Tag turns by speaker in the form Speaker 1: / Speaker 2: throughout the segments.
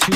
Speaker 1: Yo,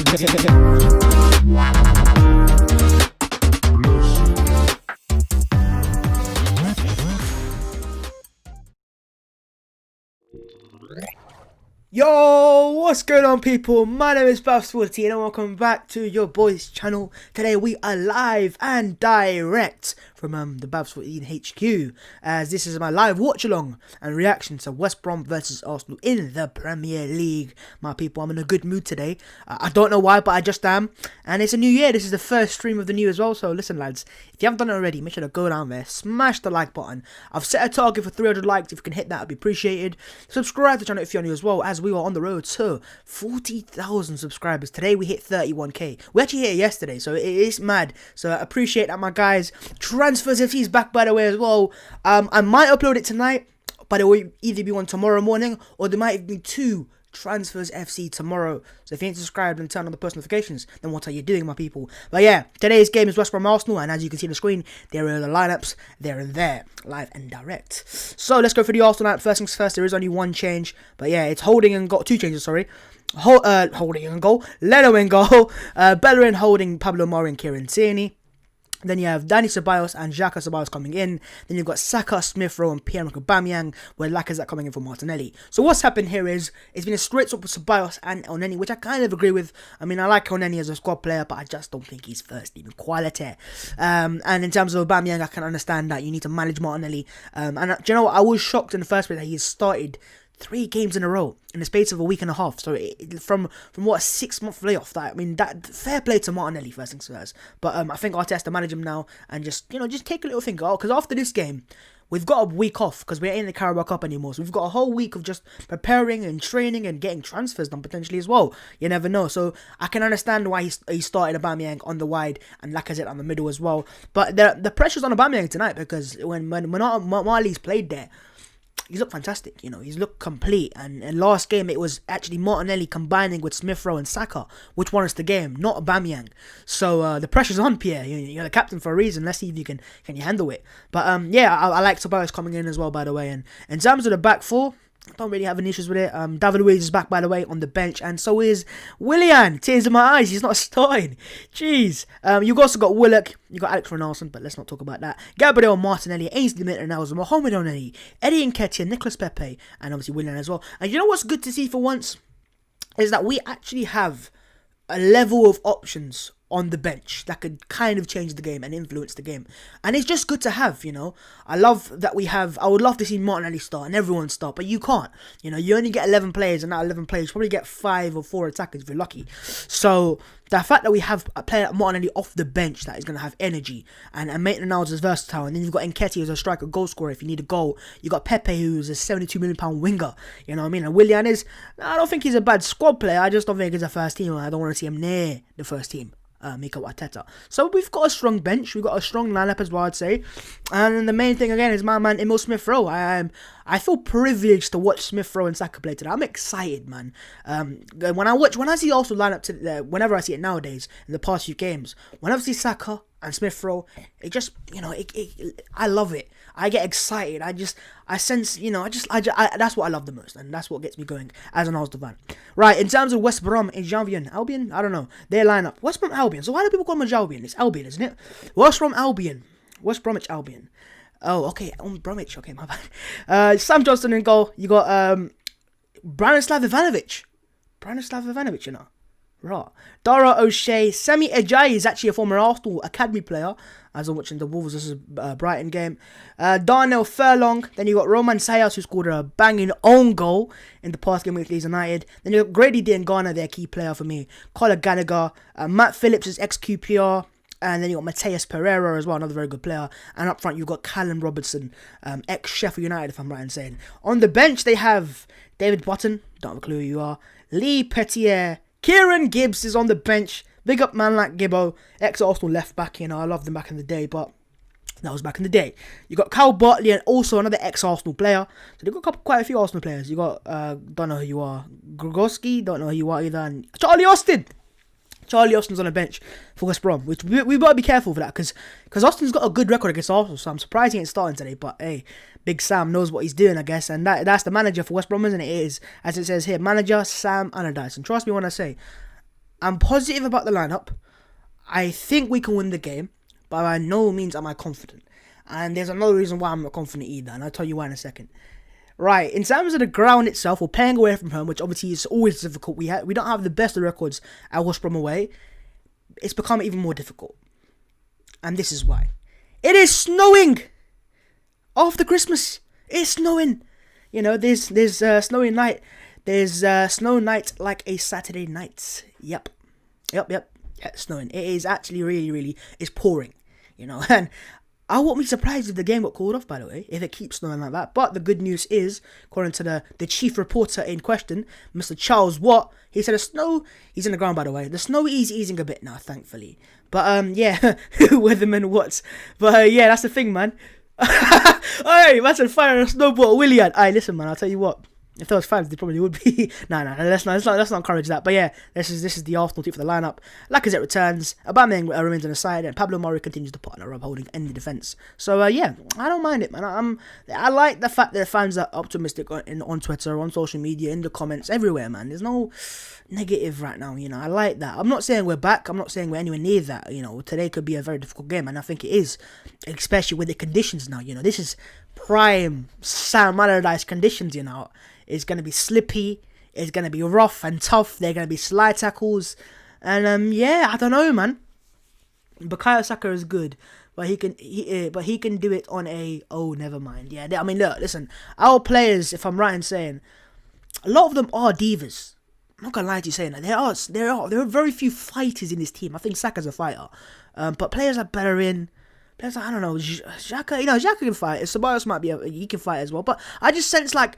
Speaker 1: what's going on, people? My name is Babs14 and welcome back to your boys channel. Today we are live and direct from the Babs14 HQ, as this is my live watch along and reaction to West Brom versus Arsenal in the Premier League. My people, I'm in a good mood today. I don't know why, but I just am. And it's a new year. This is the first stream of the new as well. So listen, lads, if you haven't done it already, make sure to go down there, smash the like button. I've set a target for 300 likes. If you can hit that, I'd be appreciated. Subscribe to the channel if you're new as well, as we are on the road to 40,000 subscribers. Today we hit 31k. We actually hit it yesterday, so it is mad. So I appreciate that, my guys. Transfers FC's back, by the way, as well. I might upload it tonight, but it will either be one tomorrow morning, or there might be two Transfers FC tomorrow. So if you ain't subscribed and turn on the post notifications, then what are you doing, my people? But yeah, today's game is West Brom Arsenal, and as you can see on the screen, there are the lineups. They're there, live and direct. So let's go for the Arsenal lineup. First things first, there is only one change, but yeah, it's Holding and got two changes. Sorry, Holding and goal, Leno in goal, Bellerin, Holding, Pablo Mari, and Kieran Tierney. Then you have Dani Ceballos and Xhaka Ceballos coming in. Then you've got Saka, Smith Rowe, and Pierre-Emerick Aubameyang, where Lacazette coming in for Martinelli. So what's happened here is, it's been a straight swap with Ceballos and Elneny, which I kind of agree with. I mean, I like Elneny as a squad player, but I just don't think he's first team quality. And in terms of Aubameyang, I can understand that you need to manage Martinelli. And do you know what? I was shocked in the first place that he started 3 games in a row in the space of a week and a half. So from what, a 6-month layoff. That, I mean, that fair play to Martinelli, first things first. But I think Arteta has to manage him now and just take a little think. Oh, because after this game, we've got a week off because we ain't in the Carabao Cup anymore. So we've got a whole week of just preparing and training and getting transfers done potentially as well. You never know. So I can understand why he started Aubameyang on the wide and Lacazette on the middle as well. But the pressure's on Aubameyang tonight, because when Marley's played there, he's looked fantastic, he's looked complete. And last game, it was actually Martinelli combining with Smith Rowe and Saka, which won us the game, not Aubameyang. So the pressure's on, Pierre. You're the captain for a reason. Let's see if you can you handle it. But yeah, I like Ceballos coming in as well, by the way. And in terms of the back four, I don't really have any issues with it. David Luiz is back, by the way, on the bench, and so is Willian. Tears in my eyes, he's not starting. Jeez. You've also got Willock, you got Alex Renalson, but let's not talk about that. Gabriel Martinelli, Ainsley Maitland-Niles, Mohamed Oneni, Eddie Nketiah, Nicolas Pepe, and obviously Willian as well. And you know what's good to see for once? Is that we actually have a level of options on the bench that could kind of change the game and influence the game. And it's just good to have, I love that we have. I would love to see Martinelli start and everyone start, but you can't. You only get 11 players, and that 11 players, you probably get 5 or 4 attackers if you're lucky. So the fact that we have a player like Martinelli off the bench that is going to have energy, and Maitland-Niles is versatile, and then you've got Nketiah as a striker, goal scorer if you need a goal. You got Pepe, who's a £72 million winger, you know what I mean? And Willian is, I don't think he's a bad squad player, I just don't think he's a first team. I don't want to see him near the first team. Mikel Arteta. So we've got a strong bench, we've got a strong lineup as well, I'd say. And the main thing again is my man Emil Smith Rowe. I feel privileged to watch Smith Rowe and Saka play today. I'm excited, man. When I see Arsenal lineup whenever I see it nowadays in the past few games, whenever I see Saka and Smith Rowe, it just, I love it. I get excited. I sense, that's what I love the most, and that's what gets me going as an Arsenal fan. Right, in terms of West Brom, Albion, I don't know, their lineup. West Brom Albion. So why do people call them Albion? It's Albion, isn't it? West Brom Albion. West Bromwich Albion. Oh, okay, Bromwich. Okay, my bad. Sam Johnson in goal. You got Branislav Ivanovic. Right. Dara O'Shea. Semi Ajayi is actually a former Arsenal academy player, as I'm watching the Wolves versus Brighton game. Darnell Furlong. Then you got Roman Sayas, who scored a banging own goal in the past game with Leeds United. Then you got Grady Diangana, their key player for me. Conor Gallagher. Matt Phillips is ex-QPR. And then you got Mateus Pereira as well, another very good player. And up front, you've got Callum Robertson, ex-Sheffield United, if I'm right in saying. On the bench, they have David Button. Don't have a clue who you are. Lee Petier. Kieran Gibbs is on the bench. Big up man like Gibbo. Ex-Arsenal left back, I loved him back in the day, but that was back in the day. You got Kyle Bartley and also another ex-Arsenal player. So they've got quite a few Arsenal players. You got, don't know who you are. Grogowski, don't know who you are either. And Charlie Austin. Charlie Austin's on the bench for West Brom, which we got to be careful for that, because Austin's got a good record against Arsenal, so I'm surprised he ain't starting today. But hey, Big Sam knows what he's doing, I guess, and that's the manager for West Brom, isn't it? It is, as it says here, manager Sam Allardyce. And trust me when I say, I'm positive about the lineup. I think we can win the game, but by no means am I confident. And there's another reason why I'm not confident either, and I'll tell you why in a second. Right, in terms of the ground itself, we're playing away from home, which obviously is always difficult. We don't have the best of records at West Brom away. It's become even more difficult. And this is why. It is snowing! After Christmas, it's snowing. You know, there's snowy night. There's snow night like a Saturday night. Yep. Yeah, it's snowing. It is actually really, it's pouring. You know, and I won't be surprised if the game got called off, by the way, if it keeps snowing like that. But the good news is, according to the chief reporter in question, Mr. Charles Watt, he said the snow, he's in the ground, by the way, the snow is easing a bit now, thankfully. But, yeah, Weatherman Watts. But, yeah, that's the thing, man. Hey, man said fire a snowball, Willian. Aye, listen, man, I'll tell you what. If there was fans, they probably would be. No, let's not encourage that. But yeah, this is the Arsenal team for the lineup. Lacazette returns, Aubameyang remains on the side, and Pablo Mari continues to partner up holding in the defence. So yeah, I don't mind it, man. I like the fact that fans are optimistic on Twitter, on social media, in the comments, everywhere, man. There's no negative right now, you know. I like that. I'm not saying we're back. I'm not saying we're anywhere near that. You know, today could be a very difficult game, and I think it is, especially with the conditions now. You know, this is prime Sam Allardyce conditions. You know. It's going to be slippy, it's going to be rough and tough, they're going to be slide tackles, and yeah, I don't know, man. Bukayo Saka is good, but he can do it on a, never mind. Yeah, I mean, look, listen, our players, if I'm right in saying, a lot of them are divas. I'm not going to lie to you saying that. There are very few fighters in this team. I think Saka's a fighter, but players are better in. Players like, I don't know, Xhaka, Xhaka can fight. Ceballos might be, he can fight as well, but I just sense like,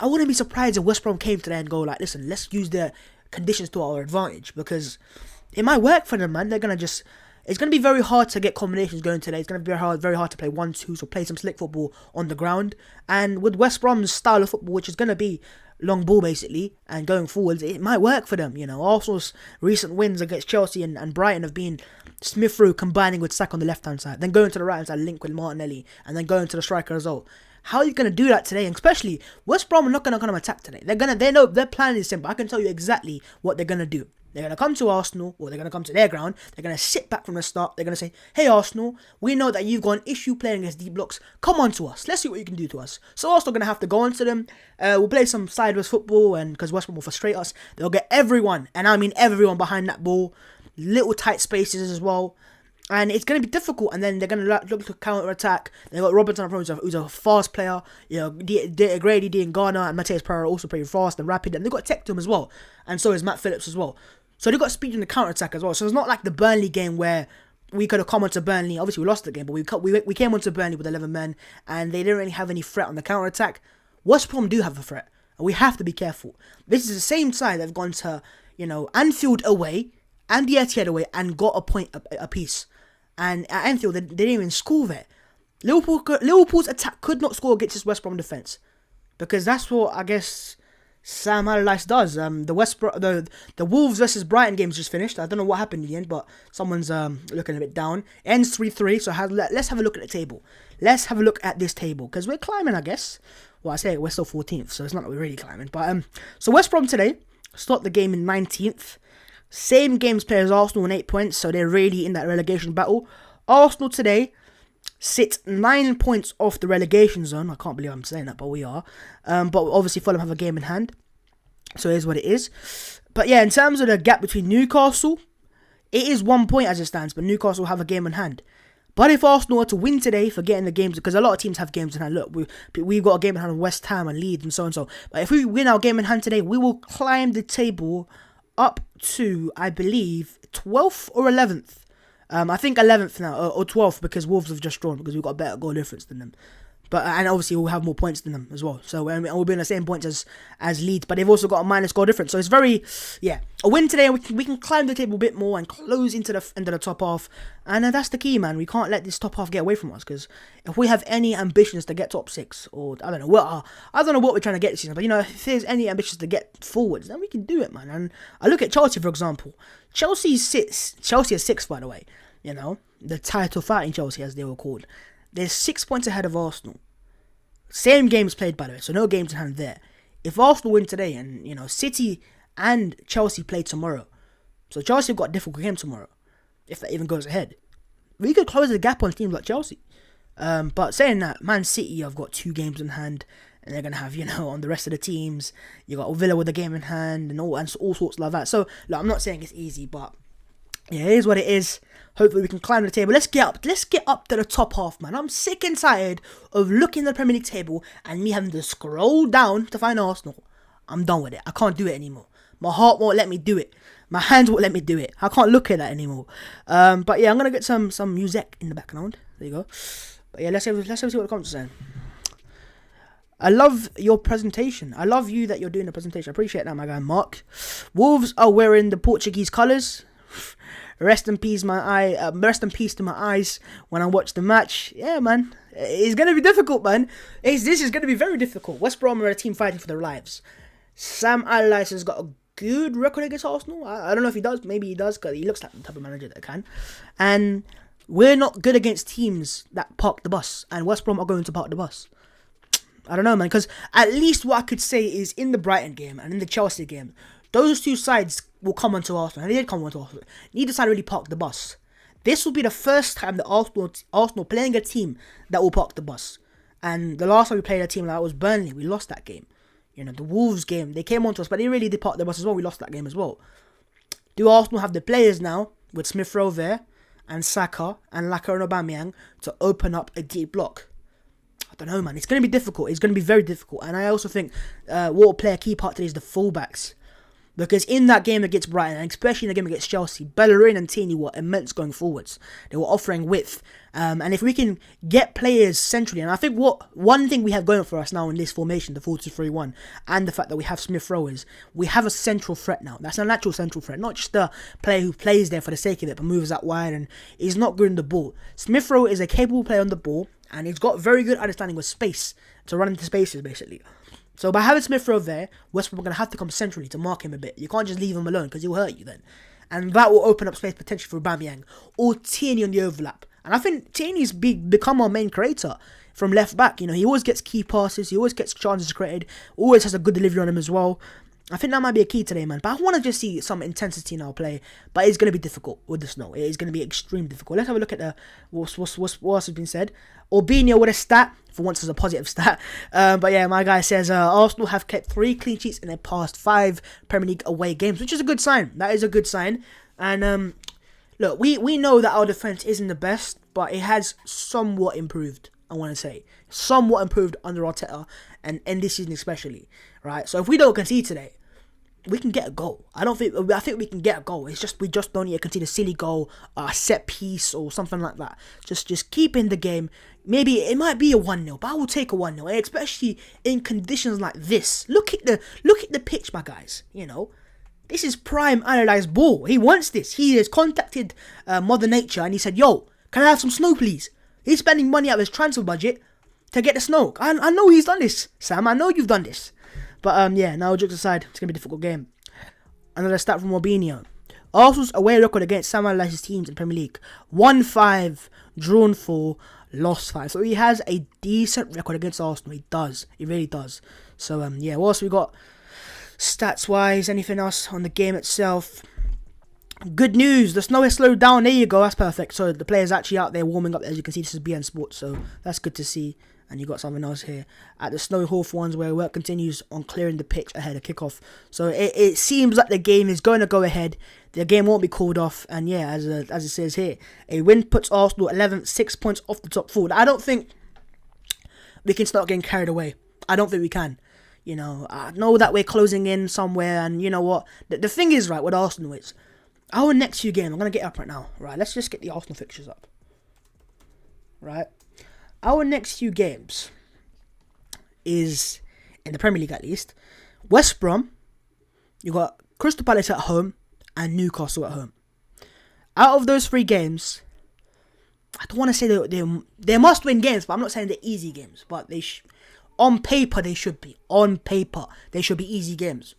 Speaker 1: I wouldn't be surprised if West Brom came today and go like, listen, let's use the conditions to our advantage, because it might work for them, man. They're going to just, it's going to be very hard to get combinations going today. It's going to be very hard to play 1-2, so play some slick football on the ground. And with West Brom's style of football, which is going to be long ball basically, and going forwards, it might work for them, you know. Arsenal's recent wins against Chelsea and Brighton have been Smith Rowe combining with Saka on the left-hand side, then going to the right-hand side, link with Martinelli, and then going to the striker as well. How are you going to do that today? And especially, West Brom are not going to come attack today. They know their plan is simple. I can tell you exactly what they're going to do. They're going to come to Arsenal, or they're going to come to their ground. They're going to sit back from the start. They're going to say, hey Arsenal, we know that you've got an issue playing against deep blocks. Come on to us. Let's see what you can do to us. So Arsenal are going to have to go on to them. We'll play some sideways football, and because West Brom will frustrate us, they'll get everyone, and I mean everyone behind that ball. Little tight spaces as well. And it's going to be difficult, and then they're going to look to counter-attack. They've got Robertson up front, who's a fast player. You know, Grady, Dean Garner, and Mateus Pereira also pretty fast and rapid. And they've got tech to him as well. And so is Matt Phillips as well. So they've got speed in the counter-attack as well. So it's not like the Burnley game where we could have come onto Burnley. Obviously, we lost the game, but we came onto Burnley with 11 men, and they didn't really have any threat on the counter-attack. West Brom do have a threat, and we have to be careful. This is the same side that have gone to, you know, Anfield away and the Etihad away and got a point apiece. And at Anfield, they didn't even score there. Liverpool's attack could not score against this West Brom defence, because that's what I guess Sam Allardyce does. The Wolves versus Brighton game's just finished. I don't know what happened in the end, but someone's looking a bit down. Ends 3-3. So let's have a look at the table. Let's have a look at this table, because we're climbing, I guess. Well, I say we're still 14th, so it's not that we're really climbing. But so West Brom today start the game in 19th. Same games play as Arsenal on 8 points, so they're really in that relegation battle. Arsenal today sit 9 points off the relegation zone. I can't believe I'm saying that, but we are. But obviously Fulham have a game in hand, so here's what it is. But yeah, in terms of the gap between Newcastle, it is 1 point as it stands, but Newcastle have a game in hand. But if Arsenal were to win today for getting the games, because a lot of teams have games in hand. Look, we've got a game in hand on West Ham and Leeds and so and so. But if we win our game in hand today, we will climb the table up to, I believe, 12th or 11th. I think 11th now, or 12th, because Wolves have just drawn, because we've got a better goal difference than them. But and obviously we'll have more points than them as well. So we'll be in the same points as Leeds, but they've also got a minus goal difference. So it's very, yeah, a win today, and we can climb the table a bit more and close into the end of the top half. And that's the key, man. We can't let this top half get away from us, because if we have any ambitions to get top 6, or I don't know what we're trying to get this season, but you know, if there's any ambitions to get forwards, then we can do it, man. And I look at Chelsea, for example. Chelsea is 6th, by the way. You know, the title fighting Chelsea, as they were called. They're 6 points ahead of Arsenal. Same games played, by the way, so no games in hand there. If Arsenal win today, and you know, City and Chelsea play tomorrow, So Chelsea have got a difficult game tomorrow, if that even goes ahead. We could close the gap on teams like Chelsea. But saying that, Man City have got 2 games in hand, and they're going to have, on the rest of the teams, you got Villa with a game in hand, and all sorts like that. So, look, I'm not saying it's easy, but yeah, it is what it is. Hopefully we can climb the table. Let's get up to the top half, man. I'm sick and tired of looking at the Premier League table and me having to scroll down to find Arsenal. I'm done with it. I can't do it anymore. My heart won't let me do it. My hands won't let me do it. I can't look at that anymore. But yeah, I'm gonna get some music in the background. There you go. But yeah, let's see what the comments are saying. I love your presentation. I love you that you're doing the presentation. I appreciate that, my guy Mark. Wolves are wearing the Portuguese colours. Rest in peace to my eyes when I watch the match. Yeah, man. It's going to be difficult, man. This is going to be very difficult. West Brom are a team fighting for their lives. Sam Allardyce has got a good record against Arsenal. I don't know if he does. Maybe he does, because he looks like the type of manager that can. And we're not good against teams that park the bus. And West Brom are going to park the bus. I don't know, man. Because at least what I could say is in the Brighton game and in the Chelsea game, those 2 sides will come onto Arsenal. And they did come onto Arsenal. Neither side really parked the bus. This will be the first time that Arsenal playing a team that will park the bus. And the last time we played a team like that was Burnley. We lost that game. The Wolves game, they came onto us, but they really did park the bus as well. We lost that game as well. Do Arsenal have the players now, with Smith Rowe there, and Saka, and Laka and Aubameyang, to open up a deep block? I don't know, man. It's going to be difficult. It's going to be very difficult. And I also think what will play a key part today is the fullbacks. Because in that game against Brighton, and especially in the game against Chelsea, Bellerin and Tierney were immense going forwards. They were offering width. And if we can get players centrally, and I think one thing we have going for us now in this formation, the 4-2-3-1, and the fact that we have Smith Rowe, is we have a central threat now. That's a natural central threat, not just a player who plays there for the sake of it, but moves out wide and is not good in the ball. Smith Rowe is a capable player on the ball, and he's got very good understanding with space, to run into spaces, basically. So by having Smith Rowe there, West Brom are going to have to come centrally to mark him a bit. You can't just leave him alone, because he'll hurt you then. And that will open up space potentially for Aubameyang or Tierney on the overlap. And I think Tierney's become our main creator from left back. He always gets key passes, he always gets chances created, always has a good delivery on him as well. I think that might be a key today, man. But I want to just see some intensity in our play. But it's going to be difficult with the snow. It is going to be extremely difficult. Let's have a look at what else has been said. Orbinio with a stat. For once, it's a positive stat. But yeah, my guy says Arsenal have kept 3 clean sheets in their past 5 Premier League away games, which is a good sign. That is a good sign. And look, we know that our defence isn't the best, but it has somewhat improved. I want to say somewhat improved under Arteta, and this season especially, right? So if we don't concede today, we can get a goal. I think we can get a goal. It's just we just don't need to concede a silly goal, a set piece or something like that. Just keep in the game. Maybe it might be a 1-0, but I will take a 1-0, especially in conditions like this. Look at the pitch, my guys. This is prime Allardyce ball. He wants this. He has contacted Mother Nature and he said, "Yo, can I have some snow, please?" He's spending money out of his transfer budget to get the snow. I know he's done this, Sam. I know you've done this. But yeah, now jokes aside, it's going to be a difficult game. Another stat from Robinho. Arsenal's away record against Sam Allardyce's teams in Premier League: 1-5, drawn 4, lost 5. So he has a decent record against Arsenal. He does. He really does. So yeah, what else we got stats-wise? Anything else on the game itself? Good news, the snow has slowed down. There you go, that's perfect. So the players actually out there warming up. As you can see, this is BN Sports, so that's good to see. And you got something else here at the Snow Hawthorns, where work continues on clearing the pitch ahead of kickoff. So it seems like the game is going to go ahead. The game won't be called off. And yeah, as it says here, a win puts Arsenal 11th, 6 points off the top 4. I don't think we can start getting carried away. I don't think we can. I know that we're closing in somewhere, and you know what? The thing is, right, with Arsenal is, our next few games, I'm going to get up right now. Right, let's just get the Arsenal fixtures up. Right. Our next few games is, in the Premier League at least, West Brom, you got Crystal Palace at home, and Newcastle at home. Out of those 3 games, I don't want to say they must-win games, but I'm not saying they're easy games. But on paper, they should be. On paper, they should be easy games.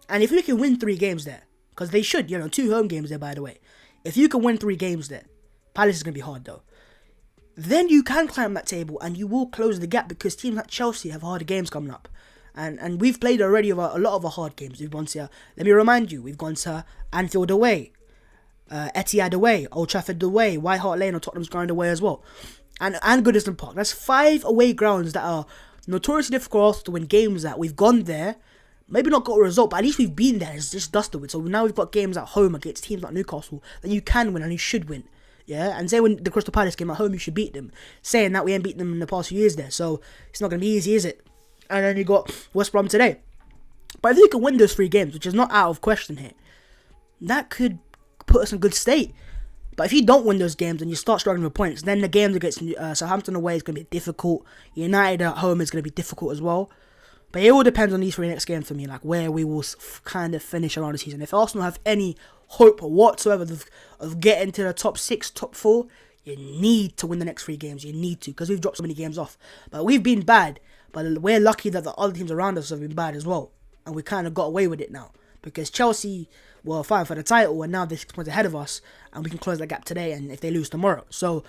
Speaker 1: And if we can win 3 games there, because they should, 2 home games there, by the way. If you can win 3 games there, Palace is going to be hard, though. Then you can climb that table and you will close the gap, because teams like Chelsea have harder games coming up. And we've played already a lot of our hard games. We've gone to, let me remind you, we've gone to Anfield away, Etihad away, Old Trafford away, White Hart Lane or Tottenham's Ground away as well. And Goodison Park. That's 5 away grounds that are notoriously difficult to win games at. We've gone there, maybe not got a result, but at least we've been there. It's just dusted with. So now we've got games at home against teams like Newcastle that you can win and you should win. Yeah, and say when the Crystal Palace game at home, you should beat them. Saying that we ain't beaten them in the past few years there, so it's not going to be easy, is it? And then you got West Brom today. But if you can win those 3 games, which is not out of question here, that could put us in good state. But if you don't win those games and you start struggling with points, then the games against Southampton away is going to be difficult. United at home is going to be difficult as well. But it all depends on these 3 next games for me, like where we will kind of finish around the season. If Arsenal have any hope whatsoever of getting to the top 6, top 4, you need to win the next 3 games. You need to, because we've dropped so many games off. But we've been bad. But we're lucky that the other teams around us have been bad as well. And we kind of got away with it now. Because Chelsea were fighting for the title and now they're 6 points ahead of us. And we can close that gap today and if they lose tomorrow. So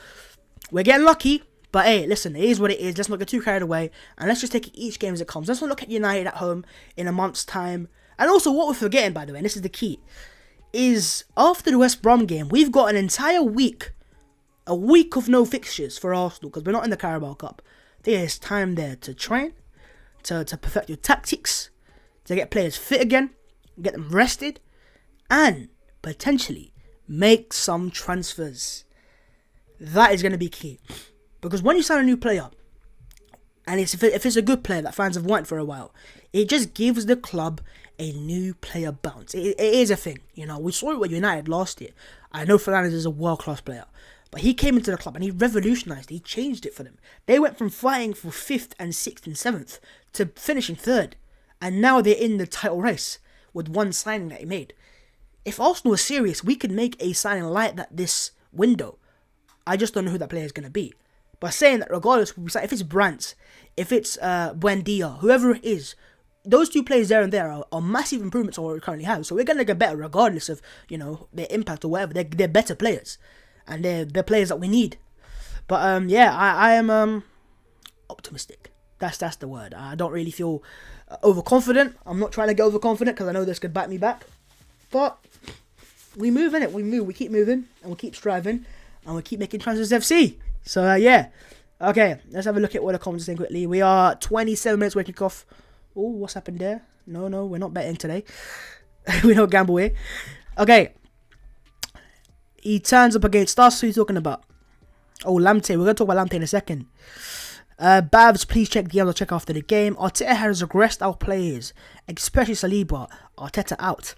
Speaker 1: we're getting lucky. But hey, listen, it is what it is. Let's not get too carried away. And let's just take it each game as it comes. Let's not look at United at home in a month's time. And also what we're forgetting, by the way, and this is the key, is after the West Brom game, we've got an entire week. A week of no fixtures for Arsenal because we're not in the Carabao Cup. There's time there to train, to perfect your tactics, to get players fit again, get them rested, and potentially make some transfers. That is going to be key. Because when you sign a new player, and if it's a good player that fans have wanted for a while, it just gives the club a new player bounce. It is a thing. You know, we saw it with United last year. I know Fernandes is a world-class player. But he came into the club and he revolutionised. He changed it for them. They went from fighting for 5th and 6th and 7th to finishing 3rd. And now they're in the title race with one signing that he made. If Arsenal is serious, we could make a signing like that this window. I just don't know who that player is going to be. But saying that regardless, if it's Brandt, if it's Buendia, whoever it is, those 2 players there and there are massive improvements on what we currently have. So we're going to get better regardless of, you know, their impact or whatever. They're better players. And they're players that we need. But yeah, I am optimistic. That's the word. I don't really feel overconfident. I'm not trying to get overconfident because I know this could bite me back. But we move in it. We move. We keep moving and we keep striving and we keep making transfers FC. So yeah. Okay, let's have a look at what the comments are saying quickly. We are 27 minutes away kickoff. Oh, what's happened there? No, we're not betting today. We don't gamble here. Okay. He turns up against us. Who are you talking about? Oh, Lamptey. We're going to talk about Lamptey in a second. Babs, please check DMs. I'll check after the game. Arteta has regressed our players, especially Saliba. Arteta out.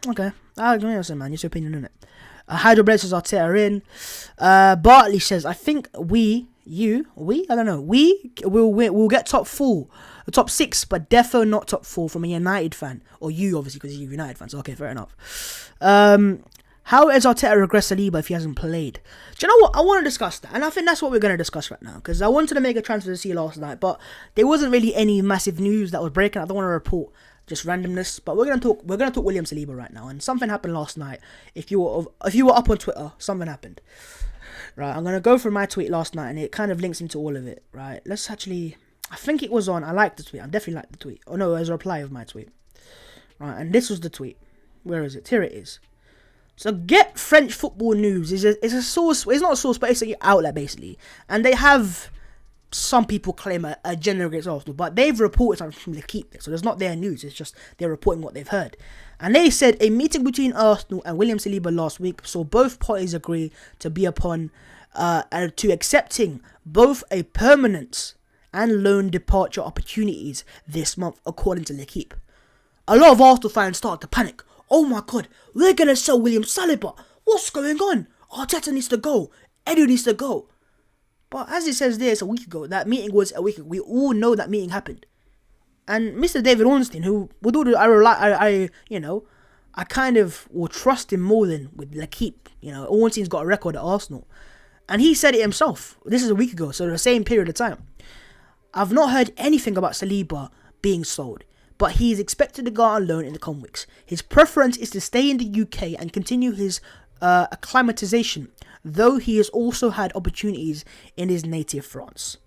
Speaker 1: Okay. Listen, man. It's your opinion, isn't it? Hydro Blade says Arteta in. Bartley says, I think I don't know. We'll get top 4. Top 6, but defo not top 4 from a United fan. Or you, obviously, because you're a United fan. So, okay, fair enough. How has Arteta regressed Saliba if he hasn't played? Do you know what? I want to discuss that. And I think that's what we're going to discuss right now. Because I wanted to make a transfer to see last night. But there wasn't really any massive news that was breaking. I don't want to report just randomness. But we're going to talk William Saliba right now. And something happened last night. If you were up on Twitter, something happened. Right, I'm going to go through my tweet last night. And it kind of links into all of it. Right, let's actually... I think it was on... I liked the tweet. I definitely liked the tweet. Oh no, it was a reply of my tweet. Right, and this was the tweet. Where is it? Here it is. So Get French Football News is a source. It's not a source, but it's an outlet basically, and they have some people claim a general against Arsenal, but they've reported something from the keep. So it's not their news. It's just they're reporting what they've heard, and they said a meeting between Arsenal and William Saliba last week saw both parties agree to be upon to accepting both a permanent and loan departure opportunities this month, according to L'Equipe. A lot of Arsenal fans started to panic. Oh my god, we're going to sell William Saliba. What's going on? Arteta needs to go. Edu needs to go. But as it says there, it's a week ago. That meeting was a week ago. We all know that meeting happened. And Mr. David Ornstein, who, with all the, I kind of will trust him more than with L'Equipe. You know, Ornstein's got a record at Arsenal. And he said it himself. This is a week ago, so the same period of time. I've not heard anything about Saliba being sold, but he is expected to go on loan in the coming weeks. His preference is to stay in the UK and continue his acclimatization, though he has also had opportunities in his native France.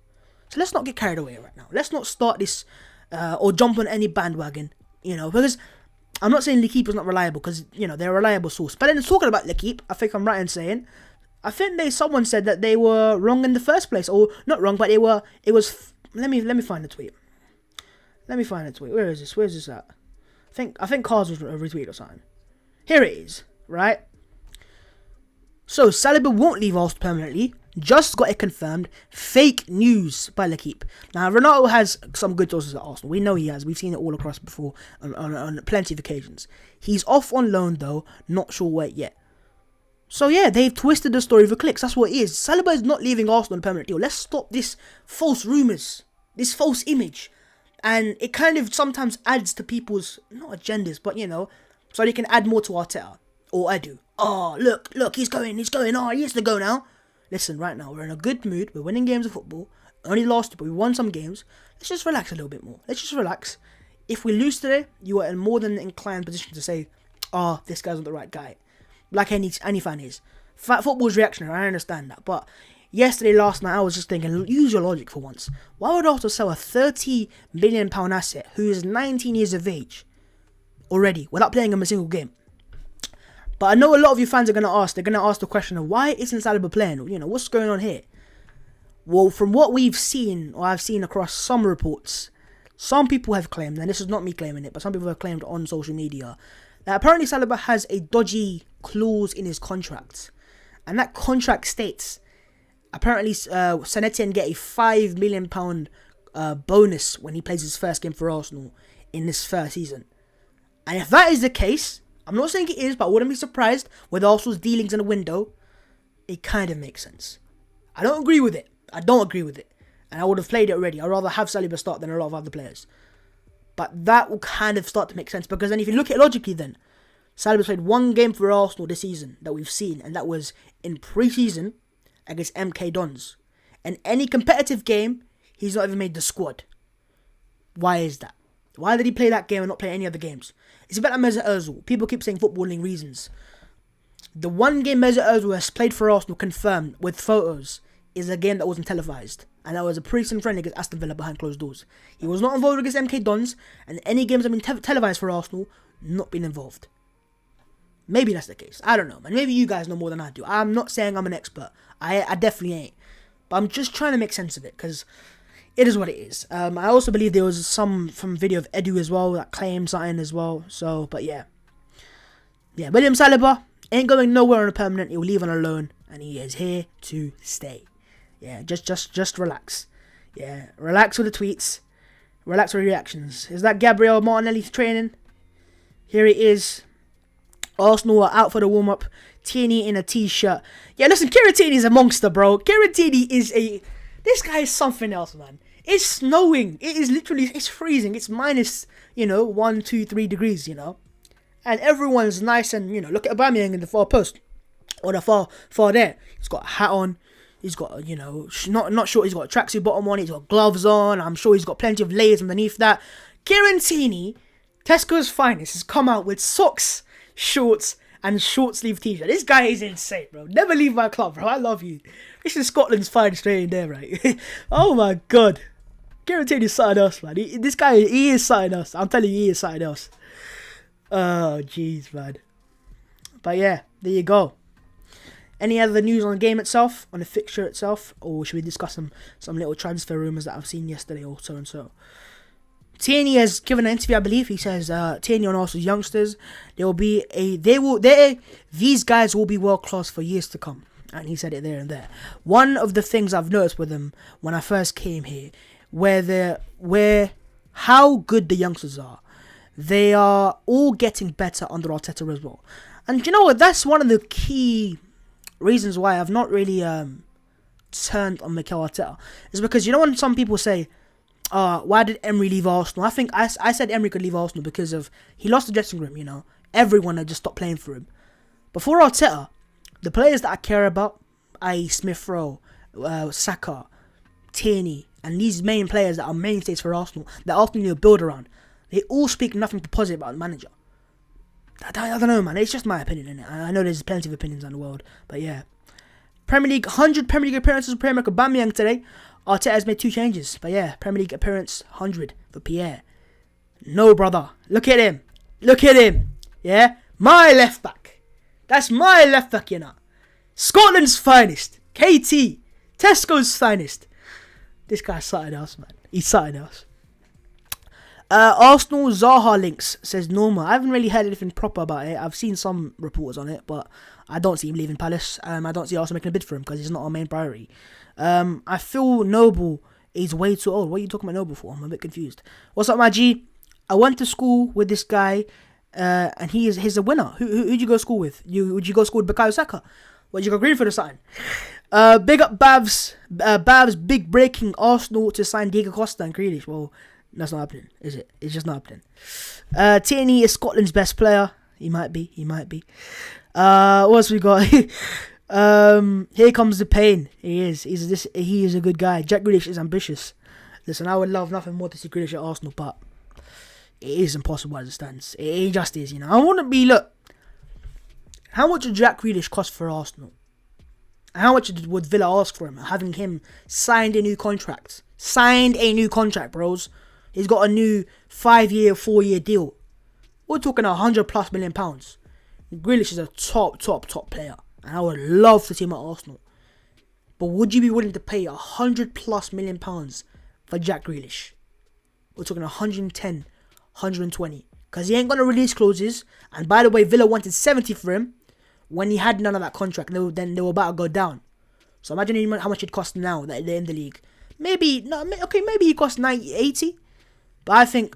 Speaker 1: So let's not get carried away right now. Let's not start this or jump on any bandwagon, because I'm not saying L'Equipe is not reliable, because, they're a reliable source. But then talking about L'Equipe, I think I'm right in saying, I think someone said that they were wrong in the first place, or not wrong, but let me find the tweet. Where is this? Where's this at? I think Cars was a retweet or something. Here it is, right? So, Saliba won't leave Arsenal permanently. Just got it confirmed. Fake news by L'Equipe. Now, Ronaldo has some good sources at Arsenal. We know he has. We've seen it all across before on plenty of occasions. He's off on loan, though. Not sure where yet. So, yeah, they've twisted the story for clicks. That's what it is. Saliba is not leaving Arsenal on a permanent deal. Let's stop this false rumours. This false image. And it kind of sometimes adds to people's, not agendas, but, so they can add more to Arteta. Or Edu. Oh, look, he's going. Oh, he has to go now. Listen, right now, we're in a good mood. We're winning games of football. Only lost, but we won some games. Let's just relax a little bit more. Let's just relax. If we lose today, you are in more than an inclined position to say, oh, this guy's not the right guy. Like any fan is. Football's reactionary, I understand that. But last night, I was just thinking, use your logic for once. Why would Arsenal sell a £30 million asset who is 19 years of age already without playing him a single game? But I know a lot of you fans are going to ask. They're going to ask the question of why isn't Saliba playing? What's going on here? Well, from what we've seen, or I've seen across some reports, some people have claimed, and this is not me claiming it, but some people have claimed on social media, that apparently Saliba has a dodgy clause in his contract. And that contract states, apparently Saint-Etienne get a £5 million bonus when he plays his first game for Arsenal in this first season. And if that is the case, I'm not saying it is, but I wouldn't be surprised with Arsenal's dealings in the window. It kind of makes sense. I don't agree with it. And I would have played it already. I'd rather have Saliba start than a lot of other players. But that will kind of start to make sense. Because then if you look at it logically then, Saliba's played one game for Arsenal this season that we've seen. And that was in pre-season against MK Dons. And any competitive game, he's not even made the squad. Why is that? Why did he play that game and not play any other games? It's a bit like Mesut Ozil. People keep saying footballing reasons. The one game Mesut Ozil has played for Arsenal, confirmed with photos, is a game that wasn't televised. And that was a pre-season friendly against Aston Villa behind closed doors. He was not involved against MK Dons, and any games that have been televised for Arsenal, not been involved. Maybe that's the case. I don't know, man. Maybe you guys know more than I do. I'm not saying I'm an expert. I definitely ain't. But I'm just trying to make sense of it, because it is what it is. I also believe there was some from video of Edu as well that claimed something as well. So, but yeah. Yeah, William Saliba ain't going nowhere on a permanent. He'll leave on a loan, and he is here to stay. Yeah, just relax. Yeah, relax with the tweets. Relax with the reactions. Is that Gabriel Martinelli's training? Here it is. Arsenal are out for the warm-up. Tierney in a t-shirt. Yeah, listen, Kieran Tierney is a monster, bro. Kieran Tierney is this guy is something else, man. It's snowing. It is literally, it's freezing. It's minus, 1, 2, 3 degrees, And everyone's nice and, look at Aubameyang in the far post. Or the far there. He's got a hat on. He's got, not sure, he's got a tracksuit bottom on. He's got gloves on. I'm sure he's got plenty of layers underneath that. Kieran Tierney, Tesco's finest, has come out with socks, shorts, and short sleeve t-shirt. This guy is insane, bro. Never leave my club, bro. I love you. This is Scotland's finest straight in there, right? Oh my god. Kieran Tierney is something else, man. This guy, he is something else. I'm telling you, he is something else. Oh, jeez, man. But yeah, there you go. Any other news on the game itself, on the fixture itself, or should we discuss some little transfer rumours that I've seen yesterday or so and so? Tierney has given an interview, I believe. He says Tierney and Arsenal's youngsters, these guys will be world class for years to come. And he said it there and there. One of the things I've noticed with them when I first came here, how good the youngsters are. They are all getting better under Arteta as well. And you know what? That's one of the key reasons why I've not really turned on Mikel Arteta. Is because, when some people say, why did Emery leave Arsenal? I think I said Emery could leave Arsenal because of he lost the dressing room, Everyone had just stopped playing for him. Before Arteta, the players that I care about, i.e. Smith Rowe, Saka, Tierney, and these main players that are mainstays for Arsenal, that Arsenal need to build around, they all speak nothing but positive about the manager. I don't know, man. It's just my opinion, innit? I know there's plenty of opinions in the world, but yeah. Premier League, 100 Premier League appearances for Premier Aubameyang today. Arteta has made 2 changes. But yeah, Premier League appearance, 100 for Pierre. No, brother. Look at him. Look at him. Yeah? My left back. That's my left back, you know. Scotland's finest. KT. Tesco's finest. This guy's something else, man. He's something else. Arsenal Zaha links, says Norma. I haven't really heard anything proper about it. I've seen some reports on it, but I don't see him leaving Palace. I don't see Arsenal making a bid for him because he's not our main priority. I feel Noble is way too old. What are you talking about Noble for? I'm a bit confused. What's up, my G? I went to school with this guy, and he's a winner. Who'd you go to school with? Would you go to school with Bukayo Saka? Would you go Greenfield or something? Big up Babs. Babs, big breaking Arsenal to sign Diego Costa and Grealish. Well, that's not happening, is it? It's just not happening. Tierney is Scotland's best player. He might be. What else we got? Here comes the pain. He is a good guy. Jack Grealish is ambitious. Listen, I would love nothing more to see Grealish at Arsenal, but it is impossible as it stands. It just is, you know. I wouldn't be, look, how much would Jack Grealish cost for Arsenal? How much would Villa ask for him? Having him signed a new contract. Signed a new contract, bros. He's got a new 5-year, 4-year deal. We're talking £100+ million. Grealish is a top player. And I would love to see him at Arsenal. But would you be willing to pay £100+ million for Jack Grealish? We're talking 110, 120. Because he ain't going to release clauses. And by the way, Villa wanted 70 for him when he had none of that contract. Then they were about to go down. So imagine how much it costs now that they're in the league. Maybe he costs 90, 80. But I think,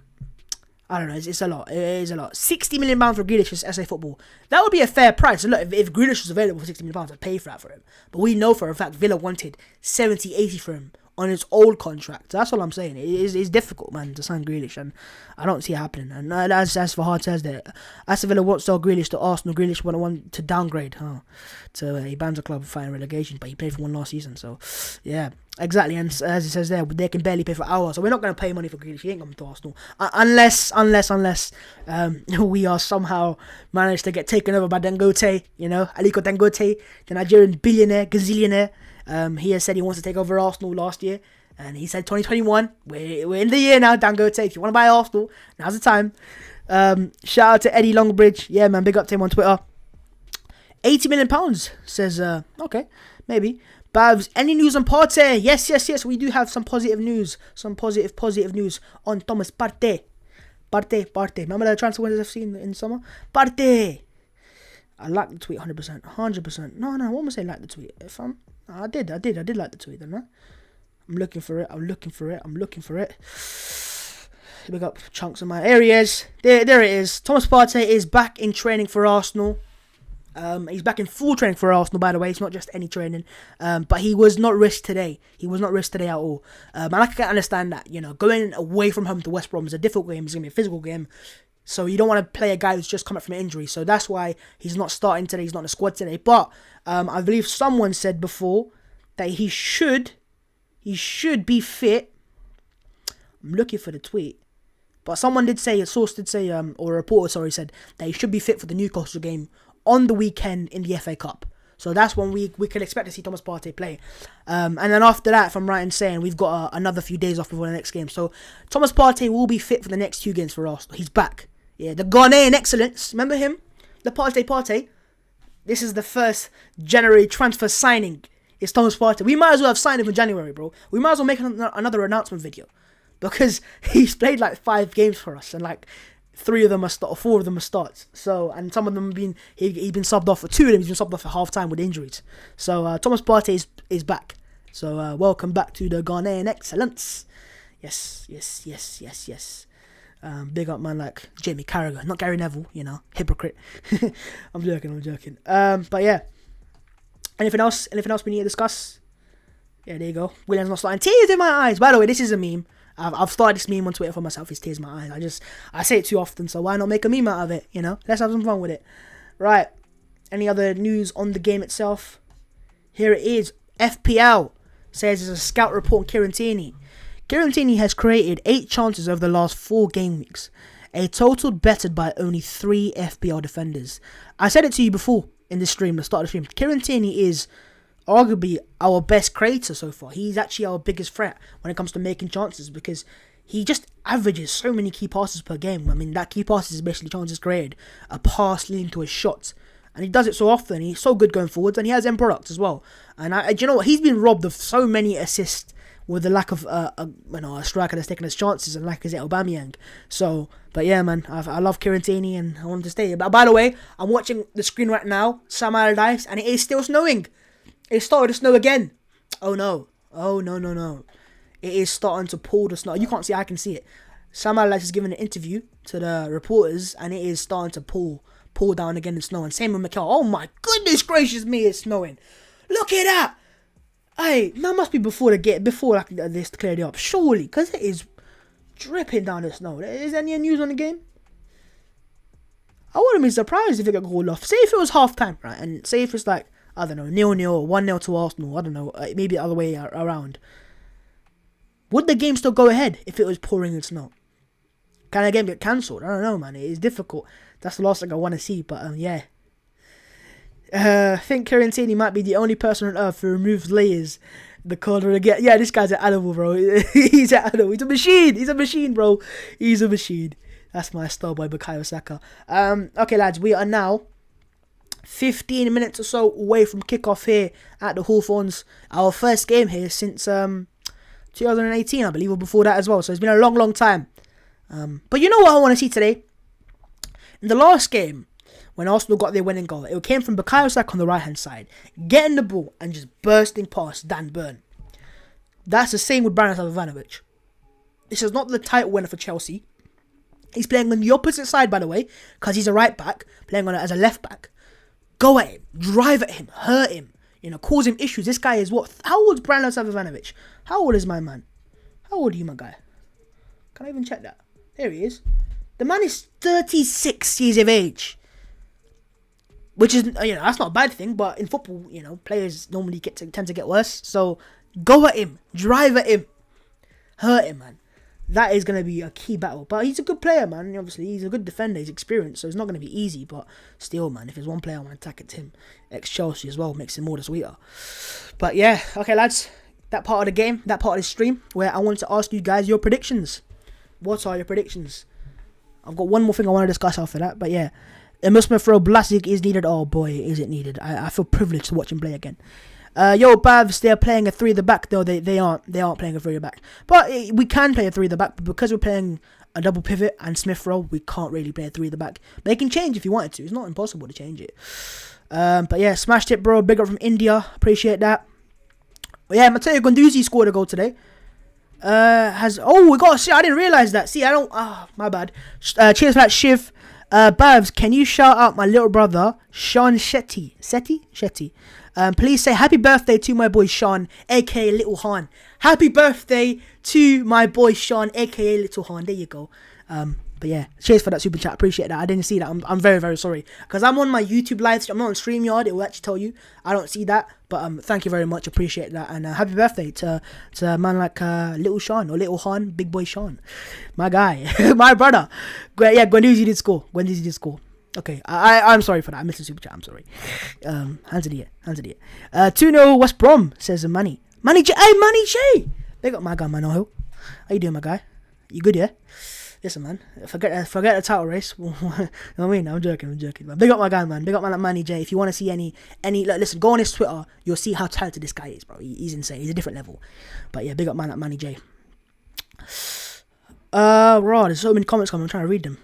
Speaker 1: I don't know, it's a lot. It is a lot. £60 million for Grealish is SA Football. That would be a fair price. So look, if Grealish was available for £60 million, I'd pay for that for him. But we know for a fact Villa wanted 70, 80 for him on his old contract. That's all I'm saying. It's difficult, man, to sign Grealish, and I don't see it happening. And as for hard says there, Aston Villa won't sell Grealish to Arsenal. Grealish want to downgrade to a Banter club fighting relegation, but he played for one last season. So yeah, exactly. And as it says there, they can barely pay for ours, so we're not going to pay money for Grealish. He ain't coming to Arsenal unless we are somehow managed to get taken over by Dangote. You know, Aliko Dangote, the Nigerian billionaire, gazillionaire. He has said he wants to take over Arsenal last year, and he said 2021. We're in the year now, Dangote. If you want to buy Arsenal, now's the time. Shout out to Eddie Longbridge. Yeah, man, big up to him on Twitter. £80 million, says, okay, maybe. Babs, any news on Partey? Yes, we do have some positive news. Some positive news on Thomas Partey. Partey. Remember the transfer windows I've seen in summer? Partey. I like the tweet 100%. No, I won't say like the tweet. I did like the tweet, didn't I? I'm looking for it. Big up chunks of my areas. There it is. Thomas Partey is back in training for Arsenal. He's back in full training for Arsenal, by the way. It's not just any training. But he was not risked today. at all. And I can understand that, you know, going away from home to West Brom is a difficult game. It's going to be a physical game. So you don't want to play a guy who's just come back from an injury. So that's why he's not starting today. He's not in the squad today. But I believe someone said before that he should be fit. I'm looking for the tweet. But someone did say, a source did say, or a reporter, said that he should be fit for the Newcastle game on the weekend in the FA Cup. So that's when we can expect to see Thomas Partey play. And then after that, if I'm right in saying, we've got another few days off before the next game. So Thomas Partey will be fit for the next 2 games for Arsenal. He's back. Yeah, the Ghanaian excellence. Remember him? The Partey. This is the first January transfer signing. It's Thomas Partey. We might as well have signed him for January, bro. We might as well make another announcement video. Because he's played like 5 games for us. And like 3 of them are start, or 4 of them are starts. So, and some of them he's been subbed off for 2 of them. He's been subbed off for half time with injuries. So Thomas Partey is back. So welcome back to the Ghanaian excellence. Yes. Big up man like Jamie Carragher, not Gary Neville, you know, hypocrite. I'm joking. But yeah. Anything else we need to discuss? Yeah, there you go. William's not starting. Tears in my eyes. By the way, this is a meme. I've started this meme on Twitter for myself. It's tears in my eyes. I say it too often, so why not make a meme out of it? You know, let's have some fun with it. Right. Any other news on the game itself? Here it is. FPL says there's a scout report on Kieran Tierney. Kieran Tierney has created 8 chances over the last 4 game weeks, a total bettered by only 3 FPL defenders. I said it to you before in this stream, the start of the stream. Kieran Tierney is arguably our best creator so far. He's actually our biggest threat when it comes to making chances, because he just averages so many key passes per game. I mean, that key passes is basically chances created, a pass leading to a shot. And he does it so often. He's so good going forwards, and he has end products as well. And do you know what? He's been robbed of so many assists with the lack of a striker that's taking his chances, and like Aubameyang. So, but yeah, man, I love Kieran Tierney, and I want him to stay. But by the way, I'm watching the screen right now, Sam Allardyce, and it is still snowing. It started to snow again. Oh no. It is starting to pour the snow. You can't see, I can see it. Sam Allardyce is giving an interview to the reporters, and it is starting to pour down again in snow. And same with Mikel. Oh my goodness gracious me, it's snowing. Look at that. Hey, that must be before this cleared up, surely, because it is dripping down the snow. Is there any news on the game? I wouldn't be surprised if it got called off. Say if it was half time, right? And say if it's like, I don't know, 0-0 or 1-0 to Arsenal. I don't know, maybe the other way around. Would the game still go ahead if it was pouring in snow? Can the game get cancelled? I don't know, man. It is difficult. That's the last thing I want to see. But yeah. I think Kieran Tierney might be the only person on earth who removes layers the colder again. Yeah, this guy's an animal, bro. He's an animal. He's a machine. He's a machine, bro. He's a machine. That's my star boy, Bukayo Saka. Okay, lads, we are now 15 minutes or so away from kickoff here at the Hawthorns. Our first game here since 2018, I believe, or before that as well. So it's been a long, long time. But you know what I want to see today? In the last game, when Arsenal got their winning goal, it came from Bukayo Saka on the right-hand side, getting the ball and just bursting past Dan Burn. That's the same with Branislav Ivanovic. This is not the title winner for Chelsea. He's playing on the opposite side, by the way, because he's a right back, playing on it as a left back. Go at him, drive at him, hurt him, cause him issues. This guy is what? How old is Branislav Ivanovic? How old is my man? How old are you, my guy? Can I even check that? There he is. The man is 36 years of age. Which is, that's not a bad thing, but in football, players normally tend to get worse. So, go at him, drive at him, hurt him, man. That is going to be a key battle. But he's a good player, man. Obviously, he's a good defender, he's experienced, so it's not going to be easy. But still, man, if there's one player I want to attack, it's him. Ex-Chelsea as well, makes him more the sweeter. But yeah, okay, lads, that part of the game, that part of the stream, where I wanted to ask you guys your predictions. What are your predictions? I've got one more thing I want to discuss after that, but yeah. Emil Smith-Rowe, Blasic is needed. Oh boy, is it needed. I feel privileged to watch him play again. Yo, Bavs, they're playing a 3 at the back. No, they aren't playing a 3 at the back. But we can play a 3 at the back, but because we're playing a double pivot and Smith-Rowe, we can't really play a 3 at the back. They can change if you wanted to. It's not impossible to change it. But yeah, smashed it, bro. Big up from India. Appreciate that. But yeah, Matteo Guendouzi scored a goal today. We got to see. I didn't realise that. See, I don't. My bad. Cheers for that, Shiv. Babs, can you shout out my little brother, Sean Shetty? Shetty. Please say happy birthday to my boy Sean, aka Little Han. Happy birthday to my boy Sean, aka Little Han. There you go. But yeah, cheers for that super chat. Appreciate that. I didn't see that. I'm very, very sorry. Because I'm on my YouTube live stream. I'm not on StreamYard. It will actually tell you. I don't see that. But thank you very much. Appreciate that. And happy birthday to a man like Little Sean or Little Han, Big Boy Sean. My guy. My brother. Yeah, Guendouzi did score. Okay, I'm sorry for that. I missed the super chat. I'm sorry. Hands in the air. 2-0 West Brom, says Manny. Manny J. Hey, Manny J. Big up my guy, Manoho. How you doing, my guy? You good, yeah? Listen, man, forget the title race. You know what I mean? I'm joking. Man. Big up my guy, man. Big up my Manny J. If you want to see any, listen, go on his Twitter. You'll see how talented this guy is, bro. He's insane. He's a different level. But yeah, big up man like Manny J. Raw. There's so many comments coming. I'm trying to read them.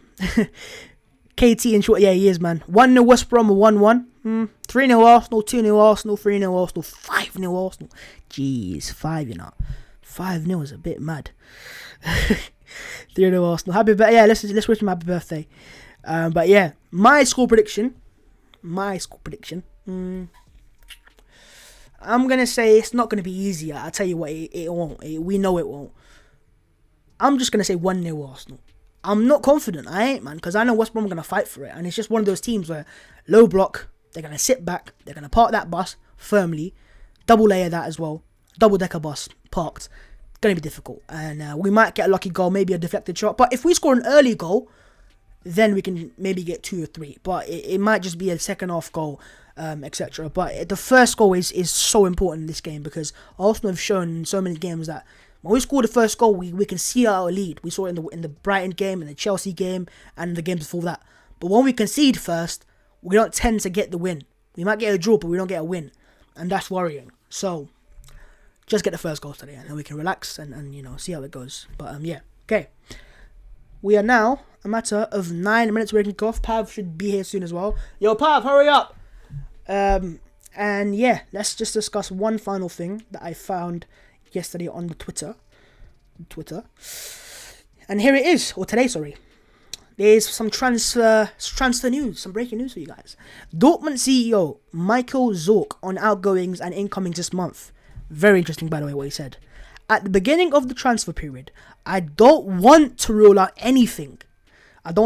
Speaker 1: KT in short, yeah, he is, man. 1-0 West Brom, 1-1. 3-0 Arsenal, 2-0 Arsenal, 3-0 Arsenal, 5-0 Arsenal. Jeez, 5, 5-0 is a bit mad. 3-0 Arsenal. Happy birthday. Yeah, let's wish him happy birthday. But yeah, my score prediction. I'm gonna say it's not gonna be easy. I'll tell you what, it won't. We know it won't. I'm just gonna say 1-0 Arsenal. I'm not confident. I ain't, man, because I know West Brom are gonna fight for it, and it's just one of those teams where low block. They're gonna sit back. They're gonna park that bus firmly, double layer that as well, double decker bus parked. Gonna be difficult, and we might get a lucky goal, maybe a deflected shot. But if we score an early goal, then we can maybe get 2 or 3. But it might just be a second half goal, etc. But the first goal is so important in this game, because Arsenal have shown in so many games that when we score the first goal, we can see our lead. We saw it in the Brighton game, in the Chelsea game, and the games before that. But when we concede first, we don't tend to get the win. We might get a draw, but we don't get a win. And that's worrying. So, just get the first goal today, and then we can relax and see how it goes. But, yeah. Okay. We are now a matter of 9 minutes away from kickoff. Pav should be here soon as well. Yo, Pav, hurry up! And, yeah, let's just discuss one final thing that I found yesterday on the Twitter. And here it is. Or today, sorry. There's some transfer news, some breaking news for you guys. Dortmund CEO Michael Zorc on outgoings and incomings this month. Very interesting, by the way, what he said. At the beginning of the transfer period, I don't want to rule out anything. I've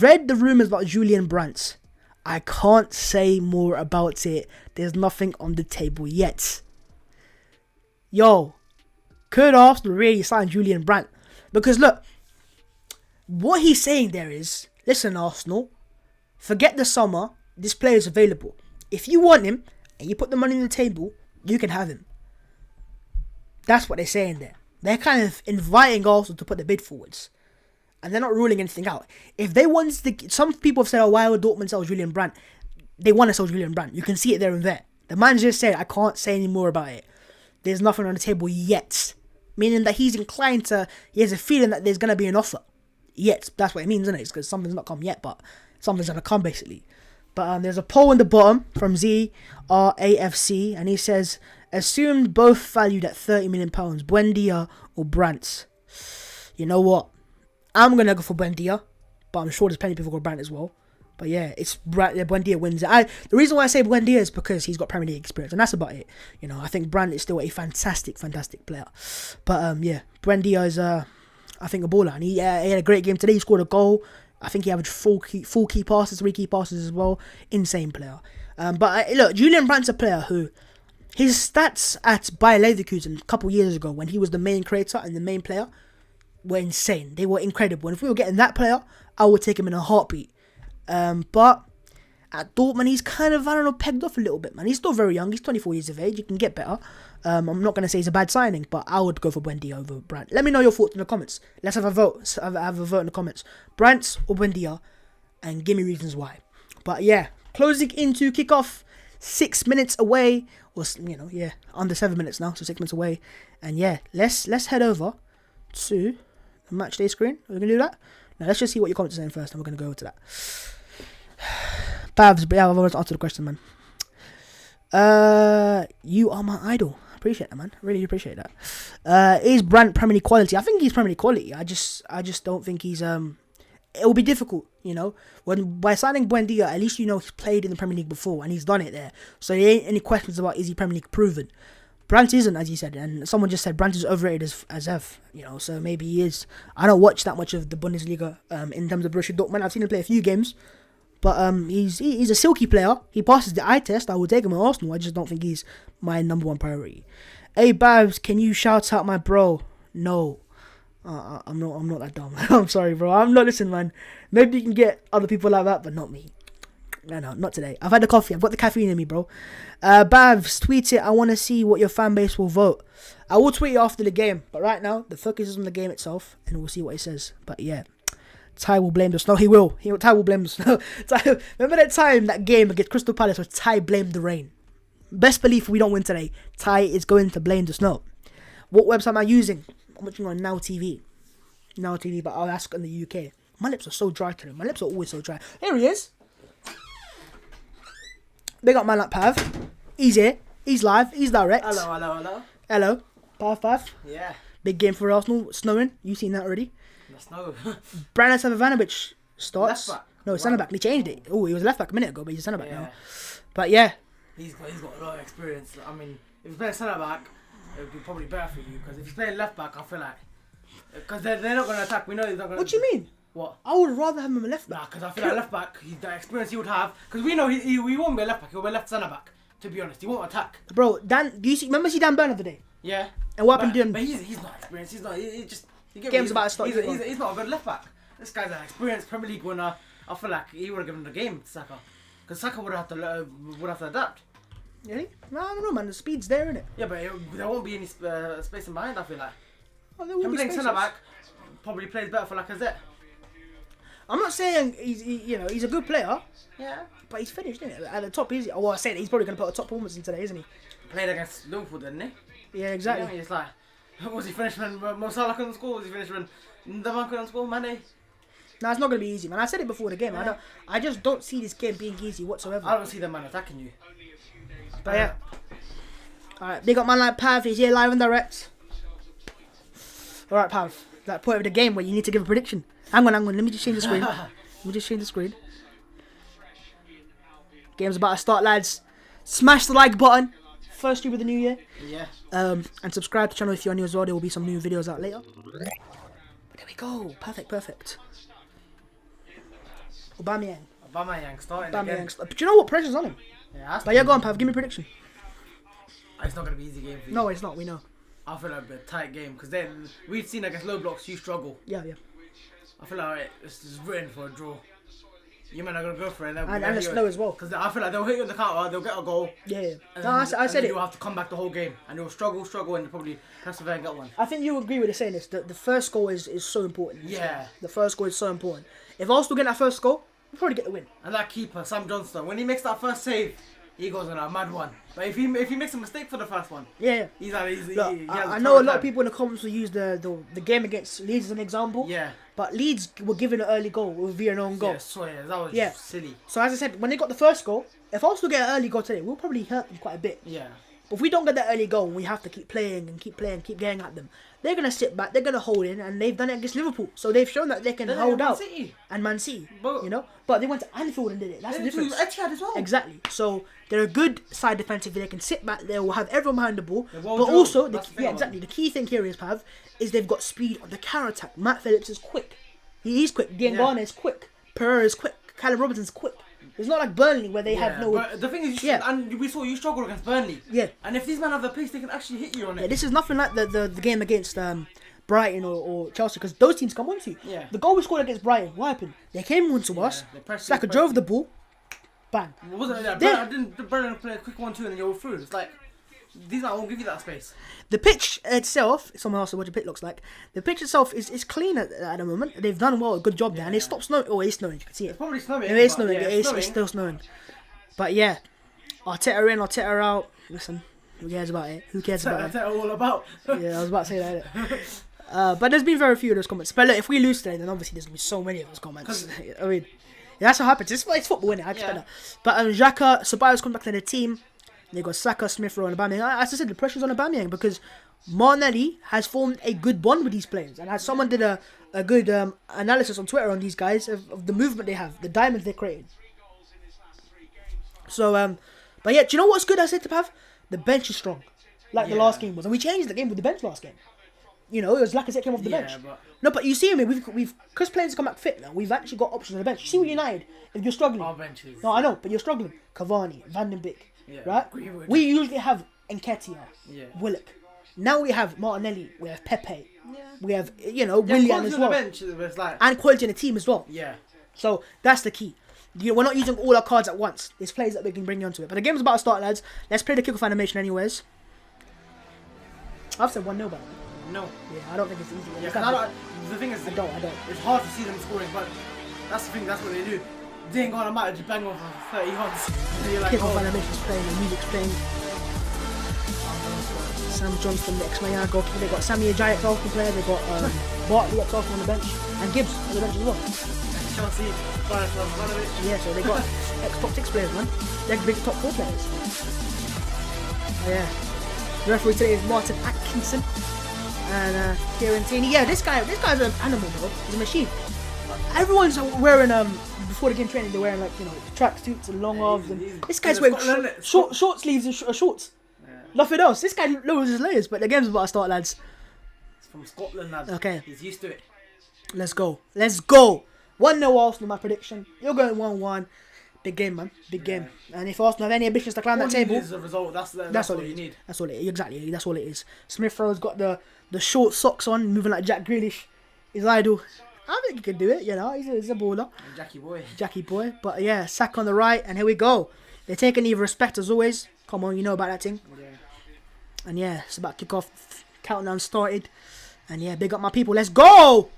Speaker 1: read the rumours about Julian Brandt. I can't say more about it. There's nothing on the table yet. Yo, could Arsenal really sign Julian Brandt? Because look, what he's saying there is, listen, Arsenal, forget the summer, this player is available. If you want him, and you put the money on the table, you can have him. That's what they're saying there. They're kind of inviting Arsenal to put the bid forwards. And they're not ruling anything out. If they want to, some people have said, oh, why would Dortmund sell Julian Brandt? They want to sell Julian Brandt. You can see it there and there. The manager said, I can't say any more about it. There's nothing on the table yet. Meaning that he's inclined to, he has a feeling that there's going to be an offer. Yet. That's what it means, isn't it? It's because something's not come yet, but something's going to come, basically. But there's a poll in the bottom from ZRAFC, and he says, assumed both valued at £30 million, Buendia or Brandt. You know what? I'm going to go for Buendia, but I'm sure there's plenty of people go Brandt as well. But yeah, it's Buendia wins it. The reason why I say Buendia is because he's got Premier League experience, and that's about it. I think Brandt is still a fantastic player. But yeah, Buendia is I think a baller, and he had a great game today. He scored a goal. I think he averaged 4 key passes, 3 key passes as well. Insane player. But look, Julian Brandt's a player who, his stats at Bayer Leverkusen a couple years ago, when he was the main creator and the main player, were insane. They were incredible. And if we were getting that player, I would take him in a heartbeat. But at Dortmund, he's kind of, pegged off a little bit, man. He's still very young. He's 24 years of age. He can get better. I'm not going to say he's a bad signing, but I would go for Buendia over Brandt. Let me know your thoughts in the comments. Let's have a vote. Have a vote in the comments. Brandt or Buendia, and give me reasons why. But yeah, closing into kickoff, 6 minutes away, or under 7 minutes now, so 6 minutes away. And yeah, let's head over to the match day screen. Are we gonna do that? Now let's just see what your comments are saying first, and we're gonna go over to that. Babs, but yeah, I've already answered the question, man. You are my idol. Appreciate that, man. Really appreciate that. Is Brandt Premier League quality? I think he's Premier League quality. I just don't think he's it will be difficult, when by signing Buendia, at least he's played in the Premier League before and he's done it there. So there ain't any questions about is he Premier League proven. Brandt isn't, as you said, and someone just said Brandt is overrated as F, so maybe he is. I don't watch that much of the Bundesliga in terms of Borussia Dortmund. I've seen him play a few games. But he's a silky player. He passes the eye test. I would take him at Arsenal. I just don't think he's my number one priority. Hey Babs, can you shout out my bro? No, I'm not that dumb. I'm sorry, bro. I'm not listening, man. Maybe you can get other people like that, but not me. No, not today. I've had the coffee. I've got the caffeine in me, bro. Babs, tweet it. I want to see what your fan base will vote. I will tweet it after the game, but right now the focus is on the game itself, and we'll see what he says. But yeah. Ty will blame the snow. He will. Ty will blame the snow. Remember that game against Crystal Palace where Ty blamed the rain? Best belief we don't win today. Ty is going to blame the snow. What website am I using? I'm watching on Now TV. Now TV, but I'll ask in the UK. My lips are so dry today. My lips are always so dry. Here he is. Big up man like Pav. He's here. He's live. He's direct. Hello. Pav.
Speaker 2: Yeah.
Speaker 1: Big game for Arsenal. Snowing. You've seen that already.
Speaker 2: No.
Speaker 1: Branislav Ivanovic starts.
Speaker 2: Left back.
Speaker 1: No, centre back. They changed it. Oh, he was left back a minute ago, but he's a centre back now. But yeah.
Speaker 2: He's got a lot of experience. I mean, if he's playing centre back, it would be probably better for you, because if he's playing left back, I feel like, because they're not going to attack. We know he's not going to.
Speaker 1: What do you mean?
Speaker 2: What?
Speaker 1: I would rather have him a left back.
Speaker 2: Nah, because I feel like left back, the experience he would have, because we know he won't be a left back. He'll be a left centre back. To be honest, he won't attack.
Speaker 1: Bro, Dan, do you remember Dan Burn the day?
Speaker 2: Yeah.
Speaker 1: And what happened to him?
Speaker 2: But he's not experienced. He's not. He just.
Speaker 1: Game's about to start.
Speaker 2: He's not a good left back. This guy's an experienced Premier League winner. I feel like he would have given the game to Saka. Because Saka would have to adapt.
Speaker 1: Really? No, I don't know, man. The speed's there, innit?
Speaker 2: Yeah, but there won't be any space in behind, I feel like.
Speaker 1: Oh, there will
Speaker 2: Him
Speaker 1: be
Speaker 2: playing
Speaker 1: spaces.
Speaker 2: centre back probably plays better for Lacazette.
Speaker 1: I'm not saying he's a good player,
Speaker 2: Yeah.
Speaker 1: but he's finished, isn't it? At the top, well, I said he's probably going to put a top performance in today, isn't he?
Speaker 2: Played against Liverpool, didn't he?
Speaker 1: Yeah, exactly.
Speaker 2: Yeah, it's like, was he finished when Mo Salah couldn't score? Was he finished when the man couldn't score? Mane?
Speaker 1: No, it's not going to be easy, man. I said it before the game.
Speaker 2: Yeah.
Speaker 1: I just don't see this game being easy whatsoever.
Speaker 2: I don't see the man attacking you.
Speaker 1: But yeah. Alright, big up man like Pav. He's here live and direct. Alright, Pav. That point of the game where you need to give a prediction. Hang on. Let me just change the screen. Game's about to start, lads. Smash the like button. First year with the new year.
Speaker 2: Yeah.
Speaker 1: And subscribe to the channel if you're new as well. There will be some new videos out later. There we go. Perfect. Aubameyang
Speaker 2: starting again.
Speaker 1: But do you know what? Pressure's on him.
Speaker 2: Yeah,
Speaker 1: But yeah, go on, Pav. Give me a prediction.
Speaker 2: it's not going to be an easy game for you.
Speaker 1: No, it's not. We know.
Speaker 2: I feel like it'll be a tight game because then we've seen against low blocks you struggle.
Speaker 1: Yeah.
Speaker 2: I feel like it's just written for a draw. You might not going to go for it.
Speaker 1: And it's slow as well.
Speaker 2: Because I feel like they'll hit you on the counter, they'll get a goal.
Speaker 1: Yeah.
Speaker 2: And
Speaker 1: No, I said it.
Speaker 2: You'll have to come back the whole game. And you'll struggle, and you'll probably persevere and get one.
Speaker 1: I think you agree with the saying this. The first goal is so important.
Speaker 2: Yeah.
Speaker 1: The first goal is so important. If Arsenal get that first goal, we'll probably get the win.
Speaker 2: And that keeper, Sam Johnston, when he makes that first save, he goes on a mad one. But if he makes a mistake for the first one,
Speaker 1: Yeah.
Speaker 2: he's like,
Speaker 1: Look,
Speaker 2: he has
Speaker 1: I
Speaker 2: a
Speaker 1: know a
Speaker 2: tough
Speaker 1: lot of
Speaker 2: time.
Speaker 1: people in the comments will use the game against Leeds as an example.
Speaker 2: Yeah.
Speaker 1: But Leeds were given an early goal via an own goal.
Speaker 2: Yeah, swear, that was
Speaker 1: Yeah.
Speaker 2: silly.
Speaker 1: So as I said, when they got the first goal, if Arsenal get an early goal today, we'll probably hurt them quite a bit.
Speaker 2: Yeah.
Speaker 1: But if we don't get that early goal, we have to keep playing, keep getting at them. They're going to sit back, they're going to hold in, and they've done it against Liverpool. So they've shown that they can
Speaker 2: Then
Speaker 1: hold
Speaker 2: Man
Speaker 1: out.
Speaker 2: City.
Speaker 1: And Man City,
Speaker 2: But-
Speaker 1: you know. But they went to Anfield and did it. That's the difference.
Speaker 2: Etihad as well.
Speaker 1: Exactly. So they're a good side defensively. They can sit back. They will have everyone behind the ball.
Speaker 2: They're well
Speaker 1: But
Speaker 2: drilled.
Speaker 1: also,
Speaker 2: That's the thing about
Speaker 1: exactly. The key thing here is Pav is they've got speed on the counter attack. Matt Phillips is quick. He's quick. Diangana is quick. Pereira is quick. Callum Robinson's quick. It's not like Burnley where they have no.
Speaker 2: But the thing is, and we saw you struggle against Burnley.
Speaker 1: Yeah.
Speaker 2: And if these men have the pace, they can actually hit you on it.
Speaker 1: Yeah, this is nothing like the game against Brighton or Chelsea, because those teams come onto you.
Speaker 2: Yeah.
Speaker 1: The goal we scored against Brighton, what happened? They came onto us.
Speaker 2: they pressed
Speaker 1: Saka
Speaker 2: you,
Speaker 1: drove the ball. Bang.
Speaker 2: Wasn't it? Yeah,
Speaker 1: Then-
Speaker 2: didn't Brennan play a quick 1-2 and then you're through? It's like these men won't give you that space.
Speaker 1: The pitch itself, someone asked what the pitch looks like. The pitch itself is clean at the moment. They've done well, a good job there, and it stopped snowing. Oh, it's snowing. You can see it.
Speaker 2: It's probably snowing.
Speaker 1: It is
Speaker 2: but
Speaker 1: snowing.
Speaker 2: yeah,
Speaker 1: It's still snowing. But yeah, Arteta in, Arteta out. Listen, who cares about it? Who cares about
Speaker 2: That's
Speaker 1: it?
Speaker 2: all about.
Speaker 1: Yeah, I was about to say that. Innit? But there's been very few of those comments. But look, if we lose today, then obviously there's gonna be so many of those comments. I mean, that's what happens. It's football, innit? I expect that. But Xhaka, Ceballos come back to the team. They got Saka, Smith Rowe, and Aubameyang. As I said, the pressure's on Aubameyang because Martinelli has formed a good bond with these players. And as someone did a good analysis on Twitter on these guys of the movement they have, the diamonds they created. So, but yeah, do you know what's good? I said to Pav, the bench is strong, like the last game was, and we changed the game with the bench last game. You know, it was Lacazette came off the bench.
Speaker 2: But
Speaker 1: No, but you see, I mean, we've because players come back fit now. We've actually got options on the bench. You see with United, if you're struggling,
Speaker 2: our benches.
Speaker 1: no, I know, but you're struggling. Cavani, Van den Beek,
Speaker 2: Yeah,
Speaker 1: right?
Speaker 2: Greenwood.
Speaker 1: We usually have Nketiah,
Speaker 2: Yeah.
Speaker 1: Willock. Now we have Martinelli, we have Pepe,
Speaker 2: Yeah.
Speaker 1: we have Willian as
Speaker 2: on
Speaker 1: well,
Speaker 2: the bench, it's like,
Speaker 1: and quality in the team as well.
Speaker 2: yeah.
Speaker 1: So that's the key. We're not using all our cards at once. There's players that we can bring you onto it. But the game's about to start, lads. Let's play the kickoff animation anyways. I've said 1-0 by the way.
Speaker 2: No.
Speaker 1: Yeah, I don't think it's easy.
Speaker 2: Yeah,
Speaker 1: It's
Speaker 2: 'cause
Speaker 1: not-
Speaker 2: the thing is,
Speaker 1: I don't.
Speaker 2: it's hard to see them scoring, but that's the thing, that's what they do. They ain't gonna matter, just bang off for 30 yards. And you're like,
Speaker 1: Kickoff
Speaker 2: oh,
Speaker 1: animation's playing, the music's playing. Sam Johnston, the ex-Mayan goalkeeper. They got Sammy Ajayi, ex-Arsenal player. They got Bartley, ex-Arsenal on the bench, and Gibbs on the bench as well.
Speaker 2: Chelsea, Bayern, Ivanovic.
Speaker 1: Yeah, so they got ex-top 6 players, man. They're big top 4 players. Oh, yeah. The referee today is Martin Atkinson and Kieran Tierney. Yeah, this guy's an animal, bro. He's a machine. Everyone's wearing before the game training. They're wearing tracksuits and long arms. And this guy's wearing short sleeves and shorts.
Speaker 2: Yeah.
Speaker 1: Nothing else. This guy lowers his layers. But the game's about to start, lads.
Speaker 2: It's from Scotland, lads.
Speaker 1: Okay.
Speaker 2: He's used to it.
Speaker 1: Let's go. 1-0 Arsenal, my prediction. You're going 1-1. Big game, man. Big game. And if Arsenal have any ambitions to climb that table,
Speaker 2: Is a result. That's
Speaker 1: all
Speaker 2: all
Speaker 1: it
Speaker 2: you
Speaker 1: is.
Speaker 2: need.
Speaker 1: That's all it is. Exactly. That's all it is. Smith Rowe's got the short socks on, moving like Jack Grealish. His idol. I think he can do it. You know, he's a baller.
Speaker 2: And Jackie boy.
Speaker 1: But yeah, Saka on the right, and here we go. They're taking the respect as always. Come on, you know about that thing.
Speaker 2: Yeah.
Speaker 1: And yeah, it's about kick off. Countdown started. And yeah, big up my people. Let's go!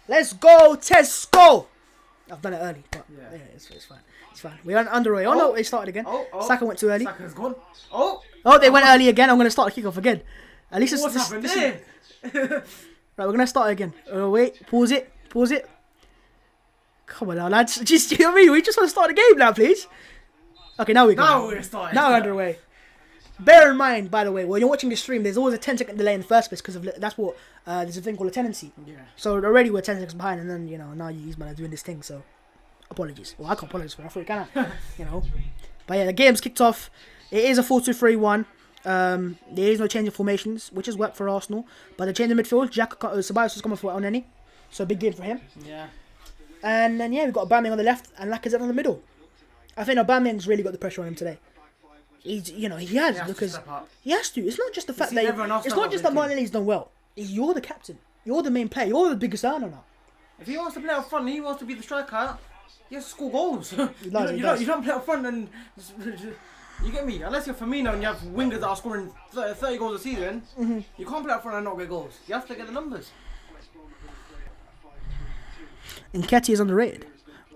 Speaker 1: Let's go, Tesco! I've done it early, but yeah, it's fine. It's fine. We're underway. Oh no, it started again. Saka went too early.
Speaker 2: Saka's gone.
Speaker 1: They went early again. I'm going to start the kick off again. At least
Speaker 2: What's happened there?
Speaker 1: Right, we're going to start again. Wait, pause it. Come on now, lads. Just, you know what I mean? We just want to start the game now, please. Okay, now we go.
Speaker 2: Now we're starting.
Speaker 1: Now we're underway. Bear in mind, by the way, when you're watching the stream, there's always a 10-second delay in the first place because of that's what there's a thing called a tenancy.
Speaker 2: Yeah.
Speaker 1: So already we're 10 seconds behind, and then now you man are doing this thing. So apologies. Well, I can't apologize for it. I thought you can. But yeah, the game's kicked off. It is a 4-2-3-1. There is no change in formations, which has worked for Arsenal. But the change in midfield, Ceballos is coming for Oneni, so big game for him.
Speaker 2: Yeah.
Speaker 1: And then we've got Aubameyang on the left and Lacazette on the middle. I think Aubameyang's really got the pressure on him today. He has because he has to. It's not just the fact that it's not just that Martinelli's done well. You're the captain. You're the main player. You're the biggest earner now.
Speaker 2: If he wants to play up front, and he wants to be the striker. He has to score goals. You
Speaker 1: does.
Speaker 2: don't play up front and you get me. Unless you're Firmino and you have wingers that are scoring 30 goals a season, you can't play up front and not get goals. You have to get the numbers.
Speaker 1: Nketiah is underrated.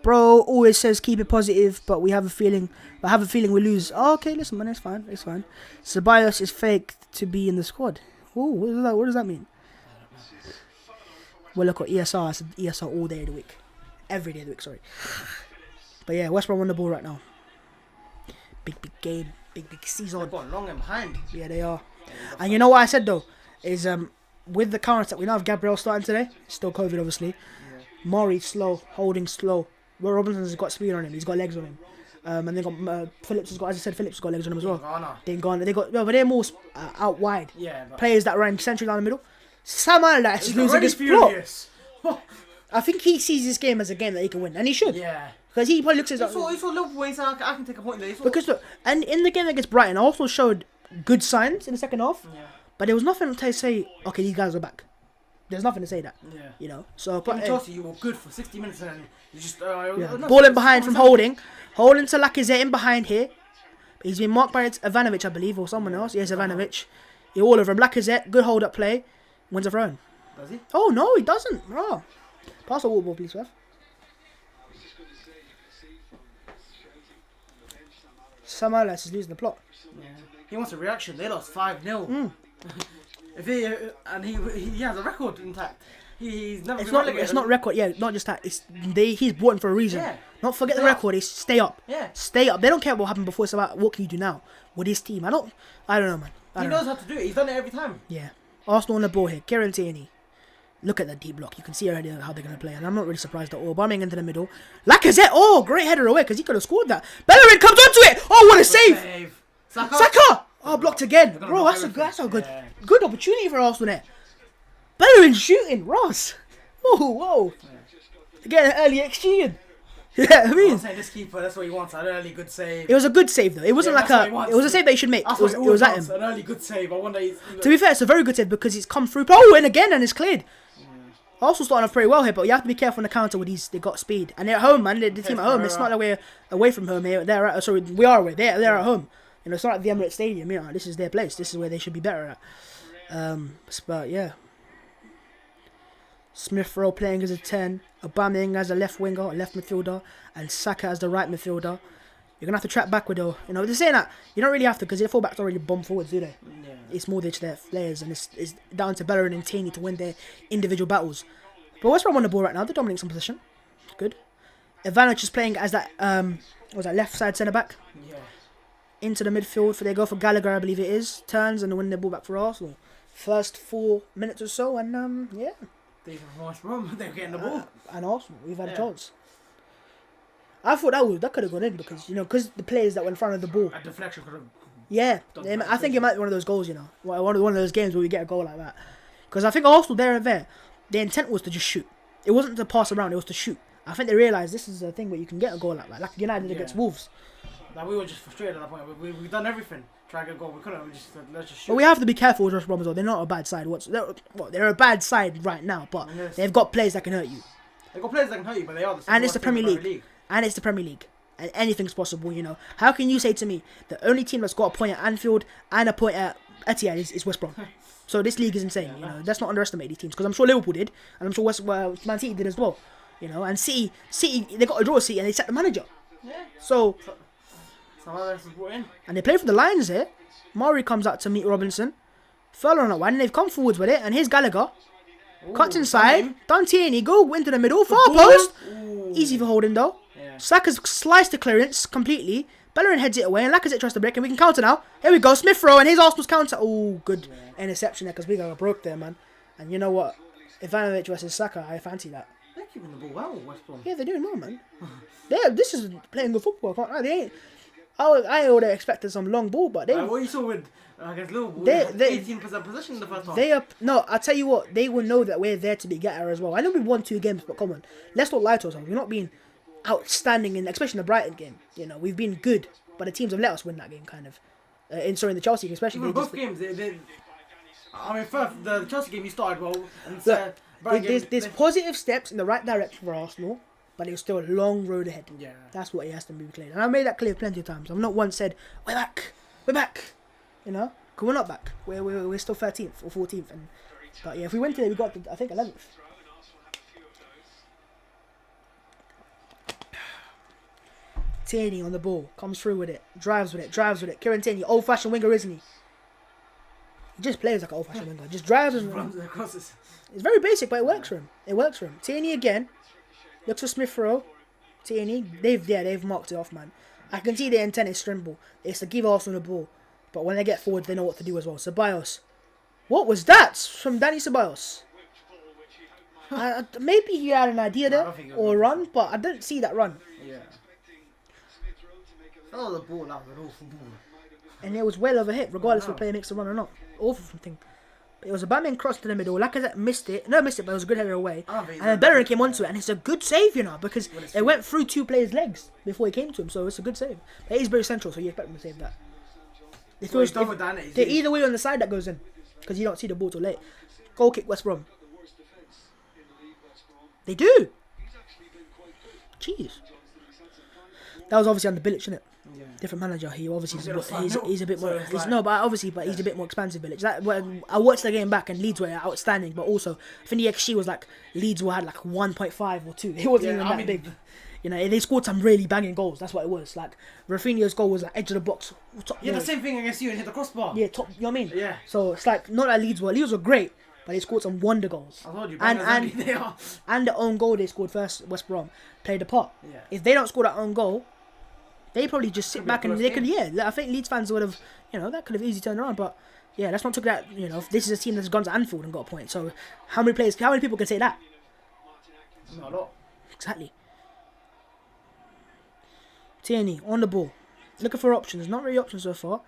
Speaker 1: Bro always says keep it positive, but we have a feeling. I have a feeling we lose. Oh, okay, listen, man, it's fine. Ceballos is fake to be in the squad. Oh, what does that mean? Well, look at ESR. I said ESR all day of the week, every day of the week. Sorry, but yeah, West Brom on the ball right now. Big game, big season.
Speaker 2: They've got long and behind.
Speaker 1: Yeah, they are. And you know what I said though is with the counter attack, we now have Gabriel starting today. Still COVID, obviously. Yeah. Murray slow, Holding slow. Will Robinson's got speed on him. He's got legs on him. And they got Phillips has got, as I said, Phillips has got legs on him as well. They got, but they're more out wide.
Speaker 2: Yeah.
Speaker 1: Players that run centrally down the middle. Sam Allardyce is losing his plot. I think he sees this game as a game that he can win, and he should.
Speaker 2: Yeah.
Speaker 1: Because he probably looks at it.
Speaker 2: He saw Liverpool, he said, I can take a point there.
Speaker 1: Because look, and in the game against Brighton, also showed good signs in the second half.
Speaker 2: Yeah.
Speaker 1: But there was nothing to say, okay, these guys are back. There's nothing to say that.
Speaker 2: Yeah.
Speaker 1: So, but
Speaker 2: in Chelsea, you were good for 60 minutes and then you just...
Speaker 1: Ball in behind from Holding. Holding to Lacazette in behind here. He's been marked by Ivanovic, I believe, or someone else. Yes, Ivanovic. All over him. Lacazette, good hold-up play. Wins a throw.
Speaker 2: Does he?
Speaker 1: Oh, no, he doesn't. Oh. Pass the water ball, please, Seth. Sam Allardyce is losing the plot.
Speaker 2: Yeah. He wants a reaction. They lost 5-0. If he has a record intact. He's never been relegated.
Speaker 1: It's not record. Yeah, not just that. He's brought in for a reason.
Speaker 2: Yeah.
Speaker 1: Not forget the record. It's stay up.
Speaker 2: Yeah.
Speaker 1: Stay up. They don't care what happened before. It's about what can you do now with his team. I don't know, man.
Speaker 2: He knows how to do it. He's done it every time.
Speaker 1: Yeah. Arsenal on the ball here. Kieran Tierney. Look at the deep block. You can see already how they're going to play. And I'm not really surprised at all. Aubameyang into the middle. Lacazette. Oh, great header away because he could have scored that. Bellerin comes onto it. Oh, what a save. Saka. Oh, blocked again. Bro, that's a good opportunity for Arsenal there. Bellerin shooting. Ross. Oh, whoa. Getting an early XG in. Yeah, I mean.
Speaker 2: I'm saying this keeper, that's what he wants. An early good save.
Speaker 1: It was a good save though. It wasn't like it was a save that he should make. It was at him.
Speaker 2: An early good save. I wonder
Speaker 1: to be fair, it's a very good save because it's come through. Oh, and again, and it's cleared. Arsenal starting off pretty well here, but you have to be careful on the counter with these. They got speed, and they're at home, man. The team at home. It's not like we're away from home here. We are away. They're at home. It's not like the Emirates Stadium. This is their place. This is where they should be better at. But yeah. Smith Rowe playing as a 10, Aubameyang as a left winger, a left midfielder, and Saka as the right midfielder. You're gonna have to track backward though. They're saying that you don't really have to because their fullbacks already bomb forwards, do they?
Speaker 2: Yeah.
Speaker 1: It's more their players, and it's down to Bellerin and Tierney to win their individual battles. But West Brom on the ball right now. They're dominating some position. Good. Ivanovic is playing as that left side centre back.
Speaker 2: Yeah.
Speaker 1: Into the midfield for they go for Gallagher, I believe it is. Turns and win the ball back for Arsenal. First 4 minutes or so, and yeah.
Speaker 2: They're getting the ball.
Speaker 1: And Arsenal, we've had a chance. I thought that could have gone in because the players that were in front of the ball.
Speaker 2: A deflection could have.
Speaker 1: Yeah, I think it might be one of those goals. One of those games where we get a goal like that. Because I think Arsenal there and there, their intent was to just shoot. It wasn't to pass around; it was to shoot. I think they realised this is a thing where you can get a goal like that, like United against Wolves.
Speaker 2: Like we were just frustrated at that point. We've done everything. try to get a goal. We couldn't. We just said, let's just shoot.
Speaker 1: But we have to be careful with West Brom as well. They're not a bad side. They're a bad side right now, but they've got players that can hurt you.
Speaker 2: They've got players that can hurt you, but they are the
Speaker 1: And it's the Premier League. And it's the Premier League. And anything's possible, you know. How can you say to me the only team that's got a point at Anfield and a point at Etihad is West Brom? So this league is insane, you know. Let's not underestimate these teams, because I'm sure Liverpool did, and I'm sure Man City did as well, you know. And City, they got a draw City, and they set the manager.
Speaker 2: Yeah.
Speaker 1: So
Speaker 2: some others was brought in.
Speaker 1: And they play for the Lions here. Murray comes out to meet Robinson. Furlong on that one, and they've come forwards with it, and here's Gallagher.
Speaker 2: Ooh,
Speaker 1: Cuts inside, done Tierney, go into the middle, far post. Easy for holding though.
Speaker 2: Yeah.
Speaker 1: Saka's sliced the clearance completely. Bellerin heads it away, and Lacazette tries to break, and we can counter now. Here we go, Smith Rowe, and here's Arsenal's counter. Oh, good interception there, because we got broke there, man. And you know what? Ivanovic versus Saka, I fancy that.
Speaker 2: They're keeping the ball well, West Brom.
Speaker 1: Yeah, they're doing well, man. This is playing good football. Can't lie. They ain't. I would have expected some long ball, but they.
Speaker 2: What you saw with against Liverpool,
Speaker 1: they
Speaker 2: 18% possession in the first half.
Speaker 1: No, I'll tell you what, they will know that we're there to be getter as well. I know we won 2 games, but come on, let's not lie to ourselves. We're not being outstanding especially in the Brighton game. You know, we've been good, but the teams have let us win that game, kind of. In the Chelsea game, especially.
Speaker 2: Even both games, I mean, first the Chelsea game you started well, and
Speaker 1: Look, there's positive steps in the right direction for Arsenal, but there's still a long road ahead.
Speaker 2: Yeah,
Speaker 1: that's what it has to be clear. And I made that clear plenty of times. I've not once said we're back. You know, because we're not back. We're still 13th or 14th. But yeah, if we win today, we got I think 11th. Tierney on the ball, comes through with it, drives with it. Kieran Tierney, old-fashioned winger, isn't he? He just plays like an old-fashioned winger. Just drives and runs. It's very basic, but it works for him. Tierney again. Looks for Smith Rowe. Tierney. They've marked it off, man. I can see their intent is Strimble. It's to give Arsenal the ball. But when they get forward, they know what to do as well. Ceballos. What was that from Danny Ceballos? Maybe he had an idea there or a run, but I didn't see that run.
Speaker 2: Yeah. Oh, the ball, that was an awful ball.
Speaker 1: And it was well overhit, regardless if the player makes a run or not. Awful thing. But it was a Batman cross to the middle. Lacazette missed it, but it was a good header away. And then Bellerin came onto it, and it's a good save, you know, because it went through 2 players' legs before he came to him, so it's a good save. But he's very central, so you expect him to save that. They're either way on the side that goes in, because you don't see the ball till late. Goal kick, West Brom. They do. Jeez. That was obviously under Bilic, isn't it?
Speaker 2: Yeah.
Speaker 1: Different manager. He obviously he's a bit more. He's a bit more expansive. Bilic. That when I watched the game back, and Leeds were outstanding, but also I think the XG was like Leeds had like 1.5 or 2. It wasn't even that big. You know, they scored some really banging goals. That's what it was. Like Rafinha's goal was like edge of the box. Top,
Speaker 2: the same thing against you and hit the crossbar.
Speaker 1: Yeah, top. You know what I mean?
Speaker 2: Yeah.
Speaker 1: So it's like not that Leeds were great, but they scored some wonder goals.
Speaker 2: I told you,
Speaker 1: and the own goal they scored first, West Brom played a part.
Speaker 2: Yeah.
Speaker 1: If they don't score that own goal, they probably just sit back and they could. Yeah, I think Leeds fans would have. You know, that could have easily turned around, but. Yeah, let's not take that. You know, this is a team that's gone to Anfield and got a point. So, how many people can say that?
Speaker 2: Not a lot.
Speaker 1: Exactly. Tierney on the ball, looking for options. Not really options so far.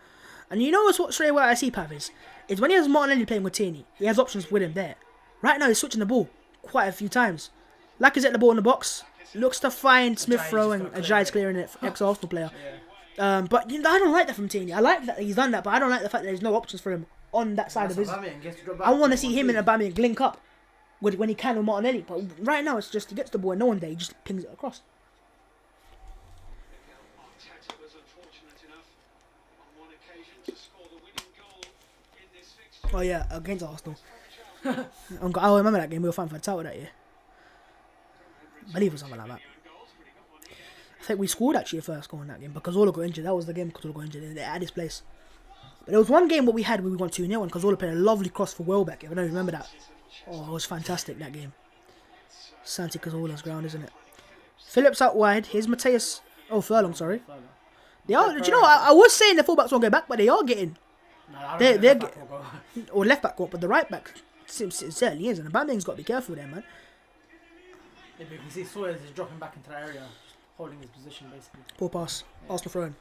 Speaker 1: And you know what straight away I see Pav is when he has Martinelli playing with Tierney, he has options with him there. Right now he's switching the ball quite a few times. Lacazette the ball in the box, looks to find Smith Rowe and Ajay's clearing it, ex-Arsenal player. Yeah. But you know, I don't like that from Tierney. I like that he's done that, but I don't like the fact that there's no options for him on that side of his. I want to see him and Aubameyang link up when he can with Martinelli. But right now it's just he gets the ball and no one there, he just pings it across. Oh yeah, against Arsenal. I remember that game. We were fighting for a title that year. I believe it was something like that. I think we scored actually a first goal in that game because Ola got injured. That was the game because Ola got injured at his place. But there was one game what we had where we won 2-0 and because Ola played a lovely cross for Welbeck. If I don't remember that. Oh, it was fantastic that game. Santi Cazorla's ground, isn't it? Phillips out wide. Here's Mateus. Oh, Furlong, sorry. They are. Do you know? I was saying the fullbacks won't go back, but they are getting. They're or left back won't, but the right back certainly is, and Aubameyang's got to be careful there, man.
Speaker 2: Yeah, you can see Sawyers is dropping back into that area, holding his position basically.
Speaker 1: Poor pass. Arsenal throwing.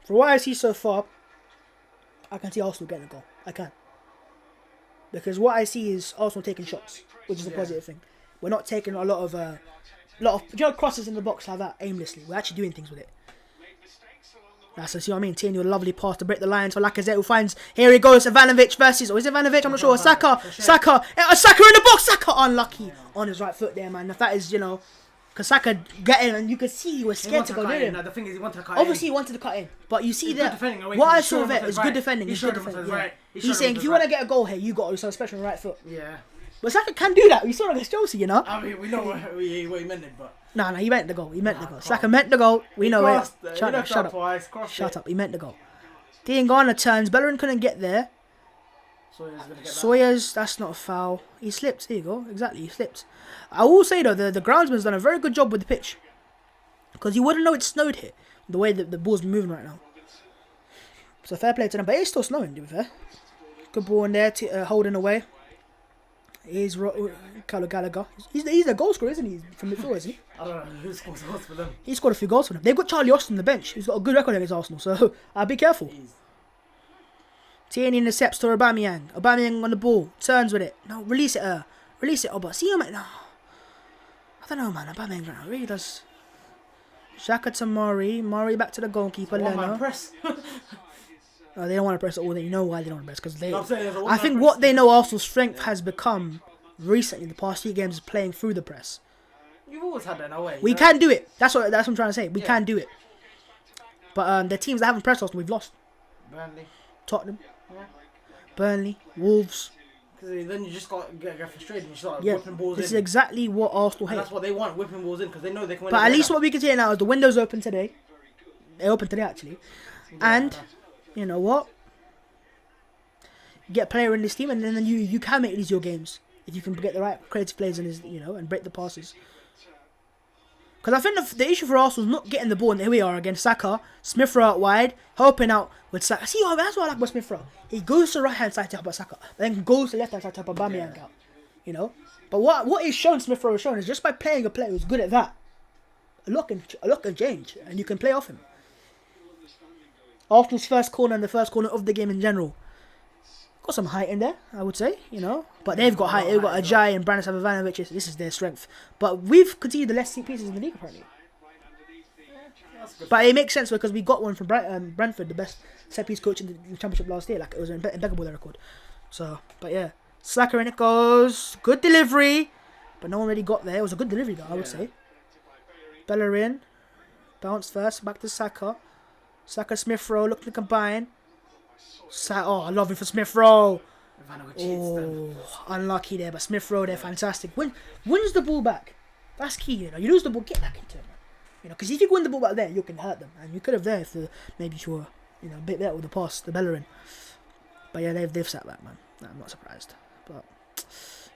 Speaker 1: For what I see so far, I can see Arsenal getting a goal. I can. Because what I see is Arsenal taking shots, which is a positive thing. We're not taking a lot of crosses in the box like that aimlessly. We're actually doing things with it. That's see what I mean. Tierney with a lovely pass to break the lines for Lacazette, who finds, here he goes, Ivanovic versus, or is it Ivanovic? I'm not sure. Saka Saka in the box. Saka unlucky on his right foot there, man. If that is, you know, because Saka get in and you could see he was scared to go near him.
Speaker 2: No, the thing is, he wanted to cut in.
Speaker 1: Obviously, he wanted to cut in, but you see that what I saw of it is good defending. He's good defending. Yeah. He's saying if you want to get a goal here, you got to do something special on the right foot.
Speaker 2: Yeah.
Speaker 1: But Saka can do that. We saw it against Chelsea, you know.
Speaker 2: I mean, we know what he meant it, but.
Speaker 1: No, he meant the goal. He meant the goal. Saka meant the goal. We know it. Shut up. He meant the goal. Diangana turns. Bellerin couldn't get there. Sawyer's, that's not a foul. He slipped. There you go. Exactly, he slipped. I will say, though, the groundsman's done a very good job with the pitch. Because you wouldn't know it snowed here. The way that the ball's moving right now. So fair play to them. But it's still snowing, to be fair. Good ball in there, holding away. He's Carlo Gallagher. He's the goal scorer, isn't he? From midfield, isn't he?
Speaker 2: I don't know who scores goals for them.
Speaker 1: He scored a few goals for them. They've got Charlie Austin on the bench. He's got a good record against Arsenal, so I'll be careful. Tierney intercepts to Aubameyang. Aubameyang on the ball. Turns with it. No, release it, Release it, Oba. See him, no. I don't know, man. Aubameyang right now really does. Xhaka to Murray. Murray back to the goalkeeper, Leno.
Speaker 2: Press.
Speaker 1: They don't want to press it all. They know why they don't want to press, because they. I think what they know Arsenal's strength has become recently, the past few games, is playing through the press.
Speaker 2: You've always had that in a way.
Speaker 1: We can do it. That's what I'm trying to say. We can do it. But the teams that haven't pressed Arsenal, we've lost.
Speaker 2: Burnley,
Speaker 1: Tottenham, Burnley, Wolves.
Speaker 2: Because then you just got to get frustrated and you start whipping balls in.
Speaker 1: This is exactly what Arsenal hate.
Speaker 2: That's what they want, whipping balls in, because they know they can win.
Speaker 1: But at least what we can say now is the window's open today. They opened today, actually. And you know what? You get a player in this team, and then you can make these your games if you can get the right creative players in his, you know, and break the passes. Because I think the issue for Arsenal is not getting the ball, and here we are against Saka. Smith Rowe out wide, helping out with Saka. See, that's what I like about Smith Rowe. He goes to the right hand side to help out Saka, then goes to the left hand side to help Aubameyang out. You know, but what is shown, Smith Rowe is shown, is just by playing a player who's good at that, a lot can change, and you can play off him. Arsenal's first corner and the first corner of the game in general. Got some height in there, I would say, you know. But they've got height. They've got Ajay and Branislav Ivanovic. This is their strength. But we've conceded the less set pieces in the league, apparently. But it makes sense because we got one from Brentford, the best set piece coach in the Championship last year. Like, it was impeccable, their record. So, but yeah. Saka in it goes. Good delivery. But no one really got there. It was a good delivery, though, I would say. Bellerin. Bounce first. Back to Saka. Saka, Smith Rowe looking to combine. I love it for Smith Rowe. Unlucky there, but Smith Rowe there, fantastic. Wins the ball back. That's key, you know. You lose the ball, get back into it, man. You know, because if you win the ball back there, you can hurt them, and you could have there if maybe you were, you know, a bit better with the pass, the Bellerin. But yeah, they've sat back, man. I'm not surprised. But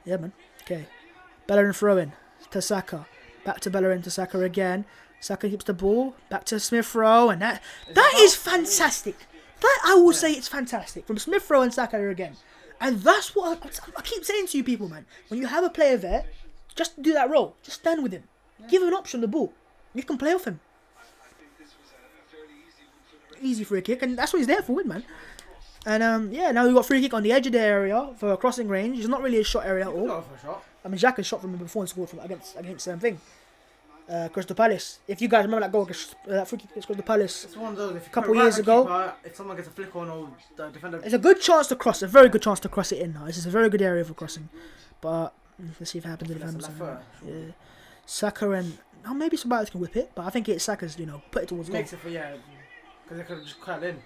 Speaker 1: yeah, man. Okay, Bellerin throwing to Saka, back to Bellerin to Saka again. Saka keeps the ball back to Smith Rowe, and that is fantastic. That I will say it's fantastic from Smith Rowe and Saka again, and that's what I keep saying to you people, man. When you have a player there, just do that role. Just stand with him. Give him an option on the ball. You can play off him. Easy free kick, and that's what he's there for, man. And now we've got free kick on the edge of the area for a crossing range. It's not really a shot area at all. I mean, Xhaka shot from him before and scored from against thing. Crystal Palace. If you guys remember that goal, that free kick against Crystal Palace a couple years ago.
Speaker 2: If someone gets a flick on or the defender,
Speaker 1: it's a good chance to cross. A very good chance to cross it in now. This is a very good area for crossing. But let's see if it happens to the defenders. Yeah. Saka and maybe somebody else can whip it, but I think it's Saka's. You know, put it towards goal.
Speaker 2: Makes it for because they could have just cut in.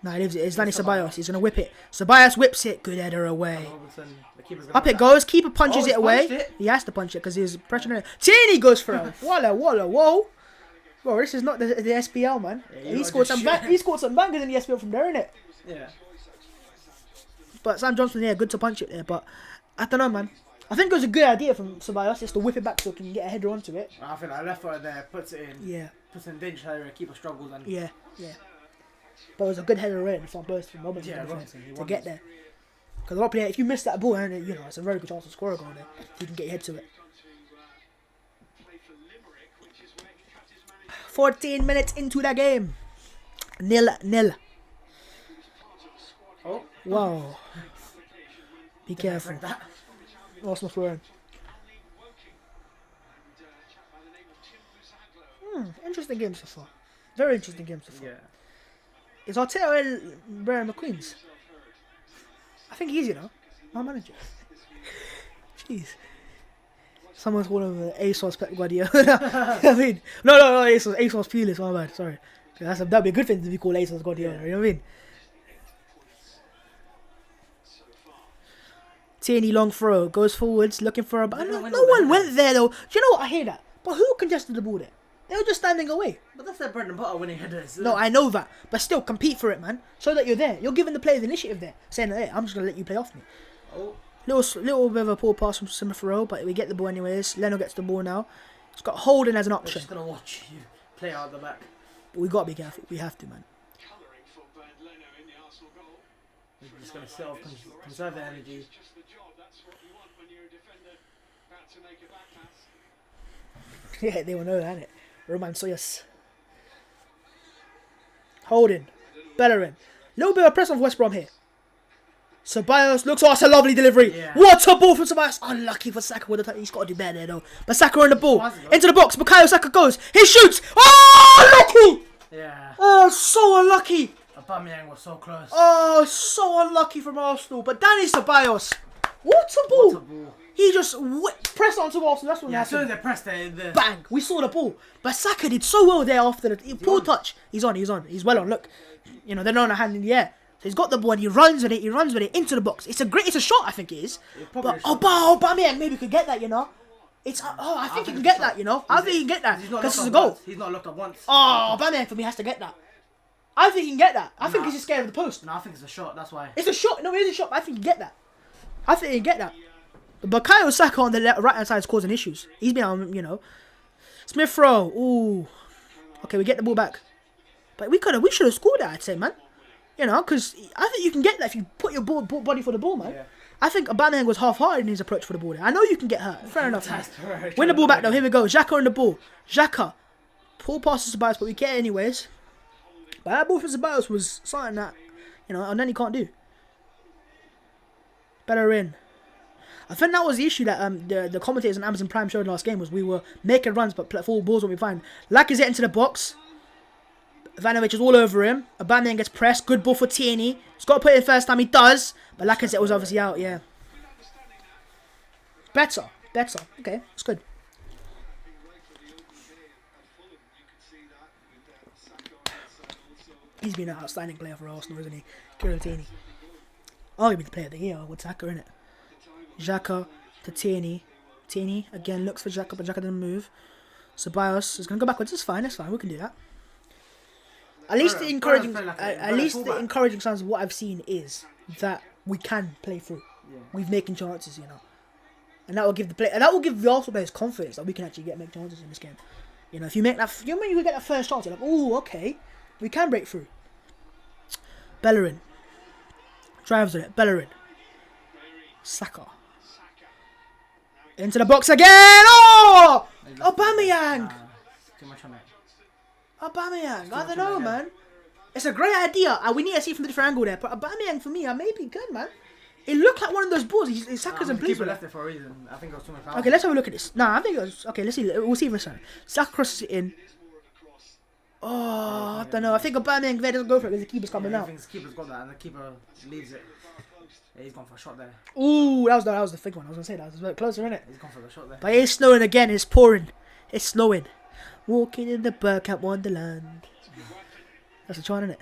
Speaker 1: No, he leaves it. It's Danny Ceballos. He's gonna whip it. Ceballos whips it. Good header away. Up it goes. Keeper punches it away. He has to punch it because he's pressuring it. Tierney goes for it. Whoa. Bro, this is not the SPL, man. Yeah, he scored some bangers in the SPL from there, innit?
Speaker 2: Yeah.
Speaker 1: But Sam Johnson, good to punch it there. But I don't know, man. I think it was a good idea from Ceballos just to whip it back so he can get a header onto it.
Speaker 2: I think that left foot there puts it in.
Speaker 1: Yeah.
Speaker 2: Puts it in danger area. Keeper struggles and.
Speaker 1: Yeah. But it was a good header away in the front post from Robinson to get there. Because a lot of players, if you miss that ball, and you know, it's a very good chance to score a goal there. If you can get your head to it. 14 minutes into the game. 0-0.
Speaker 2: Oh.
Speaker 1: Wow. Be careful. Arsenal throwing. Interesting game so far. Very interesting game so far.
Speaker 2: Yeah.
Speaker 1: Is Arteta Brian McQueen's? I think he's, my manager. Jeez. Someone's calling him ASOS Pep Guardiola. I mean, no, ASOS Pulis, my bad, sorry. That'd be a good thing to be called ASOS Guardiola, you know what I mean? Tierney long throw, goes forwards, looking for a... No one went there though. Do you know what? I hear that. But who contested the ball there? They were just standing away.
Speaker 2: But that's their bread and butter winning headers.
Speaker 1: No, I know that. But still, compete for it, man. Show that you're there. You're giving the players initiative there. Saying, hey, I'm just going to let you play off me.
Speaker 2: Oh.
Speaker 1: Little bit of a poor pass from Smith Rowe, but we get the ball anyways. Leno gets the ball now. He's got Holding as an
Speaker 2: They're
Speaker 1: option.
Speaker 2: just going to watch you play out the back.
Speaker 1: But we got to be careful. We have to, man.
Speaker 2: We're just going to sit off, conserve the energy.
Speaker 1: Yeah, they will know that, innit? Roman Soyas. Holding. Bellerin. Little bit of press on West Brom here. Ceballos looks, it's a lovely delivery.
Speaker 2: Yeah.
Speaker 1: What a ball from Ceballos. Unlucky for Saka with the time. He's got to do better there though. But Saka on the ball. Into the box. Bukayo Saka goes. He shoots. Oh, unlucky.
Speaker 2: Yeah.
Speaker 1: Oh, so unlucky.
Speaker 2: Aubameyang was so close.
Speaker 1: Oh, so unlucky from Arsenal. But Danny Ceballos. What a ball.
Speaker 2: What a ball.
Speaker 1: He just pressed onto Arsenal. That's what
Speaker 2: Yeah, as soon as
Speaker 1: happened.
Speaker 2: they pressed it,
Speaker 1: Bang! We saw the ball. But Saka did so well there after the poor touch. He's on. He's well on. Look. They're not on a hand in the air. So he's got the ball and he runs with it into the box. It's a shot, I think it is. But Aubameyang maybe could get that, I think he can get that, I think he can get that. Because it's a goal.
Speaker 2: He's not looked up once.
Speaker 1: Oh, Aubameyang for me has to get that. I think he can get that. I think he's just scared of the post.
Speaker 2: No, I think it's a shot, that's why.
Speaker 1: It's a shot. No, it is a shot, but I think he can get that. But Bukayo Saka on the right hand side is causing issues. He's been Smith Rowe. Ooh. Okay, we get the ball back. But we should have scored that, I'd say, man. Because I think you can get that if you put your body for the ball, man. Yeah. I think Aubameyang was half-hearted in his approach for the ball there. I know you can get hurt. Fair enough. Win the ball back, though. Here we go. Xhaka on the ball. Xhaka. Poor passes to Ceballos, but we get it anyways. But that ball for Ceballos was something that, and then he can't do. Bellerin. I think that was the issue that the commentators on Amazon Prime showed last game was we were making runs but full balls when we find. Lacazette into the box. Ivanovic is all over him. Aubameyang gets pressed. Good ball for Tierney. He's got to put it in first time. He does. But Lacazette was obviously out, yeah. Better. Okay, it's good. He's been an outstanding player for Arsenal, isn't he? Kieran Tierney. Arguably the player of the year with Saka, innit? Xhaka to Tierney. Tierney again looks for Xhaka, but Xhaka doesn't move. Ceballos is going to go backwards. It's fine. We can do that. At least the encouraging signs of what I've seen is that we can play through. Yeah. We've making chances, and that will give the Arsenal players confidence that we can actually make chances in this game. If you make that, when you get that first chance, you're like, oh, okay, we can break through. Bellerin drives with it. Bellerin, Saka into the box again. Oh, Aubameyang.
Speaker 2: Too much on it.
Speaker 1: Aubameyang, I don't know, man. It's a great idea. We need to see it from a different angle there. But Aubameyang, for me, I may be good, man. It looked like one of those balls. Saka's in place.
Speaker 2: Keeper left it for a reason. I think it was too much power.
Speaker 1: Okay, let's have a look at this. Nah, I think it was... Okay, let's see. We'll see this time. Saka crosses it in. Oh, I don't know. I think Aubameyang there doesn't go for it because the keeper's coming out.
Speaker 2: I think the keeper's got that and the keeper leaves it. Yeah, he's gone for a shot there.
Speaker 1: Ooh, that was the thick one. I was going to say that. It was a bit closer, innit?
Speaker 2: He's gone for a shot there.
Speaker 1: But it's snowing again. It's pouring. It's snowing. Walking in the Bergkamp Wonderland. That's a try, isn't it?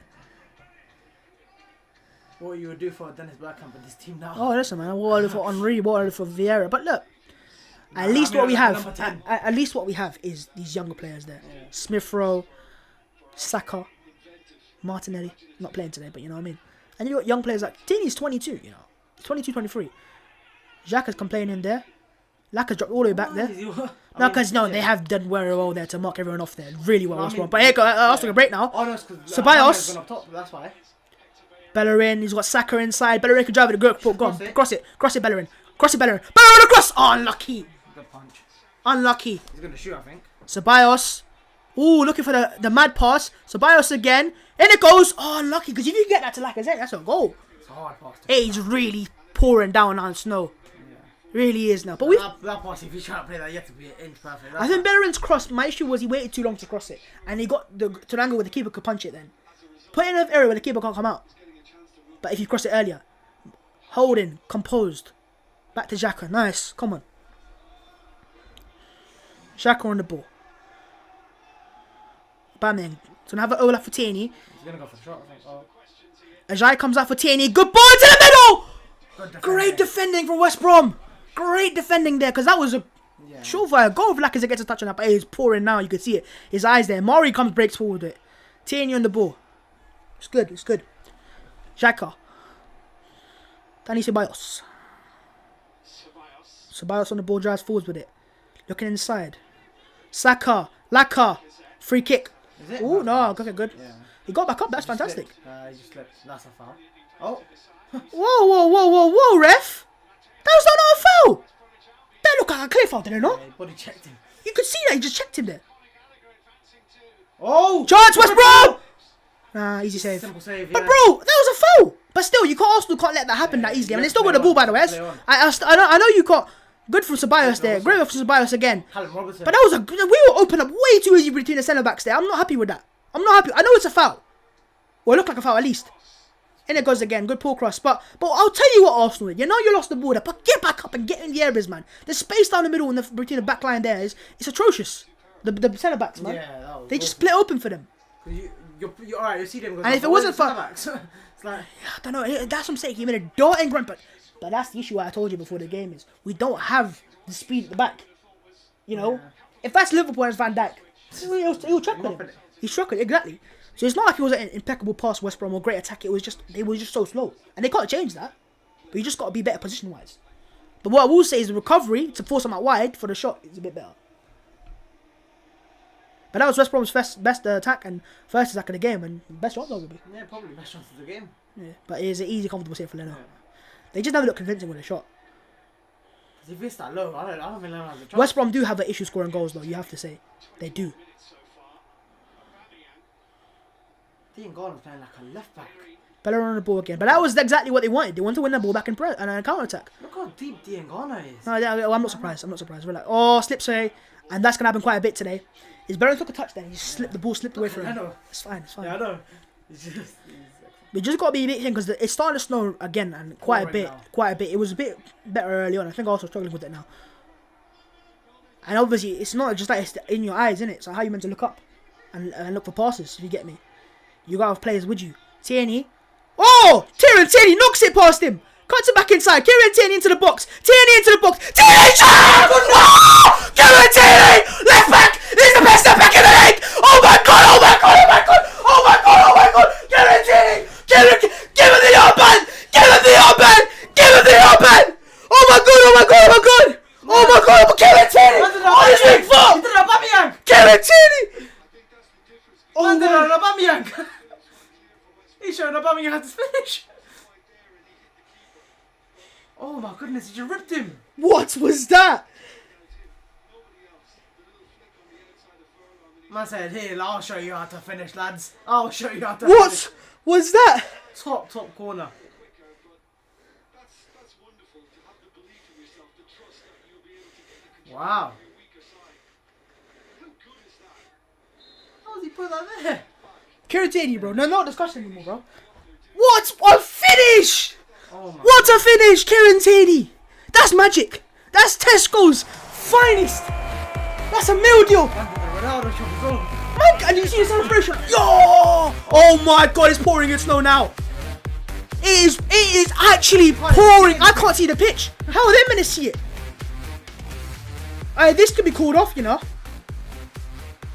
Speaker 2: What you would do for Dennis Bergkamp and this team now?
Speaker 1: Oh, listen, man. What I do for Henry, what I do for Vieira. But look, at least what we have is these younger players there. Yeah. Smith Rowe, Saka, Martinelli. Not playing today, but you know what I mean. And you got young players like Tierney's 22, 22, 23. Xhaka's complaining there. Lacazette dropped all the way back there. They have done very well there to mark everyone off there. Really well. But here, I'll take a break now.
Speaker 2: Oh, no, it's because
Speaker 1: Ceballos.
Speaker 2: up top, that's why.
Speaker 1: Bellerin, he's got Saka inside. Bellerin can drive it. Go on. Cross it, Bellerin. Bellerin across. Oh, unlucky.
Speaker 2: Good punch.
Speaker 1: Unlucky.
Speaker 2: He's going to shoot, I think.
Speaker 1: Ceballos. Ooh, looking for the mad pass. Ceballos again. In it goes. Oh, unlucky. Because if you get that to Lacazette, that's a goal.
Speaker 2: It's a hard pass.
Speaker 1: He's really pouring down on snow. Really is now. But we.
Speaker 2: That pass, if you try to play that, you have to be an inch perfect.
Speaker 1: I think Bellerin's cross. My issue was he waited too long to cross it, and he got to an angle where the keeper could punch it. Then put it in an area where the keeper can't come out. But if you cross it earlier, holding, composed, back to Xhaka. Nice. Come on. Xhaka on the ball. Aubameyang. So now have an overlap for Tierney.
Speaker 2: He's gonna go for the shot, I think. Oh.
Speaker 1: Ajay comes out for Tierney. Good ball to the middle. Great defending from West Brom. Great defending there, because that was a surefire goal. If Lacazette gets a touch on that, but he's pouring now. You can see it. His eyes there. Mari comes, breaks forward with it. Tierney on the ball. It's good. It's good. Xhaka. Dani Ceballos. Ceballos on the ball, drives forwards with it. Looking inside. Saka. Laka. Free kick. Oh, no. Okay, good. Yeah. He got back up. That's fantastic.
Speaker 2: He just slipped. That's a foul. Oh.
Speaker 1: Whoa, ref. That was not a foul. That looked like a clear foul, did it not?
Speaker 2: Yeah, body checked him.
Speaker 1: You could see that. He just checked him there.
Speaker 2: Oh.
Speaker 1: Chance, West Brom. Nah, easy save.
Speaker 2: Simple save,
Speaker 1: But bro, that was a foul. But still, Arsenal can't let that happen that easily. I mean, they still got the ball, by the way. I know you got good from Ceballos there. Great from Ceballos again. But that was we were open up way too easy between the centre backs there. I'm not happy with that. I'm not happy. I know it's a foul. Well, it looked like a foul at least. And it goes again. Good pull cross. But I'll tell you what, Arsenal. You know you lost the ball there, but get back up and get in the areas, man. The space down the middle and between the back line there is atrocious. The centre backs, man. Yeah, they just split open for them.
Speaker 2: You're alright, you see them.
Speaker 1: And if it wasn't for...
Speaker 2: It's like...
Speaker 1: I don't know. That's what I'm saying. He made a darting grunt, but that's the issue I told you before the game is we don't have the speed at the back. You know, if that's Liverpool and it's Van Dijk, he'll chuck with him. He struck it exactly. So it's not like it was an impeccable pass, West Brom, or great attack. It was just so slow, and they can't change that. But you just got to be better position wise. But what I will say is the recovery to force them out wide for the shot is a bit better. But that was West Brom's best attack and first attack of the game and best shot though, maybe.
Speaker 2: Yeah, probably best shot of the game.
Speaker 1: Yeah, but it is an easy, comfortable save for Leno. Yeah. They just never look convincing with a shot.
Speaker 2: Because if it's that low, I don't think Leno has a chance.
Speaker 1: West Brom do have an issue scoring goals though, you have to say. They do.
Speaker 2: Dean Gordon's playing like a left back.
Speaker 1: Bellerin on the ball again. But that was exactly what they wanted. They wanted to win the ball back and counter attack.
Speaker 2: Look how deep Dean Gordon is.
Speaker 1: No, I'm not surprised. We're like, oh, slips away. And that's going to happen quite a bit today. Is Bellerin took a touch there. He slipped, the ball slipped away from him.
Speaker 2: I know.
Speaker 1: It's fine.
Speaker 2: Yeah, I know.
Speaker 1: We just got to be a bit because it's starting to snow again and quite a bit. It was a bit better early on. I think I'm also struggling with it now. And obviously, it's not just like it's in your eyes, innit? So how you meant to look up and look for passes, if you get me. You got to have players with you. Tierney. Oh! Tierney knocks it past him. Cuts it back inside. Tierney into the box. Tierney! Shot! Oh! Tierney! Left back! He's the best left back in the league! Oh my god! Tierney! Give him the armband! Oh my god! Tierney! Oh, he's big foot! Tierney!
Speaker 2: Oh, Aubameyang! He showed Aubameyang how to finish. Oh my goodness, he just ripped him.
Speaker 1: What was that?
Speaker 2: Man said, here, I'll show you how to finish, lads. I'll show you how to
Speaker 1: What
Speaker 2: finish.
Speaker 1: was that?
Speaker 2: Top corner. Wow. How did he put that there?
Speaker 1: Tierney, bro. No, not discussion anymore, bro. What a finish!
Speaker 2: Oh
Speaker 1: what a finish, Tierney! That's magic. That's Tesco's finest. That's a meal deal. Man, and you see the celebration? Yo! Oh my god, it's pouring in snow now. It is actually pouring. I can't see the pitch. How are they meant to see it? This could be called off, you know.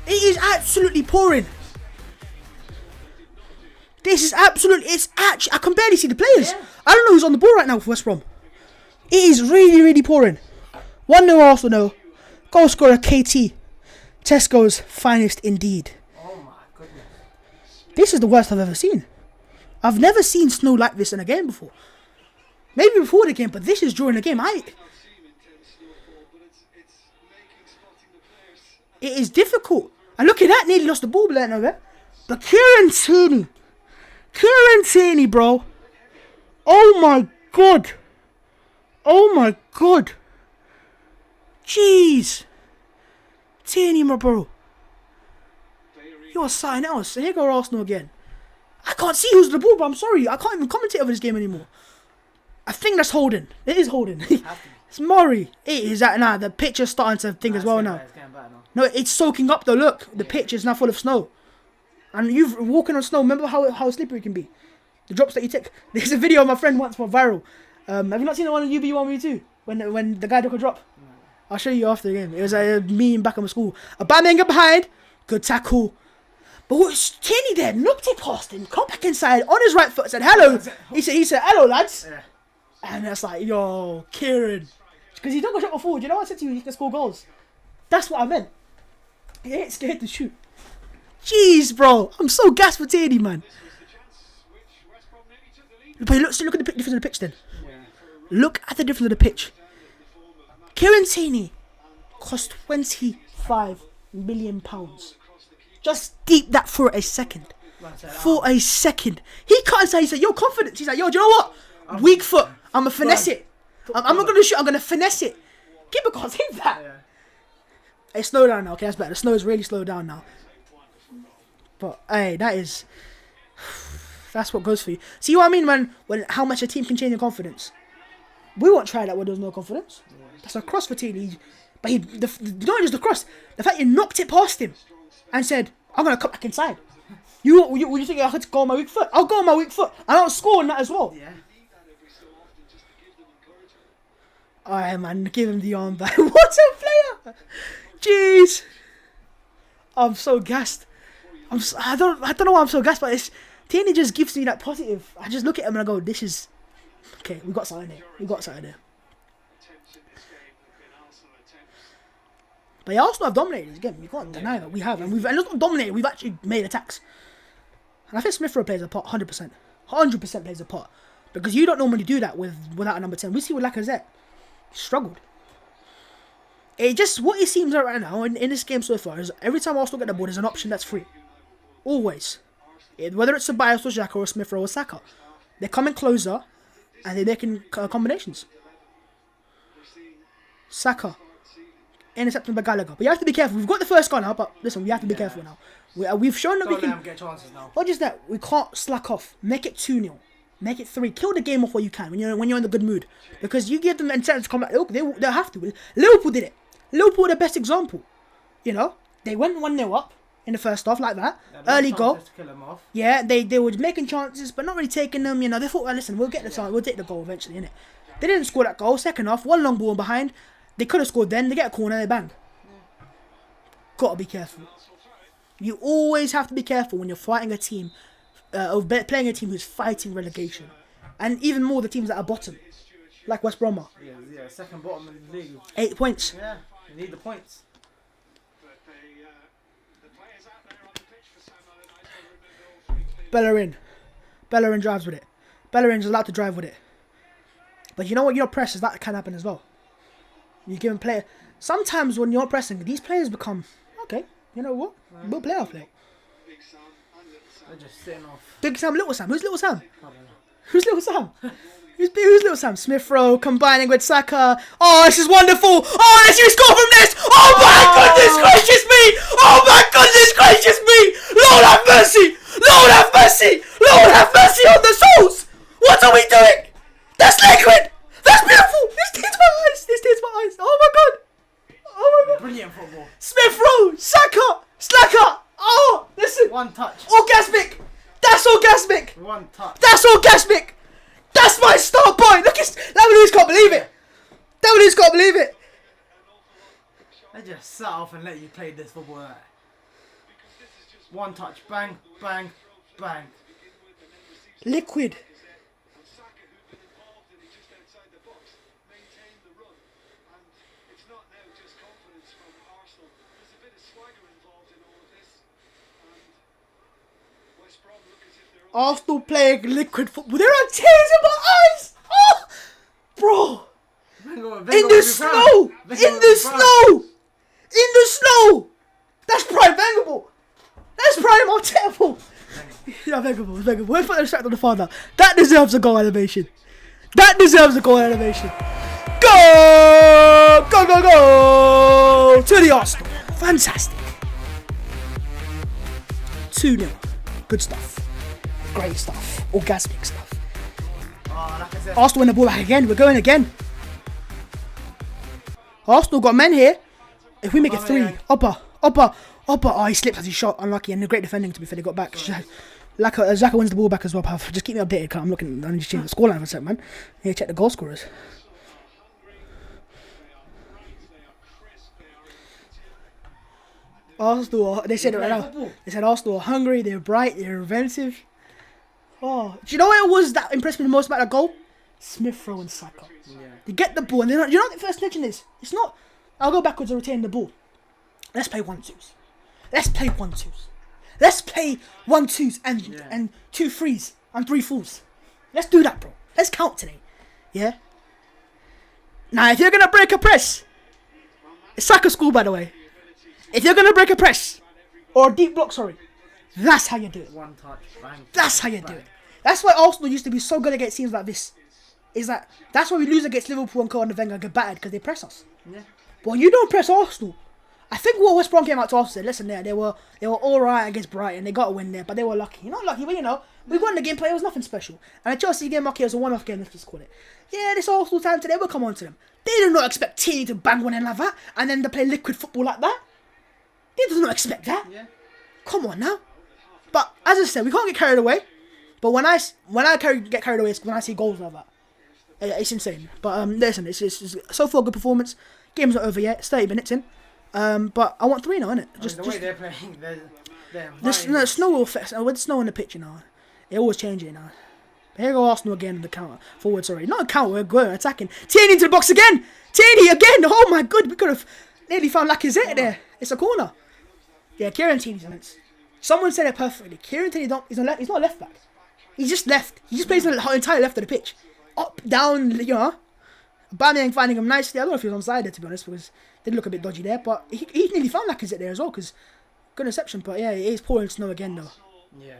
Speaker 1: It is absolutely pouring. I can barely see the players. Yeah. I don't know who's on the ball right now for West Brom. It is really, really pouring. 1-0 Arsenal. Goal scorer KT. Tesco's finest indeed.
Speaker 2: Oh my goodness.
Speaker 1: This is the worst I've ever seen. I've never seen snow like this in a game before. Maybe before the game, but this is during the game. It is difficult. And look at that, nearly lost the ball, but Kieran Tierney, bro. Oh my god. Jeez. Tierney, my bro. You're something else. Here go Arsenal again. I can't see who's the ball, bro. I'm sorry. I can't even commentate over this game anymore. I think that's Holding. It is Holding. It's Murray. It is that now. The pitch is starting to think as well now. No, it's soaking up though. Look, the pitch is now full of snow. And you've walking on snow. Remember how slippery it can be? The drops that you take. There's a video of my friend once went viral. Have you not seen the one on UB1 V2 when the guy took a drop? No. I'll show you after the game. It was a meme back in school. A Bamanga behind. Good tackle. But what's Tierney there? Knocked it past him. Come back inside on his right foot. Said hello. He said hello lads. Yeah. And that's like, yo, Kieran. Because he's not got shot before. Do you know what I said to you? He can score goals. That's what I meant. He ain't scared to shoot. Jeez, bro. I'm so gassed for Tierney, man. But look at the difference of the pitch then. Yeah. Look at the difference of the pitch. Kieran Tierney cost £25 million. Just deep that for a second. For a second. He can't say, he said, yo, confidence. He's like, yo, do you know what? Weak foot. I'm going to finesse it. I'm not going to shoot. I'm going to finesse it. Keeper can't save that. Yeah. It's slowed down now. Okay, that's better. The snow is really slowed down now. But, hey, that's what goes for you. See what I mean, man? When how much a team can change your confidence. We won't try that when there's no confidence. That's a cross for Tierney. But not just the cross. The fact you knocked it past him and said, I'm going to come back inside. You think I had to go on my weak foot? I'll go on my weak foot. And I'll score on that as well. Yeah. Alright, man. Give him the arm back. What a player! Jeez. I'm so gassed. I don't know why I'm so gassed, but Tierney just gives me that positive. I just look at him and I go, this is... Okay, we got something here. But yeah, Arsenal have dominated this game. You can't deny that. We have. And it's not dominated. We've actually made attacks. And I think Smith Rowe plays a part 100%. 100% plays a part. Because you don't normally do that without a number 10. We see with Lacazette. He struggled. It just... What it seems like right now in this game so far is every time Arsenal get the ball, there's an option that's free. Always. Whether it's Ceballos or Xhaka or Smith Rowe or Saka. They're coming closer and they're making combinations. Saka. Intercepted by Gallagher. But you have to be careful. We've got the first goal now, but listen, we have to be careful now. We've shown that we can... Get chances now. Not just that, we can't slack off. Make it 2-0. Make it 3. Kill the game off where you can when you're in the good mood. Because you give them incentives to come back. Look, they'll have to. Liverpool did it. Liverpool the best example. You know, they went 1-0 up in the first half like that. Early goal. To kill them off. Yeah, they were making chances, but not really taking them. You know, they thought, well, listen, we'll get the chance. We'll take the goal eventually, innit? They didn't score that goal. Second half, one long ball behind. They could have scored then. They get a corner, they bang. Gotta be careful. You always have to be careful when you're fighting a team, playing a team who's fighting relegation. And even more the teams that are bottom. Like West Brom.
Speaker 2: Yeah, second bottom in the league.
Speaker 1: 8 points.
Speaker 2: Yeah, you need the points.
Speaker 1: Bellerin drives with it. Bellerin's allowed to drive with it. But you know what? You're pressed, that can happen as well. You give him play. Sometimes when you're pressing, these players become okay. You know what? We'll play our play.
Speaker 2: They're just sitting off.
Speaker 1: Big Sam, Little Sam. Who's Little Sam? Who's Little Sam? Who's Little Sam? Smith Rowe combining with Saka. Oh, this is wonderful. Oh, let's see score from this. Oh my goodness gracious me. Oh my goodness gracious me. Lord have mercy. Lord have mercy. Lord have mercy on the souls. What are we doing? That's liquid. That's beautiful. This tears my eyes. Oh my god.
Speaker 2: Brilliant football.
Speaker 1: Smith Rowe, Saka, Slacker. Oh, listen.
Speaker 2: One touch.
Speaker 1: Orgasmic. That's orgasmic.
Speaker 2: One touch.
Speaker 1: That's orgasmic. That's my start point. Look, Lamadou's can't believe it. Lamadou's can't believe it.
Speaker 2: They just sat off and let you play this football like that. One touch. Bang, bang, bang.
Speaker 1: Liquid. Arsenal playing liquid football. There are tears in my eyes. Oh, bro. In the snow. In the snow. That's prime Vengable. That's prime Arteta. Yeah, Vengable. We're putting a straight on the father. That deserves a goal animation. Go! Go, go, go! To the Arsenal. Fantastic. 2-0. Good stuff. Great stuff. Orgasmic stuff.
Speaker 2: Oh, like I said.
Speaker 1: Arsenal win the ball back again. We're going again. Arsenal got men here. If we make it 3, Upper. Oh, he slipped as he shot. Unlucky. And the great defending, to be fair, they got back. Xhaka wins the ball back as well, pal. Just keep me updated, because I'm looking. I need to change the scoreline for a second, man. Yeah, check the goal scorers. Arsenal, they said it right now. They said Arsenal are hungry, they're bright, they're inventive. Oh, do you know what it was that impressed me the most about that goal? Smith Rowe and Saka.
Speaker 2: Yeah.
Speaker 1: They get the ball, and they're not, you know what the first legend is? It's not, I'll go backwards and retain the ball. Let's play 1-2s. Let's play 1-2s. Let's play 1-2s and 2 3s and 3 4s. Let's do that, bro. Let's count today. Yeah? Now, if you're going to break a press, it's Saka school, by the way. If you're going to break a press, or a deep block, sorry, that's how you do it.
Speaker 2: One touch, bang.
Speaker 1: That's how you do it. That's why Arsenal used to be so good against teams like this. Is that that's why we lose against Liverpool and Cardiff and get battered, because they press us.
Speaker 2: Yeah.
Speaker 1: But when you don't press Arsenal, I think what West Brom came out to Arsenal said, listen, they were all right against Brighton. They got a win there, but they were lucky. You're not lucky, but you know, we won the game. Play, it was nothing special. And the Chelsea game, okay, it was a one-off game. Let's just call it. Yeah, this Arsenal time today, we'll come on to them. They did not expect Tierney to bang one in like that, and then to play liquid football like that. They did not expect that.
Speaker 2: Yeah.
Speaker 1: Come on now. But as I said, we can't get carried away. But when I get carried away, it's when I see goals like that. It's insane. But listen, it's so far a good performance. Game's not over yet. It's 30 minutes in. But I want 3 now, innit?
Speaker 2: The way they're playing, they're
Speaker 1: the snow will affect. With snow on the pitch, you know, it always changes now. Here go Arsenal again on the counter. Forward, sorry. Not a counter, we're attacking. Tierney into the box again! Tierney again! Oh my god, we could have nearly found Lacazette there. It's a corner. Yeah, Kieran Tierney's immense. Someone said it perfectly. Kieran Tierney he's not a left back. He's just left. He just plays on the entire left of the pitch. Up, down, you know. Aubameyang finding him nicely. I don't know if he was onside there, to be honest, because it did look a bit dodgy there. But he nearly found Lacazette there as well, because good interception. But yeah, it is pouring snow again, though.
Speaker 2: Yeah.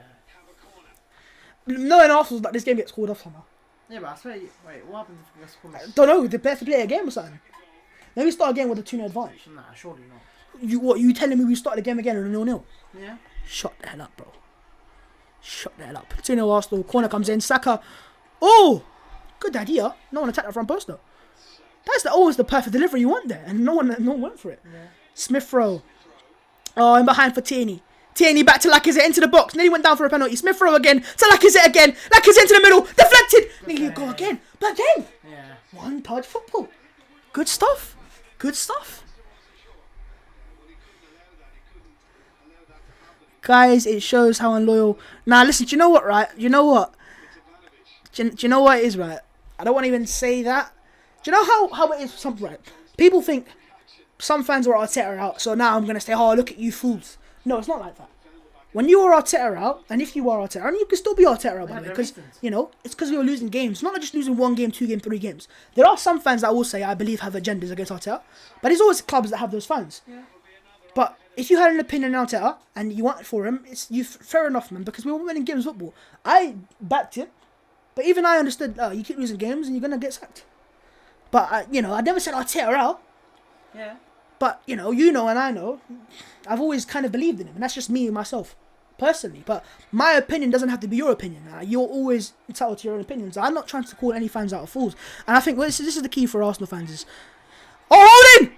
Speaker 1: Knowing Arsenal, that this game gets called off somehow.
Speaker 2: Yeah, but I swear, wait, what happens if we get scored?
Speaker 1: Don't know. They have to play a game or something. Maybe start again with a 2-0 advantage.
Speaker 2: Nah, surely not.
Speaker 1: You telling me we start the game again on a 0-0?
Speaker 2: Yeah.
Speaker 1: Shut the hell up, bro. Shut the hell up. 2-0 Arsenal. Corner comes in. Saka. Oh! Good idea. No one attacked that front post, though. That's always the perfect delivery you want there. And no one went for it. Yeah. Smith Rowe. Oh, in behind for Tierney. Tierney back to Lacazette into the box. Nearly went down for a penalty. Smith Rowe again. To Lacazette again. Lacazette into the middle. Deflected. Nearly go again. But then.
Speaker 2: Yeah.
Speaker 1: One touch football. Good stuff. Good stuff. Guys, it shows how unloyal. Now, listen, do you know what, right? You know what? Do you know what it is, right? I don't want to even say that. Do you know how it is for some, right? People think some fans are Arteta out, so now I'm going to say, oh, look at you fools. No, it's not like that. When you are Arteta out, and if you are Arteta, and you can still be Arteta out, by the way, because, you know, it's because you're losing games. Not just losing 1 game, 2 games, 3 games. There are some fans that will say, I believe, have agendas against Arteta, but there's always clubs that have those fans. Yeah. But if you had an opinion on Arteta, and you want it for him, fair enough, man, because we were winning games football. I backed him, but even I understood, you keep losing games, and you're going to get sacked. But, you know, I never said Arteta out.
Speaker 2: Yeah.
Speaker 1: But, you know, and I know, I've always kind of believed in him, and that's just me and myself, personally. But my opinion doesn't have to be your opinion. You're always entitled to your own opinions. I'm not trying to call any fans out of fools. And I think this is the key for Arsenal fans is, oh, hold in!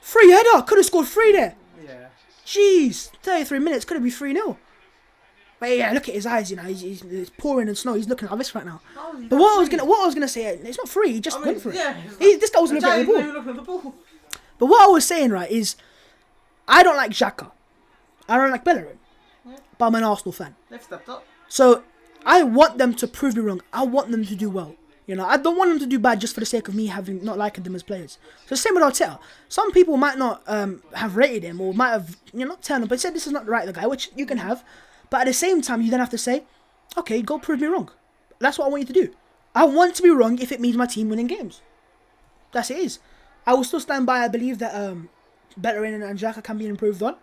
Speaker 1: Free header! Could have scored 3 there.
Speaker 2: Yeah.
Speaker 1: Jeez, 33 minutes, could have been 3-0. But yeah, look at his eyes, you know, he's pouring in snow, he's looking at this right now. But what I was gonna say, it's not free, he just went for it.
Speaker 2: Yeah,
Speaker 1: this guy wasn't looking at the ball. But what I was saying, right, is I don't like Xhaka. I don't like Bellerin. Yeah. But I'm an Arsenal fan.
Speaker 2: They've stepped up.
Speaker 1: So I want them to prove me wrong. I want them to do well. You know, I don't want them to do bad just for the sake of me having not liking them as players. So same with Arteta. Some people might not have rated him or might have, you know, not turned him, but said this is not the right guy, which you can have. But at the same time, you then have to say, okay, go prove me wrong. That's what I want you to do. I want to be wrong if it means my team winning games. That's it is. I will still stand by. I believe that Bellerin and Xhaka can be improved on.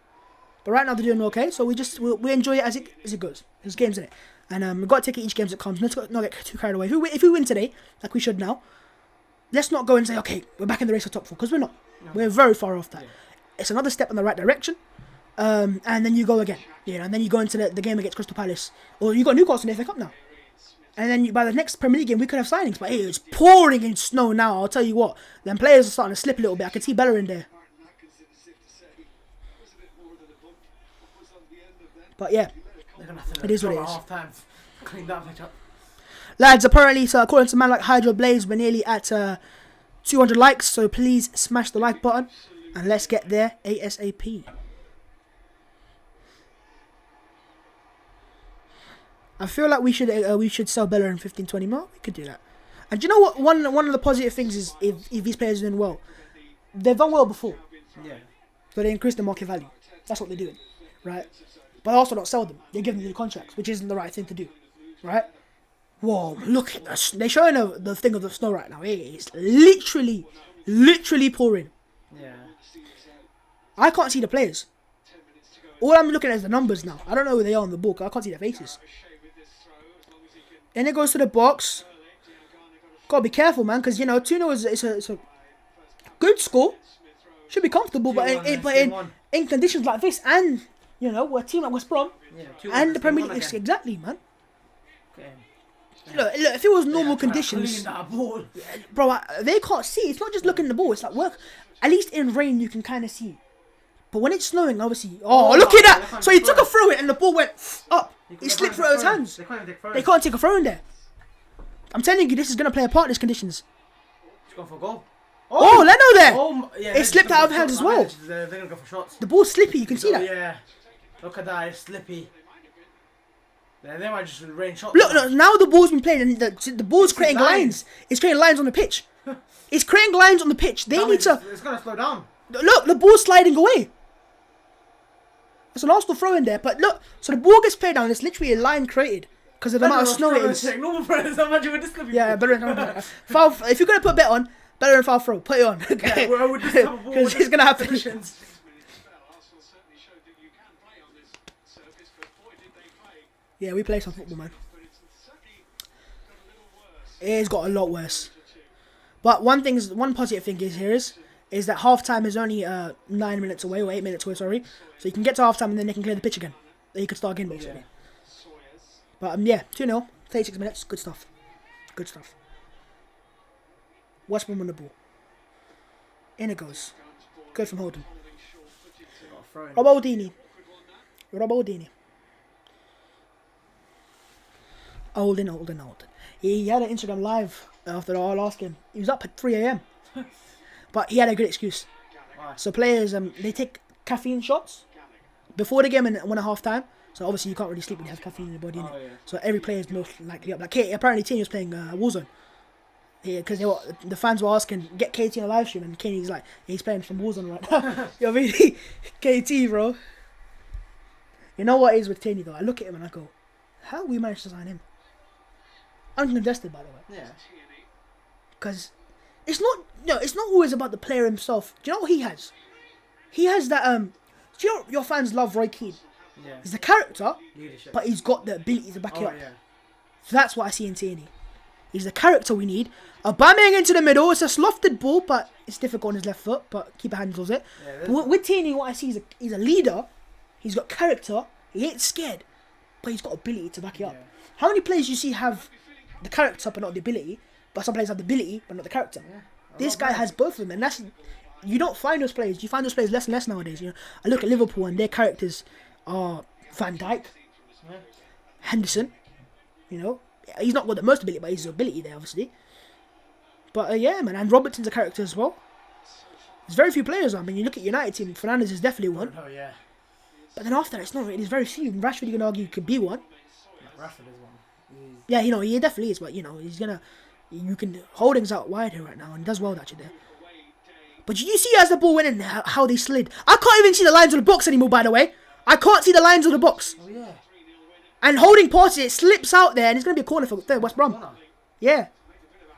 Speaker 1: But right now they're doing okay, so we enjoy it as it goes. There's games in it. And we've got to take it each game as it comes. Let's not get too carried away. If we win today, like we should now, let's not go and say, okay, we're back in the race for top 4, because we're not. No. We're very far off that. Yeah. It's another step in the right direction, and then you go again. You know, and then you go into the game against Crystal Palace, or you got Newcastle in the FA Cup now. And then by the next Premier League game, we could have signings. But hey, it's pouring in snow now. I'll tell you what, them players are starting to slip a little bit. I can see Bella in there. But yeah, it is what it is.
Speaker 2: Clean that much up.
Speaker 1: Lads, apparently, so according to man like Hydro Blaze, we're nearly at 200 likes. So please smash the like button and let's get there ASAP. I feel like we should sell Bella in 15-20 mil. We could do that. And do you know what? One of the positive things is if these players are doing well, they've done well before.
Speaker 2: Yeah.
Speaker 1: So they increase the market value. That's what they're doing, right? But also not sell them. They're giving them the contracts, which isn't the right thing to do, right? Whoa! Look at this. They're showing the thing of the snow right now. It's literally pouring.
Speaker 2: Yeah.
Speaker 1: I can't see the players. All I'm looking at is the numbers now. I don't know who they are on the book. I can't see their faces. Then it goes to the box. Gotta be careful, man, because, you know, 2-0 is a good score. Should be comfortable, but in conditions like this, and, you know, we're a team like West Brom, and the Premier League, exactly, man.
Speaker 2: Okay.
Speaker 1: Look, if it was normal conditions, bro, they can't see. It's not just looking at the ball. It's like work. At least in rain, you can kind of see. But when it's snowing, obviously, look at that! So he took a throw in, and the ball went up. It slipped through his hands. They can't take a throw in there. I'm telling you, this is going to play a part in these conditions.
Speaker 2: He's going for a goal.
Speaker 1: Oh, Leno there!
Speaker 2: Oh, yeah,
Speaker 1: it slipped out of hands as well.
Speaker 2: They're going to go for shots.
Speaker 1: The ball's slippy, you can see that.
Speaker 2: Yeah. Look at that, it's slippy. They might just rain shots.
Speaker 1: Look, now the ball's been played, and the ball's creating lines. It's creating lines on the pitch. It's creating lines on the pitch. They need to...
Speaker 2: It's going to slow down.
Speaker 1: Look, the ball's sliding away. It's an Arsenal throw in there, but look, so the ball gets played down, it's literally a line created because of the amount of snow it is. Yeah, better than foul. If you're gonna put a bet on, better than foul throw, put it on. Okay, because it's gonna happen. Yeah, we play some football, man. It's got a lot worse. But one positive thing is that half time is only 9 minutes away, or 8 minutes away, sorry. So you can get to half time and then they can clear the pitch again. Then you can start again, basically. Yeah. But yeah, 2-0, 36 minutes, good stuff. Good stuff. West Brom on the ball. In it goes. Good from Holden. Robo Dini. Holden. He had an Instagram live after our last game. He was up at 3 a.m. But he had a good excuse. So players, they take caffeine shots before the game and 1.5 time. So obviously you can't really sleep when you have caffeine in your body. Yeah. So every player is most likely up. Like apparently Kane was playing Warzone. Yeah, because the fans were asking, get KT on a live stream, and Kane's like, he's playing some Warzone right now. You know what I mean? KT, bro. You know what it is with Taney though? I look at him and I go, how we managed to sign him? Uncontested, by the way. Yeah. Because it's not always about the player himself. Do you know what he has? He has that do you know your fans love Roy Keane? Yeah. He's a character, leadership, but he's got the ability to back it up. Yeah. So that's what I see in Tierney. He's the character we need. Aubameyang into the middle. It's a slofted ball, but it's difficult on his left foot. But keeper handles it. Yeah, but with Tierney, what I see is he's a leader. He's got character. He ain't scared, but he's got ability to back it up. Yeah. How many players you see have the character but not the ability? But some players have the ability but not the character. Yeah. This guy has both of them, and that's, you don't find those players. You find those players less and less nowadays. You know, I look at Liverpool and their characters are Van Dijk, Henderson. You know, he's not got the most ability, but he's the ability there, obviously. But yeah, man, and Robertson's a character as well. There's very few players. I mean, you look at United team. Fernandes is definitely one. Oh yeah. But then after that, it's not. There's very few. Rashford, you can argue, could be one. Yeah, Rashford is one. Yeah, you know, he definitely is. But you know, he's gonna. You can Holding's out wide here right now and does well actually there. But you see as the ball went in, how they slid. I can't even see the lines of the box anymore. By the way, I can't see the lines of the box. Oh yeah. And Holding passes it, slips out there, and it's gonna be a corner for West Brom. Yeah.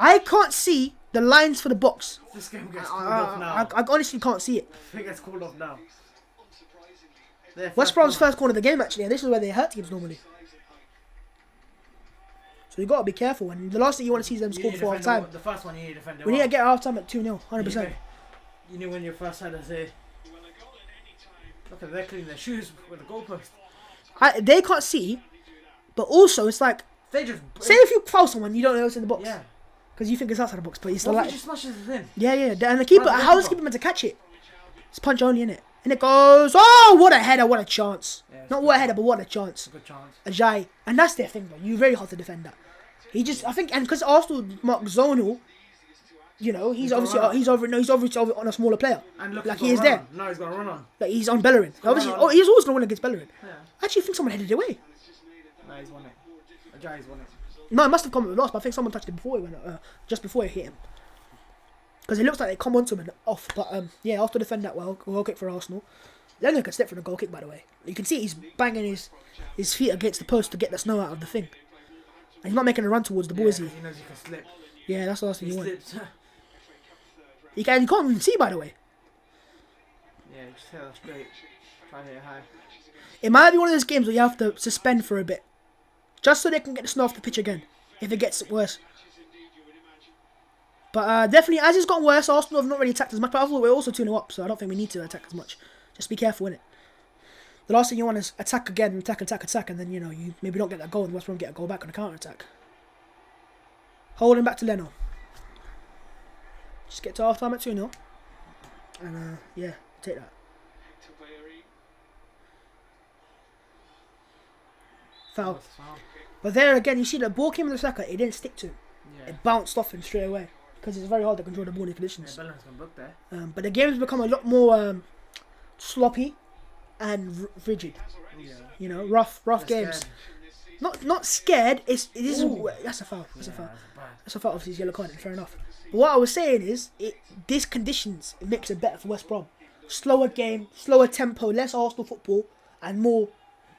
Speaker 1: I can't see the lines for the box.
Speaker 2: This game gets called off now.
Speaker 1: I honestly can't see it.
Speaker 2: I think it's called off now.
Speaker 1: West Brom's first corner of the game actually, and this is where they hurt teams normally. So So you got to be careful. And the last thing you want to see is them score before half time.
Speaker 2: The first one you need to defend it.
Speaker 1: We need to get half time at 2-0, 100%.
Speaker 2: You knew when your first header say, look at they're cleaning their shoes with the goalpost.
Speaker 1: They can't see, but also it's like,
Speaker 2: They just
Speaker 1: say if you foul someone, you don't know it's in the box.
Speaker 2: Yeah.
Speaker 1: Because you think it's outside the box, but it's
Speaker 2: What
Speaker 1: like...
Speaker 2: if he just smashes it in?
Speaker 1: Yeah. And the keeper,
Speaker 2: Right,
Speaker 1: how is the keeper meant to catch it? It's punch only, innit? And it goes, oh, what a header, what a chance.
Speaker 2: Yeah,
Speaker 1: Not what a header, but what a chance.
Speaker 2: Good chance.
Speaker 1: Ajay. And that's their thing, though. You're very hard to defend that. He just, I think, and because Arsenal mark zonal, you know, he's obviously on a smaller player.
Speaker 2: And look,
Speaker 1: like he is there.
Speaker 2: No, he's got to run on.
Speaker 1: Like he's on Bellerin. Obviously, he's always going to win against Bellerin.
Speaker 2: Yeah.
Speaker 1: I actually think someone headed it away.
Speaker 2: No, he's won it. Ajay's won it.
Speaker 1: No, it must have come with loss, but I think someone touched it before he went, just before it hit him. Because it looks like they come onto him and off. But yeah, after defend that well, goal kick for Arsenal. They're going to step for the goal kick, by the way. You can see he's banging his feet against the post to get the snow out of the thing. And he's not making a run towards the ball, is he?
Speaker 2: He knows he can slip.
Speaker 1: Yeah, that's the last thing
Speaker 2: He
Speaker 1: you want.
Speaker 2: slips.
Speaker 1: You can't even see, by the way.
Speaker 2: Yeah, just hit that straight. Try to hit it high.
Speaker 1: It might be one of those games where you have to suspend for a bit. Just so they can get the snow off the pitch again. If it gets worse. But definitely, as it's gotten worse, Arsenal have not really attacked as much. But I thought we're also 2-0 up, so I don't think we need to attack as much. Just be careful, innit? The last thing you want is attack again, attack, and then, you know, you maybe don't get that goal, and West Brom get a goal back on a counter-attack. Holding back to Leno. Just get to half-time at 2-0. And, yeah, take that. Foul. But there again, you see the ball came in the second, it didn't stick to him.
Speaker 2: Yeah.
Speaker 1: It bounced off him straight away. Because it's very hard to control the ball in conditions.
Speaker 2: Yeah, Bellingham's gonna book there.
Speaker 1: But the game has become a lot more sloppy and rigid.
Speaker 2: Yeah.
Speaker 1: You know, rough
Speaker 2: They're
Speaker 1: games.
Speaker 2: scared.
Speaker 1: Not scared. It is.
Speaker 2: Ooh.
Speaker 1: That's a foul. That's a foul.
Speaker 2: That's bad.
Speaker 1: That's a foul. Obviously, it's yellow card. Fair enough. But what I was saying is, these conditions it makes it better for West Brom. Slower game, slower tempo, less Arsenal football, and more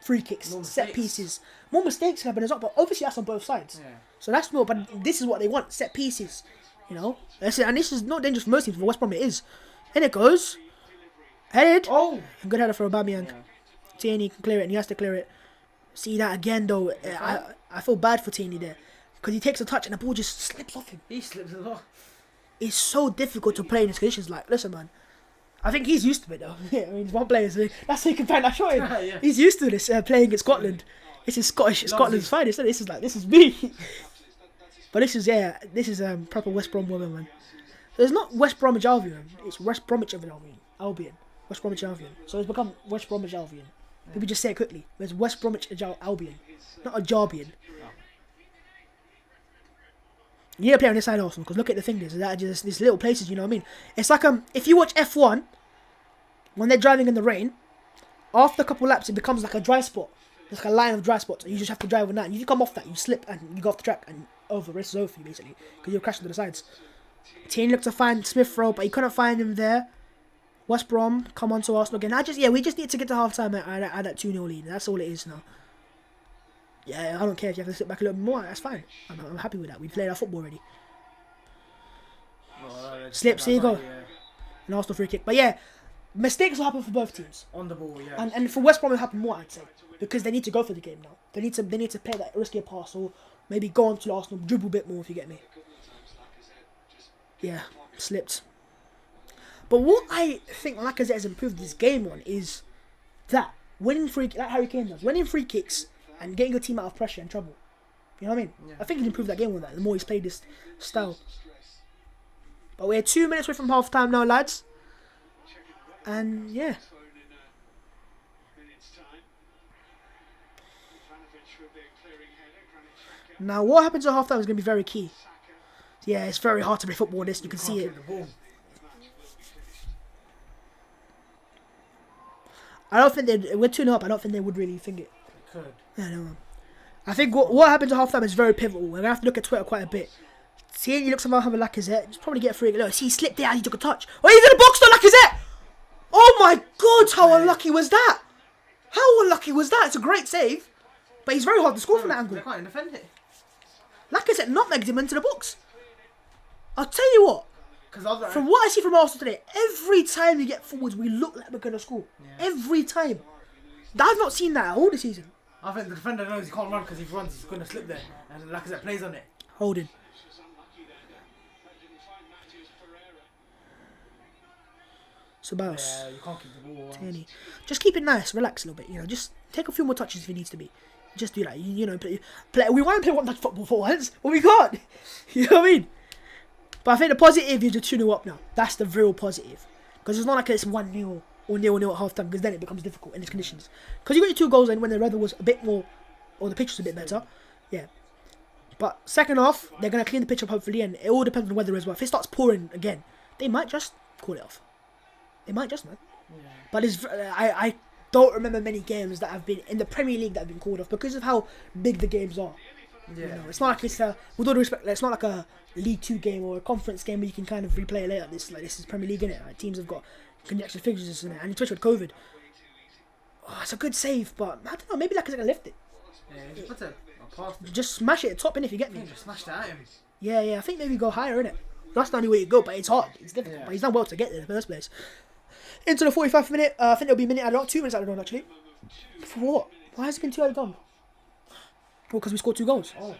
Speaker 1: free kicks,
Speaker 2: More
Speaker 1: set
Speaker 2: mistakes.
Speaker 1: pieces. More mistakes happen as well. But obviously, that's on both sides.
Speaker 2: Yeah.
Speaker 1: So that's more. But this is what they want: set pieces. You know, that's it. And this is not dangerous for most teams. For West Brom, it is. And it goes. Headed.
Speaker 2: Oh!
Speaker 1: Good header for Aubameyang.
Speaker 2: Yeah.
Speaker 1: Tierney can clear it, and he has to clear it. See that again, though. I feel bad for Tierney there. Because he takes a touch and the ball just slips off him.
Speaker 2: He slips a lot.
Speaker 1: It's so difficult to play in these conditions. Like, listen, man. I think he's used to it, though. Yeah, I mean, he's one player, so that's how you can find that shot in.
Speaker 2: Yeah.
Speaker 1: He's used to this, playing in Scotland. This is Scotland's finest. This is me. But this is proper West Brom woman, man. So it's not West Bromwich Albion. It's West Bromwich Albion. West Bromwich Albion. So it's become West Bromwich Albion. People just say it quickly. There's West Bromwich Albion, not a Jarbion. You need to play on this side also, because look at the thing. There's these little places, you know what I mean? It's like if you watch F1, when they're driving in the rain, after a couple laps it becomes like a dry spot. It's like a line of dry spots, and you just have to drive on that. And if you come off that, you slip and you go off the track, and race is over for you basically, because you're crashing to the sides. Tierney looked to find Smith Rowe, but he couldn't find him there. West Brom come on to Arsenal again. We just need to get to half time at that 2-0 lead. That's all it is now. Yeah, I don't care if you have to sit back a little bit more. That's fine. I'm happy with that. We played our football already. Slips, there you go.
Speaker 2: Yeah.
Speaker 1: An Arsenal free kick. But yeah, mistakes will happen for both teams.
Speaker 2: On the ball, yeah.
Speaker 1: And for West Brom, it'll happen more, I'd say, because they need to go for the game now. They need to play that riskier pass, or maybe go on to Arsenal, dribble a bit more, if you get me. Yeah, slipped. But what I think Lacazette has improved this game on is that winning like Harry Kane does, winning free kicks and getting your team out of pressure and trouble. You know what I mean?
Speaker 2: Yeah.
Speaker 1: I think he's improved that game with that. The more he's played this style. But we're 2 minutes away from half time now, lads. And yeah. Now, what happens at half time is going to be very key. Yeah, it's very hard to play football in this. You can see it. I don't think we're 2-0 up. I don't think they would really think it.
Speaker 2: Could.
Speaker 1: Yeah, no. I think what happens at half time is very pivotal. We're going to have to look at Twitter quite a bit. See, he looks about having Lacazette. Just probably get a free. Look, see, he slipped there. He took a touch. Oh, he's in the box, though, Lacazette! Oh my God, how unlucky was that? How unlucky was that? It's a great save. But he's very hard to score from that angle.
Speaker 2: They can't defend it.
Speaker 1: Lacazette nutmegged him into the box. I'll tell you what. From what I see from Arsenal today, every time we get forwards, we look like we're going to score. Yeah. Every time. I've not seen that all this season.
Speaker 2: I think the defender knows he can't run because if he runs, he's going to slip there. And Lacazette plays on it.
Speaker 1: Holding. Ceballos.
Speaker 2: Yeah, you can't keep the ball.
Speaker 1: Tierney. Just keep it nice, relax a little bit, you know, just take a few more touches if it needs to be. Just do that, you know, play. We want to play one-touch football for once, but we can't. You know what I mean? But I think the positive is you're 2-0 up now. That's the real positive. Because it's not like it's 1-0 or 0-0 at half time, because then it becomes difficult in these conditions. Because you got your 2 goals in when the weather was a bit more, or the pitch was a bit better. Yeah. But second half, they're going to clean the pitch up hopefully, and it all depends on the weather as well. If it starts pouring again, they might just call it off. They might just, man. Yeah. But I don't remember many games that have been in the Premier League that have been called off because of how big the games are. Yeah. You know, it's not like it's with all due respect, it's not like a League 2 game or a conference game where you can kind of replay it later. This is Premier League, innit? Like, teams have got conjectured fixtures in it, and especially with COVID. Oh, it's a good save, but I don't know. Maybe Lacazette can lift it.
Speaker 2: Yeah, just put a pass.
Speaker 1: Just smash it at top in if you get me.
Speaker 2: Just smash that at him.
Speaker 1: Yeah. I think maybe go higher, innit? That's the only way you go, but it's hard. It's difficult. Yeah. But he's done well to get there in the first place. Into the 45th minute, I think there'll be a minute added on, 2 minutes added on actually. For what? Why has it been 2 added on? Oh, because we scored 2 goals. Oh.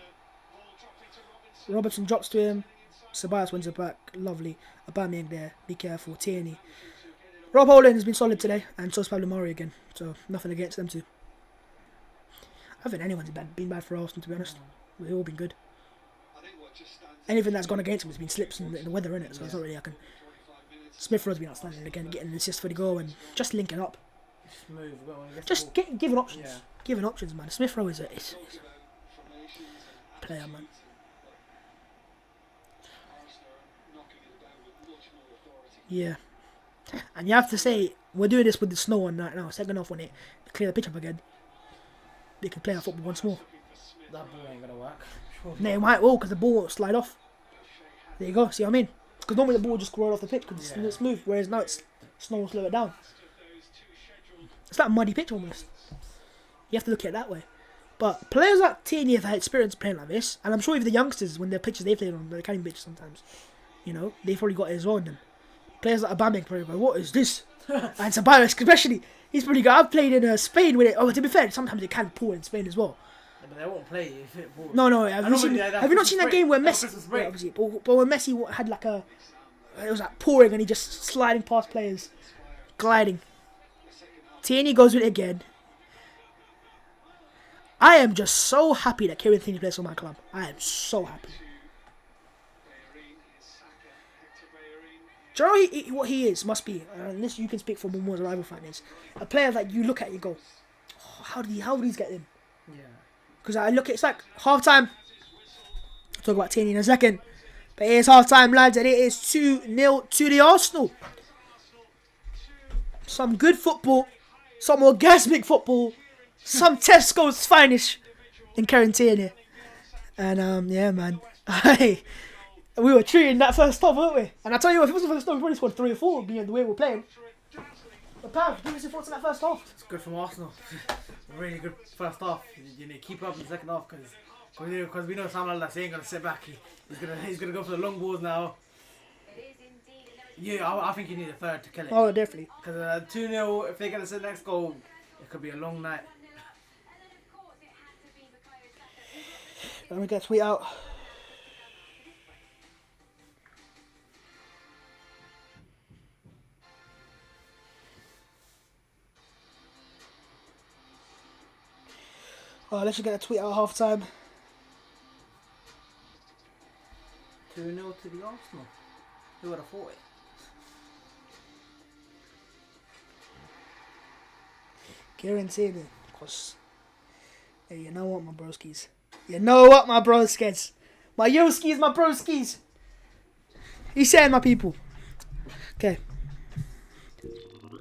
Speaker 1: Robertson drops to him. Ceballos wins it back. Lovely. Aubameyang there. Be careful. Tierney. Rob Holding has been solid today, and so is Pablo Mari again. So nothing against them two. I think anyone's been bad for Arsenal, to be honest. We've all been good. Anything that's gone against him has been slips in the weather, innit? So it's not really I can. Smith Rowe's been outstanding again, getting an assist for the goal and just linking up.
Speaker 2: Smooth,
Speaker 1: just giving options. Yeah. Giving options, man. Smith Rowe is a player, man. Yeah. And you have to say, we're doing this with the snow on right now. Second off, when it clear the pitch up again, they can play our football once more.
Speaker 2: That ball ain't gonna work.
Speaker 1: No, it might because the ball won't slide off. There you go, see what I mean? Because normally the ball just roll off the pitch because it's smooth, whereas now it's snow will slow it down. It's like a muddy pitch almost. You have to look at it that way. But players like Tierney have had experience playing like this, and I'm sure even the youngsters, when their pitches they played on, the academy pitch sometimes, you know, they've probably got it as well in them. Players like Aubameyang probably go, what is this? And Ceballos especially, he's pretty good. I've played in Spain with it. Oh, to be fair, sometimes it can pour in Spain as well.
Speaker 2: But they won't play if it pours.
Speaker 1: No. Have you not seen that game where Messi? Yeah, obviously, but when Messi had like it was like pouring and he just sliding past players, gliding. Tierney goes with it again. I am just so happy that Kieran Tierney plays for my club. I am so happy. Do you know what he is? Must be, unless you can speak for more as a rival fan, is a player that you look at and you go, oh, how did these get him? Yeah. Because I look at it's like half time. I'll talk about Tierney in a second. But it is half time, lads, and it is 2-0 to the Arsenal. Some good football, some orgasmic football, some Tesco's finest in Kieran Tierney. And yeah, man. We were treating that first half, weren't we? And I tell you what, if it wasn't for the start, we probably scored 3 or 4 being the way we're playing. But Pav, give us your thoughts on that first half.
Speaker 2: It's good from Arsenal. Really good first half. You need to keep up in the second half because we know Sam Allardyce ain't gonna sit back. He's gonna go for the long balls now. Yeah, I think you need a third to kill it.
Speaker 1: Oh, definitely.
Speaker 2: Because 2-0, if they're gonna set the next goal, it could be a long night.
Speaker 1: Let me get a tweet out. Oh, let's just get a tweet out at half time.
Speaker 2: 2-0 to the Arsenal. Who would have thought it?
Speaker 1: Kieran Tierney, of course. Hey, you know what, my broskies? You know what, my broskis? My yoskis, my broskis. He's saying, my people. Okay.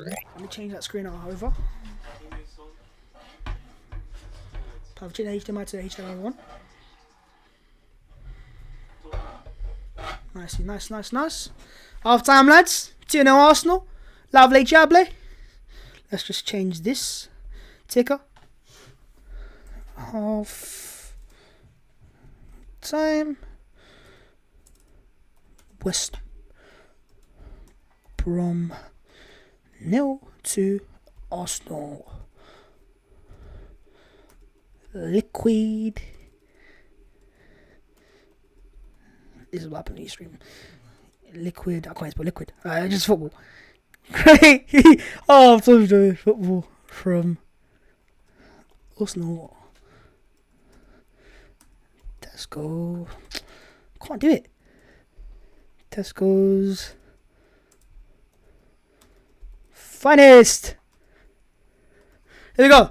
Speaker 1: Let me change that screen out, however. I've changed HDMI to HDMI 1. Nice. Half time, lads. 2-0 Arsenal. Lovely jubbly. Let's just change this ticker. Half time. West Brom 0 to Arsenal. Liquid. This is what happened in the stream. Liquid. I can't spell liquid. Just football. Great. Oh, I'm so sorry. Football from Arsenal. Tesco. Can't do it. Tesco's finest. Here we go.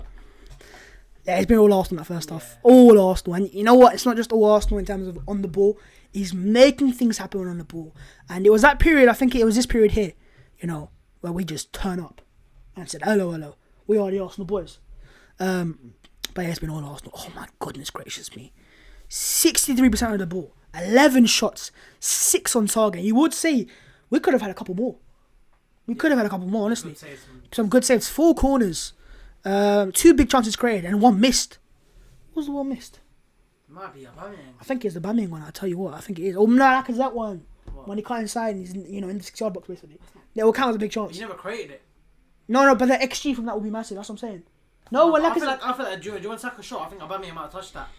Speaker 1: Yeah, it's been all Arsenal that first half. All Arsenal. And you know what? It's not just all Arsenal in terms of on the ball. He's making things happen on the ball. And it was that period, I think it was this period here, where we just turn up and said, hello, we are the Arsenal boys. But yeah, it's been all Arsenal. Oh my goodness gracious me. 63% of the ball, 11 shots, 6 on target. You would say we could have had a couple more. Honestly. Some good saves. 4 corners. 2 big chances created and 1 missed. What was the one missed?
Speaker 2: It might be Aubameyang.
Speaker 1: I think it's the Aubameyang one. I'll tell you what. I think it is. Oh no, that is that one.
Speaker 2: What?
Speaker 1: When he cut inside and he's in the 6-yard box basically. That will count as a big chance.
Speaker 2: You never created it.
Speaker 1: No, but the XG from that will be massive. That's what I'm saying. No,
Speaker 2: I feel like during Saka's shot, I think Aubameyang might have touched that.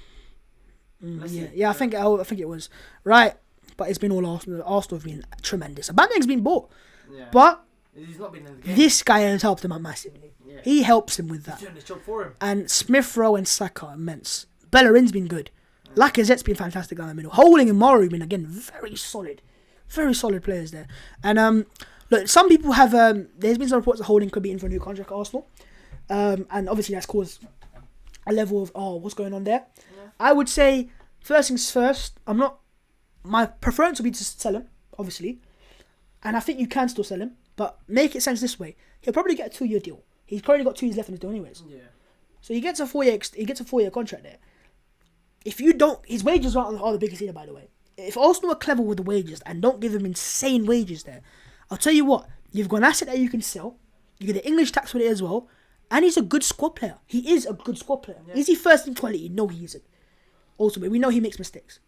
Speaker 1: I think it was right. But it's been all Arsenal. Arsenal have been tremendous. Aubameyang's been bought, but
Speaker 2: he's not been in the game.
Speaker 1: This guy has helped him out massively. Yeah. He helps him with that.
Speaker 2: He's doing this job for him.
Speaker 1: And Smith Rowe and Saka are immense. Bellerin's been good. Lacazette's been fantastic down the middle. Holding and Murray have been again very solid players there. And look, some people have there's been some reports that Holding could be in for a new contract at Arsenal, and obviously that's caused a level of what's going on there. Yeah. I would say first things first. My preference would be to sell him, obviously, and I think you can still sell him, but make it sense this way. He'll probably get a 2-year deal. He's currently got 2 years left in his deal anyways.
Speaker 2: Yeah.
Speaker 1: So he gets a 4-year contract there. If you don't, his wages are the biggest either, by the way. If Arsenal are clever with the wages and don't give him insane wages there, I'll tell you what, you've got an asset that you can sell. You get the English tax with it as well, and he's a good squad player. He is a good squad player. Yeah. Is he first in quality? No, he isn't. Also, we know he makes mistakes.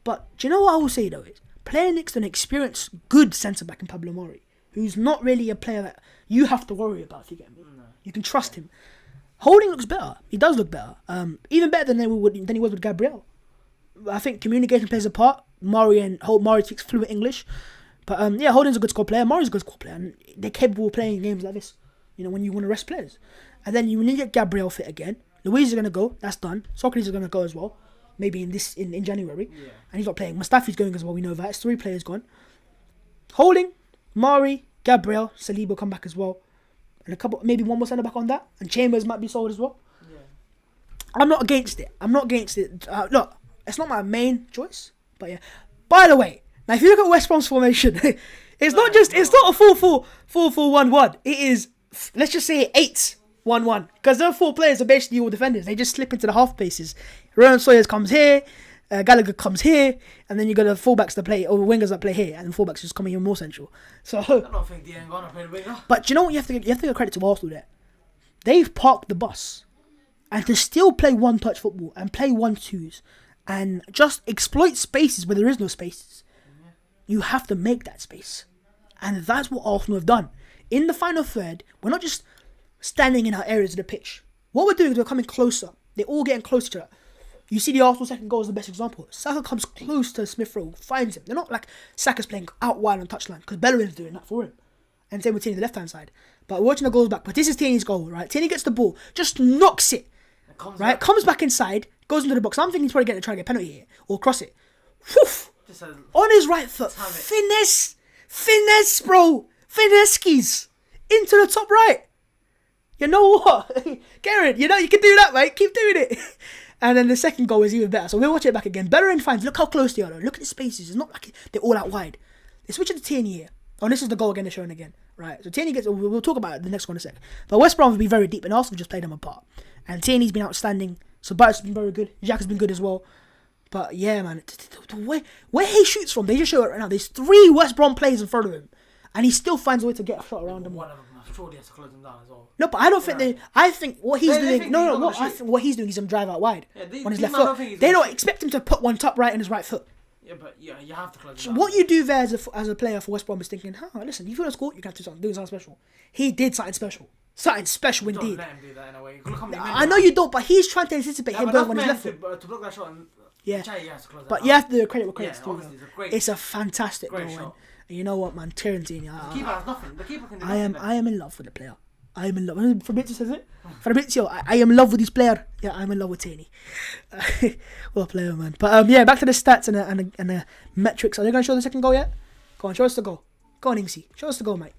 Speaker 1: But do you know what I will say though is playing next to an experienced, good centre back in Pablo Mari, who's not really a player that you have to worry about. If you get me, you can trust him. Holding looks better. He does look better. Even better than he was with Gabriel. I think communication plays a part. Mari speaks fluent English. But Holding's a good squad player. Murray's a good squad player. And they're capable of playing games like this. When you want to rest players. And then when you get Gabriel fit again, Luiz is going to go. That's done. Socrates is going to go as well. Maybe in January. Yeah. And he's not playing. Mustafi's going as well. We know that. It's 3 players gone. Holding, Mari, Gabriel, Saliba come back as well. And maybe one more centre back on that. And Chambers might be sold as well. Yeah. I'm not against it. Look, it's not my main choice. But yeah. By the way, now if you look at West Brom's formation, it's not a 4-4-1-1. It is, let's just say 8-1-1. Because their 4 players are basically all defenders. They just slip into the half spaces. Rowan Sawyers comes here. Gallagher comes here, and then you got the fullbacks that play, or wingers that play here, and the fullbacks just come even more central. So
Speaker 2: I don't think Diangana played winger.
Speaker 1: But you know what you have to give credit to Arsenal there. They've parked the bus, and to still play one-touch football and play 1-2s, and just exploit spaces where there is no spaces. Yeah. You have to make that space, and that's what Arsenal have done. In the final third, we're not just standing in our areas of the pitch. What we're doing is we're coming closer. They're all getting closer to that. You see the Arsenal second goal is the best example. Saka comes close to Smith Rowe, finds him. They're not like Saka's playing out wide on touchline because Bellerin's doing that for him. And same with Tierney, the left-hand side. But we're watching the goals back. But this is Tierney's goal, right? Tierney gets the ball, just knocks it, right? Comes back inside, goes into the box. I'm thinking he's probably trying to get a penalty here or cross it. Woof! On his right foot. Finesse, bro. Finesse into the top right. You know what? Garrett, you can do that, mate. Keep doing it. And then the second goal is even better. So we'll watch it back again. Bellerin finds, look how close they are. Look at the spaces. It's not like they're all out wide. They switch it to Tierney here. Oh, this is the goal again they're showing again. Right. So Tierney gets, we'll talk about it the next one in a sec. But West Brom will be very deep and Arsenal just played them apart. And Tierney's been outstanding. So Barrett's been very good. Jack has been good as well. But yeah, man, the way where he shoots from, they just show it right now. There's 3 West Brom players in front of him. And he still finds a way to get a shot around them.
Speaker 2: One of them, I'm sure he has to close them down as well.
Speaker 1: No, but I don't think I think what he's doing. I think what he's doing is him drive out wide on his left foot. They don't expect him to put one top right in his right foot.
Speaker 2: Yeah, but you have to close
Speaker 1: them
Speaker 2: down.
Speaker 1: What you do there as a player for West Brom is thinking, listen, if you want to score, you can have to do something special. He did something special. Something special
Speaker 2: Don't
Speaker 1: indeed.
Speaker 2: let him do that in a way. Look how many men
Speaker 1: I know you don't, but he's trying to anticipate him going on his left foot.
Speaker 2: to block that shot and
Speaker 1: Yeah.
Speaker 2: Partey has to close that
Speaker 1: But
Speaker 2: out.
Speaker 1: you have to do credit with credit's
Speaker 2: Yeah,
Speaker 1: due.
Speaker 2: obviously, it's a great-
Speaker 1: It's a fantastic
Speaker 2: great
Speaker 1: goal.
Speaker 2: shot.
Speaker 1: And you know what, man? Tierney,
Speaker 2: The keeper has nothing. The keeper can do
Speaker 1: I
Speaker 2: nothing.
Speaker 1: am
Speaker 2: there.
Speaker 1: I am in love with the player. I am in love. Fabrizio says it. Fabrizio, I am in love with this player. Yeah, I'm in love with Tierney. What a player, man. But yeah, back to the stats and the metrics. Are they going to show the second goal yet? Go on, show us the goal. Go on, Ingsy. Show us the goal, mate.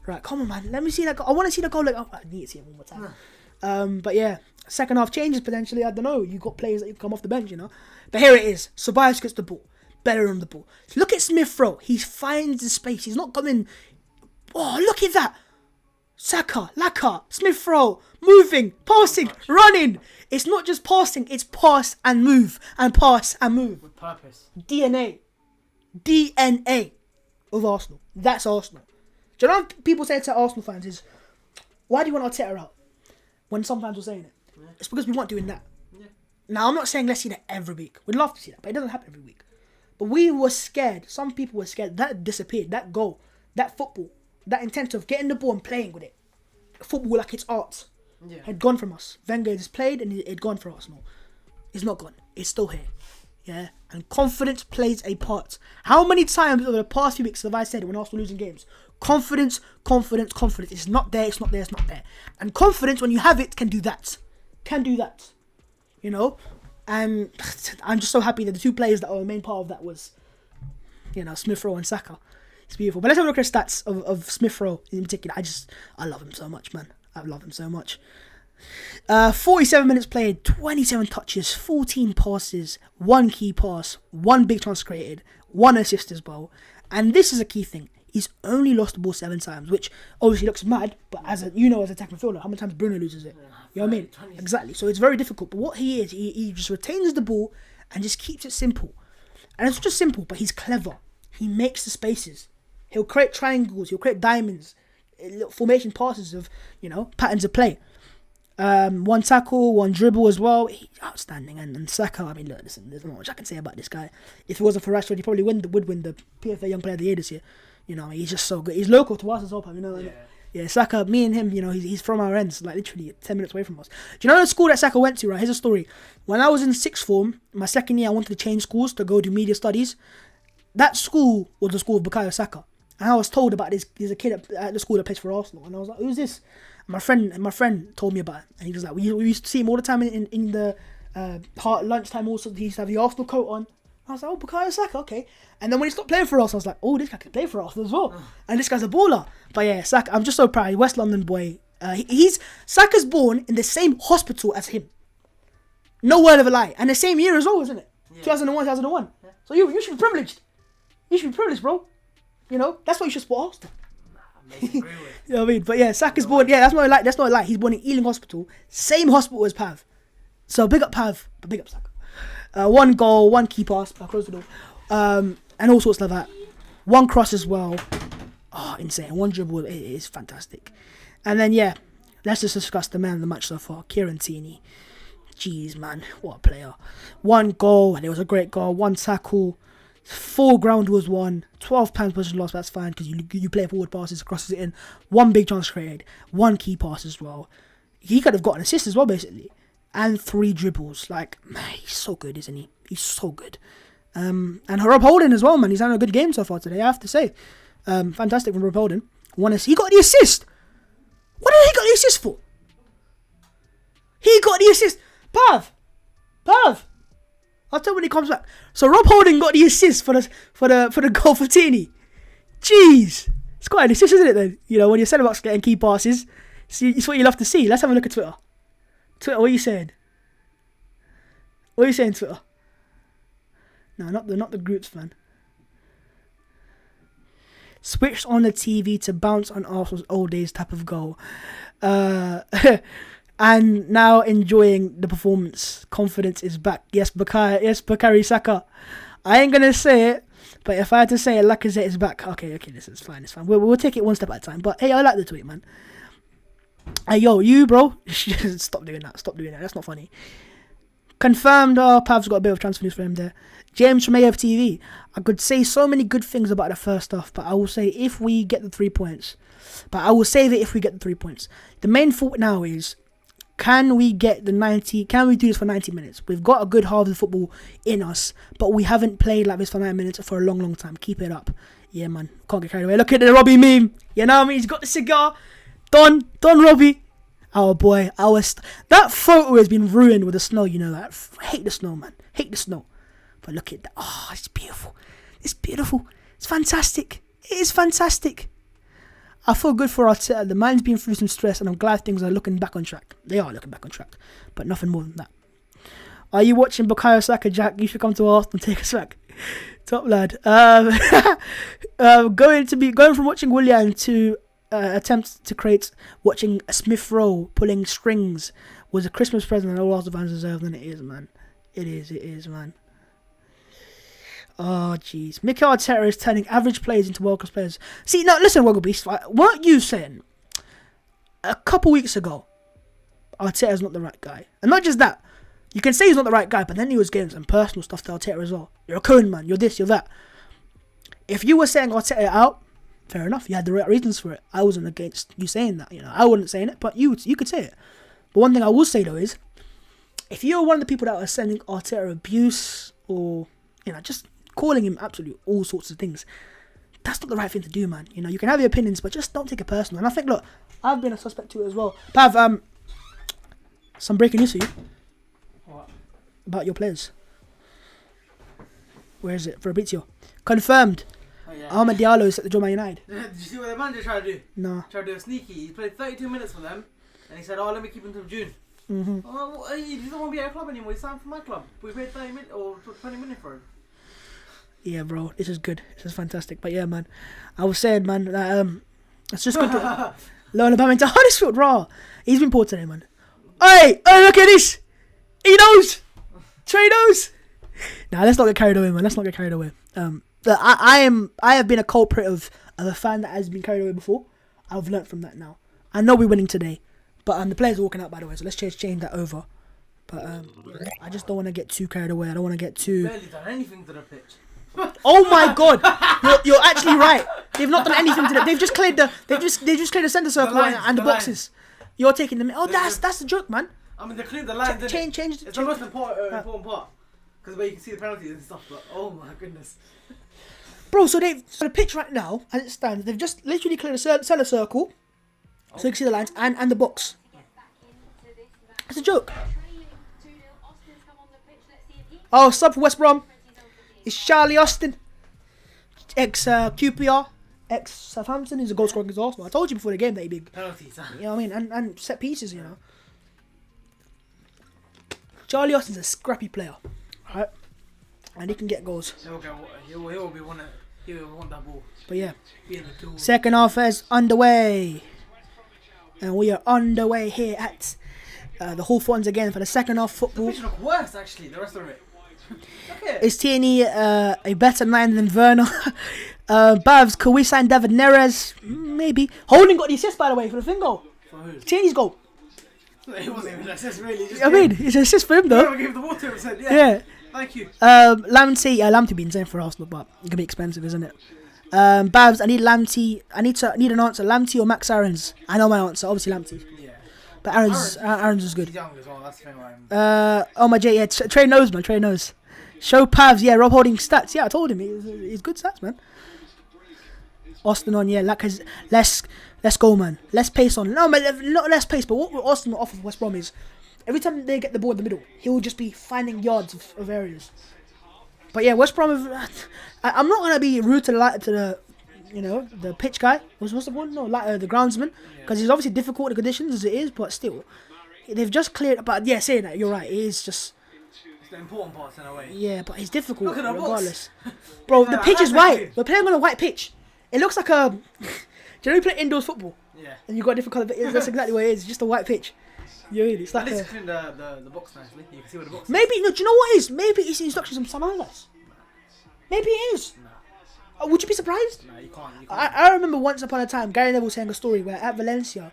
Speaker 1: Right, come on, man. Let me see that goal. I want to see the goal. Like, I need to see it one more time. But yeah, second half changes potentially. I don't know. You got players that you come off the bench, you know. But here it is. Ceballos gets the ball. Better on the ball. Look at Smith Rowe. He finds the space. He's not coming. Oh, look at that. Saka, Laka, Smith Rowe, moving, passing, running. It's not just passing. It's pass and move and pass and move.
Speaker 2: With purpose.
Speaker 1: DNA of Arsenal. That's Arsenal. Do you know what people say to Arsenal fans is, why do you want Arteta out? When some fans were saying it. Yeah. It's because we weren't doing that. Yeah. Now, I'm not saying let's see that every week. We'd love to see that, but it doesn't happen every week. But we were scared. Some people were scared. That disappeared. That goal. That football. That intent of getting the ball and playing with it. Football like it's art. Yeah. Had gone from us. Wenger has played and it had gone for Arsenal. It's not gone. It's still here. Yeah. And confidence plays a part. How many times over the past few weeks have I said when Arsenal losing games? Confidence, confidence, confidence. It's not there, it's not there, it's not there. And confidence, when you have it, can do that. Can do that. You know? And I'm just so happy that the two players that were the main part of that was, you know, Smith Rowe and Saka. It's beautiful. But let's have a look at the stats of Smith Rowe in particular. I love him so much, man. I love him so much. 47 minutes played, 27 touches, 14 passes, 1 key pass, 1 big chance created, 1 assist as well. And this is a key thing. He's only lost the ball 7 times, which obviously looks mad, but as attacking midfielder, how many times Bruno loses it? You know what I mean? Exactly. So it's very difficult. But what he is, he just retains the ball and just keeps it simple. And it's just simple, but he's clever. He makes the spaces. He'll create triangles. He'll create diamonds, little formation passes of, you know, patterns of play. 1 tackle, 1 dribble as well. He's outstanding. And Saka, I mean, look, listen, there's not much I can say about this guy. If it wasn't for Rashford, he probably would win the PFA Young Player of the Year this year. You know, he's just so good. He's local to us as well, you know. Yeah, Saka, me and him, you know, he's from our ends, like literally 10 minutes away from us. Do you know the school that Saka went to, right? Here's a story. When I was in 6th form, my second year, I wanted to change schools to go do media studies. That school was the school of Bukayo Saka. And I was told about this. There's a kid at the school that plays for Arsenal. And I was like, who's this? And my friend told me about it. And he was like, we used to see him all the time in the lunchtime also. He used to have the Arsenal coat on. I was like, oh, Bukayo Saka, okay. And then when he stopped playing for us, I was like, oh, this guy can play for Arsenal as well. And this guy's a baller. But yeah, Saka, I'm just so proud. West London boy. Saka's born in the same hospital as him. No word of a lie. And the same year as well, isn't it? Yeah. 2001. Yeah. So you should be privileged. You should be privileged, bro. You know, that's why you should support Arsenal. You know what I mean? But yeah, Saka's born. Yeah, that's not a lie. He's born in Ealing Hospital. Same hospital as Pav. So big up Pav, but big up Saka. 1 goal, 1 key pass, close the door. And all sorts like that. 1 cross as well. Oh, insane. 1 dribble. It is fantastic. And then, yeah, let's just discuss the man of the match so far, Kieran Tierney. Jeez, man. What a player. 1 goal, and it was a great goal. 1 tackle. 4 ground was won. 12 pounds possession lost. That's fine because you play forward passes, crosses it in. 1 big chance created. 1 key pass as well. He could have got an assist as well, basically. And 3 dribbles. Like, man, he's so good, isn't he? He's so good. And Rob Holding as well, man. He's having a good game so far today, I have to say. Fantastic from Rob Holding. He got the assist. What did he got the assist for? He got the assist. Pav. I'll tell you when he comes back. So Rob Holding got the assist for the goal for Tierney. Jeez. It's quite an assist, isn't it then? You know, when you're centre-backs getting key passes, it's what you love to see. Let's have a look at Twitter. Twitter, what are you saying? What are you saying, Twitter? No, not the groups, man. Switched on the TV to bounce on Arsenal's old days type of goal. And now enjoying the performance. Confidence is back. Yes, Bukayo Saka. I ain't gonna say it, but if I had to say it, Lacazette is back. Okay, this is fine. It's fine. We'll take it one step at a time. But hey, I like the tweet, man. Hey, yo, you, bro. Stop doing that. That's not funny. Confirmed, Pav's got a bit of transfer news for him there. James from AFTV. I could say so many good things about the first half, but I will say if we get the 3 points. But I will save it if we get the 3 points. The main thought now is, can we get the 90? Can we do this for 90 minutes? We've got a good half of the football in us, but we haven't played like this for 9 minutes for a long, long time. Keep it up. Yeah, man. Can't get carried away. Look at the Robbie meme. You know what I mean? He's got the cigar. Don Robbie. Our boy. That photo has been ruined with the snow, you know that. I hate the snow, man. Hate the snow. But look at that. Oh, it's beautiful. It's beautiful. It's fantastic. It is fantastic. I feel good for Arteta. The man's been through some stress, and I'm glad things are looking back on track. They are looking back on track, but nothing more than that. Are you watching Bukayo Saka, Jack? You should come to Arsenal and take us back. Top lad. Going from watching Willian to attempts to create watching Smith Rowe pulling strings was a Christmas present that all Arsenal fans deserve, and it is, man. It is, man. Oh, jeez. Mikel Arteta is turning average players into world-class players. See, now, listen, Woggle Beast. Weren't you saying a couple weeks ago Arteta's not the right guy? And not just that. You can say he's not the right guy, but then he was getting some personal stuff to Arteta as well. You're a cone, man. You're this, you're that. If you were saying Arteta out, fair enough. You had the right reasons for it. I wasn't against you saying that. You know, I wasn't saying it, but you could say it. But one thing I will say, though, is if you're one of the people that are sending Arteta abuse or, you know, just calling him absolute all sorts of things, that's not the right thing to do, man. You know, you can have your opinions, but just don't take it personal. And I think, look, I've been a suspect to it as well. Pav, some breaking news for you.
Speaker 2: What?
Speaker 1: About your players. Where is it? Fabrizio. Confirmed.
Speaker 2: Oh, yeah.
Speaker 1: Ahmed Diallo is at the Man United.
Speaker 2: Did you see what the manager tried to do?
Speaker 1: No.
Speaker 2: Tried to do a sneaky. He played 32 minutes for them, and he said, "Oh, let me keep him until June."
Speaker 1: Mm-hmm.
Speaker 2: Oh, well, he doesn't want to be at a club anymore. He's signed for my club. We paid 30 minutes or 20 minutes for him.
Speaker 1: Yeah, bro, this is good. This is fantastic. But yeah, man, I was saying, man, that it's just good to learn about into Huddersfield. Raw, he's been poor today, man. Hey, look at this. He knows. Trey knows. Nah, let's not get carried away, man. Let's not get carried away. I have been a culprit of a fan that has been carried away before. I've learnt from that now. I know we're winning today, but the players are walking out, by the way. So let's change that over. But I just don't want to get too carried away. I don't want to get too.
Speaker 2: Barely done anything to the pitch.
Speaker 1: Oh my God! You're actually right. They've not done anything to it. They've just cleared the centre circle and the boxes. Lines. You're taking them. Oh, that's the joke, man.
Speaker 2: I mean, they cleared the lines.
Speaker 1: Change.
Speaker 2: It's the most important part because where you can see the penalties and stuff. But oh my goodness,
Speaker 1: bro. So the pitch right now, as it stands, they've just literally cleared the centre circle, so you can see the lines and the box. It's a joke. Oh, sub for West Brom. It's Charlie Austin, ex-QPR, ex-Southampton. He's a goal scorer against Arsenal. I told you before the game that he'd be...
Speaker 2: penalties, huh?
Speaker 1: You know what I mean? And set pieces, you know. Charlie Austin's a scrappy player, right? And he can get goals.
Speaker 2: He will want that ball.
Speaker 1: But yeah, second half is underway. And we are underway here at the Hawthorns again for the second half football.
Speaker 2: The pitch look worse, actually, the rest of it.
Speaker 1: Is Tierney a better 9 than Werner? Bavs, could we sign David Neres? Maybe. Holding got the assist, by the way, for the thing goal.
Speaker 2: For who?
Speaker 1: Tierney's goal.
Speaker 2: It wasn't even an assist, really.
Speaker 1: It's an assist for him, though.
Speaker 2: Gave the water and said,
Speaker 1: yeah.
Speaker 2: Thank you.
Speaker 1: Lamptey being sent for Arsenal, but it can be expensive, isn't it? Babs, I need Lamptey. I need an answer. Lamptey or Max Aarons? I know my answer. Obviously Lamptey.
Speaker 2: Yeah.
Speaker 1: But Aarons is good.
Speaker 2: He's young as well. That's the thing why I'm...
Speaker 1: Oh my J, yeah. Trey knows, man. Trey knows. Show Pavs, yeah. Rob Holding stats. Yeah, I told him he's good stats, man. Austin on, yeah. Like let's go, man. Less pace on. No, man, not less pace. But what Austin off of West Brom is, every time they get the ball in the middle, he will just be finding yards of areas. But yeah, West Brom. I'm not gonna be rude to the pitch guy. What's the one? No, the groundsman, because he's obviously difficult in the conditions as it is. But still, they've just cleared. But yeah, saying that, you're right. It is just.
Speaker 2: It's the important parts in a way.
Speaker 1: Yeah, but he's difficult
Speaker 2: Look at
Speaker 1: regardless. Bro, the pitch is white. We're playing on a white pitch. It looks like a. Do you know you play indoors football? Yeah. And you got a different colour. That's exactly what it is. It's just a white pitch. It's like
Speaker 2: at least clean the box nicely. You can see where the box is.
Speaker 1: Maybe, no, do you know what it is? Maybe it's the instructions from some others. Maybe it is. No. Would you be surprised?
Speaker 2: No, you can't.
Speaker 1: I remember once upon a time, Gary Neville saying a story where at Valencia,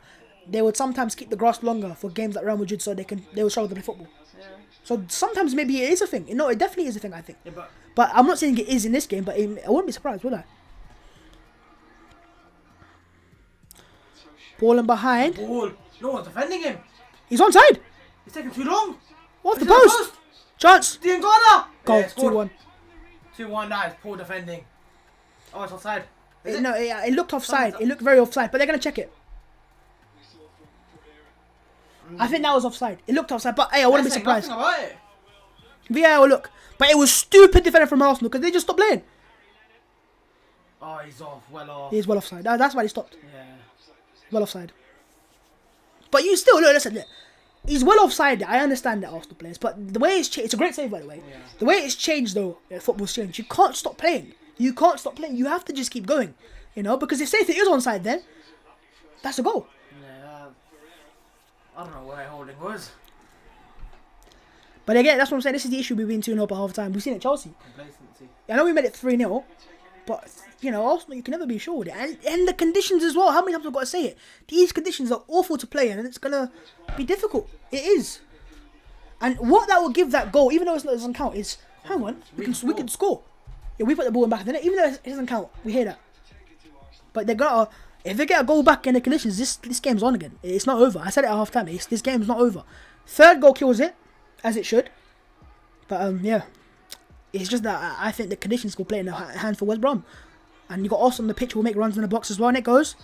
Speaker 1: they would sometimes keep the grass longer for games like Real Madrid so they would struggle to play football.
Speaker 2: Yeah.
Speaker 1: So sometimes maybe it is a thing. No, it definitely is a thing, I think.
Speaker 2: Yeah,
Speaker 1: But I'm not saying it is in this game, but I wouldn't be surprised, would I? Ball in behind.
Speaker 2: ball. No one's defending him.
Speaker 1: He's onside.
Speaker 2: He's taking too long.
Speaker 1: Off the
Speaker 2: He's on
Speaker 1: post. Chance.
Speaker 2: Diangana.
Speaker 1: Goal.
Speaker 2: Yeah,
Speaker 1: 2-1.
Speaker 2: 2-1. That is poor defending. Oh, it's offside. Is it?
Speaker 1: No, it looked offside. It looked very offside, but they're gonna check it. I think that was offside. It looked offside, but hey, I wouldn't be surprised.
Speaker 2: Nothing about it.
Speaker 1: VAR will look. But it was stupid defending from Arsenal because they just stopped playing.
Speaker 2: Oh, he's off. Well off.
Speaker 1: He's well offside. That's why he stopped.
Speaker 2: Yeah.
Speaker 1: Well offside. But you still, look, listen, he's well offside. I understand that Arsenal players, but the way it's changed, it's a great save by the way.
Speaker 2: Yeah.
Speaker 1: The way it's changed though, football's changed. You can't stop playing. You can't stop playing. You have to just keep going. You know, because if say if it is onside, then that's a goal.
Speaker 2: Yeah. I don't know where holding was.
Speaker 1: But again, that's what I'm saying. This is the issue we've been 2-0 at half time. We've seen it at Chelsea.
Speaker 2: Complacency.
Speaker 1: I know we made it 3-0, but you know, Arsenal, you can never be sure with it. And the conditions as well. How many times I've got to say it? These conditions are awful to play in, and it's gonna be difficult. It is. And what that will give that goal, even though it doesn't count, is hang on, we can score. Yeah, we put the ball in back, then even though it doesn't count, we hear that. But they gotta, if they get a goal back in the conditions, this game's on again. It's not over. I said it at half time. This game's not over. Third goal kills it, as it should. But yeah, it's just that I think the conditions will play in the hand for West Brom. And you got Austin on the pitch who will make runs in the box as well, and it goes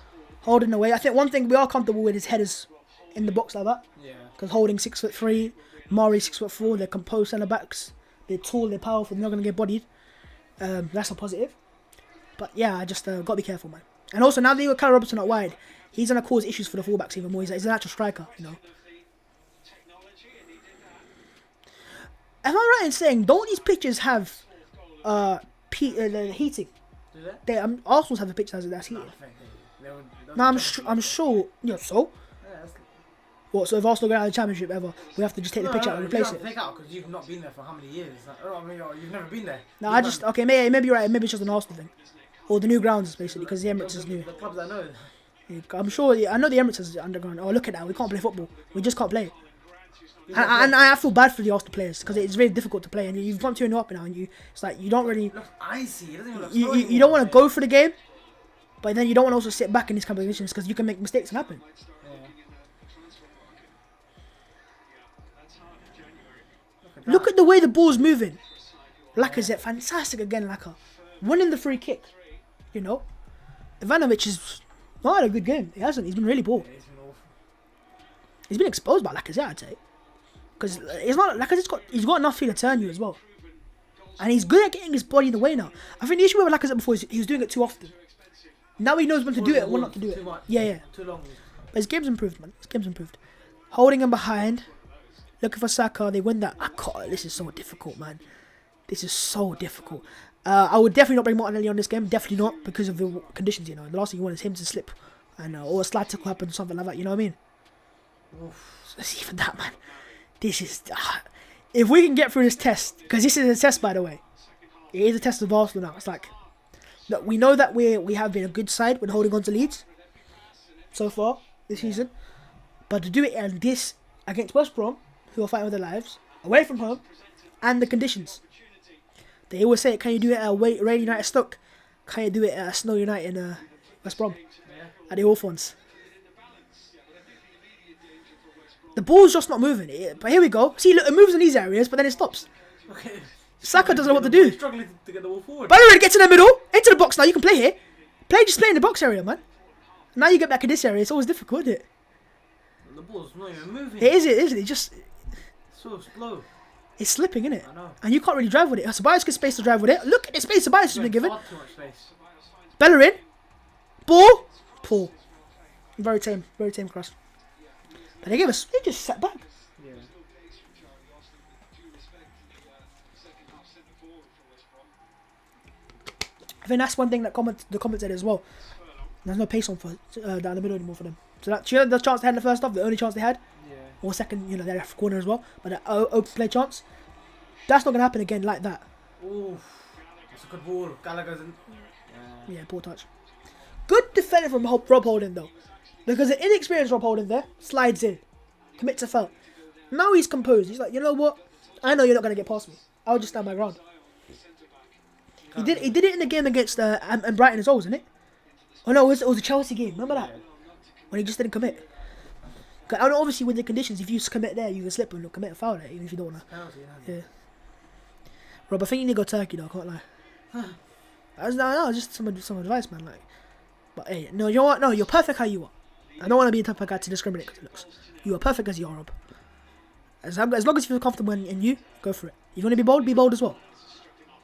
Speaker 1: holding away. I think one thing we are comfortable with is headers in the box like that.
Speaker 2: Yeah.
Speaker 1: Because Holding 6'3", Murray 6'4", they're composed centre backs. They're tall, they're powerful, they're not gonna get bodied. That's a positive. But yeah, I just got to be careful, man. And also now that you got Callum Robertson out wide, he's gonna cause issues for the fullbacks even more. He's an actual striker, you know. Am I right in saying don't these pitches have heating?
Speaker 2: Do they?
Speaker 1: Arsenal's have the pitch that's heated. No, I'm sure. Yeah, so
Speaker 2: Yeah,
Speaker 1: what? So if Arsenal go out of the championship ever, we have to just take the pitch out and replace it.
Speaker 2: Take out because you've not been there for how many years? I mean, you've never been there.
Speaker 1: No, okay. Maybe you're right. Maybe it's just an Arsenal thing, or the new grounds basically because the Emirates is new.
Speaker 2: The clubs I know.
Speaker 1: Yeah, I'm sure. I know the Emirates is underground. Oh, look at that. We can't play football. We just can't play it. And I feel bad for the Arsenal players because it's really difficult to play, and you've gone 2-0 up now, and it's like you don't really.
Speaker 2: It looks icy. It doesn't even look
Speaker 1: You don't want to go for the game, but then you don't want to also sit back in these competitions because you can make mistakes and happen.
Speaker 2: Yeah.
Speaker 1: Look at the way the ball's moving. Lacazette, fantastic again, Laka. Winning the free kick. You know? Ivanovic has not had a good game. He hasn't. He's been really poor.
Speaker 2: Yeah, it's been awful.
Speaker 1: He's been exposed by Lacazette, I'd say. Because it's not he's got enough feel to turn you as well. And he's good at getting his body in the way now. I think the issue with Lacazette before is he was doing it too often. Now he knows when to do it and when not to do it.
Speaker 2: Too much.
Speaker 1: Yeah.
Speaker 2: Too long.
Speaker 1: But his game's improved, man. His game's improved. Holding him behind. Looking for Saka. They win that. This is so difficult, man. This is so difficult. I would definitely not bring Martinelli on this game. Definitely not because of the conditions, you know. The last thing you want is him to slip. And or a slide tackle happen or something like that. You know what I mean?
Speaker 2: Oof.
Speaker 1: So even that, man. This is... if we can get through this test... Because this is a test, by the way. It is a test of Arsenal now. It's like... Look, we know that we have been a good side when holding on to leads. So far, this season. But to do it and this against West Brom, who are fighting with their lives, away from home, and the conditions. They always say, can you do it at Rain United Stoke? Can you do it at Snow United in West Brom?
Speaker 2: Yeah.
Speaker 1: At the Awful ones. The ball's just not moving. But here we go. See, look, it moves in these areas, but then it stops.
Speaker 2: Okay.
Speaker 1: Saka doesn't know what to do.
Speaker 2: He's struggling to get the ball forward.
Speaker 1: Bellerin gets in the middle, into the box now. You can play here. Just play in the box area, man. Now you get back in this area. It's always difficult, isn't it?
Speaker 2: The ball's not even moving.
Speaker 1: It isn't it? Just...
Speaker 2: so slow.
Speaker 1: It's slipping, isn't it?
Speaker 2: I know.
Speaker 1: And you can't really drive with it. Ceballos gets space to drive with it. Look at the space Ceballos has been given.
Speaker 2: Far too much space.
Speaker 1: Bellerin. Ball. Pull. Very tame cross. But they just sat back.
Speaker 2: Yeah.
Speaker 1: I think that's one thing that the comment said as well. There's no pace on for down the middle anymore for them. So that the chance they had in the first half, the only chance they had,
Speaker 2: Yeah.
Speaker 1: or second, you know, they had a corner as well, but an open play chance, that's not gonna happen again like that.
Speaker 2: Oof. That's a good ball. Gallagher's in.
Speaker 1: Yeah, poor touch. Good defending from Rob Holding though, because the inexperienced Rob Holding there slides in, commits a foul. Now he's composed. He's like, you know what? I know you're not gonna get past me. I'll just stand my ground. He did it in the game against and Brighton as well, wasn't it? Oh no, it was a Chelsea game. Remember that? When he just didn't commit. I know obviously with the conditions, if you commit there, you can slip and commit a foul there, even if you don't wanna. Yeah. Rob, I think you need to go Turkey though. I can't lie. No, just some advice, man. Like, but hey, no, you know what? No, you're perfect how you are. I don't want to be the type of guy to discriminate because of looks. You are perfect as you are, Rob. As long as you feel comfortable in you, go for it. You want to be bold as well.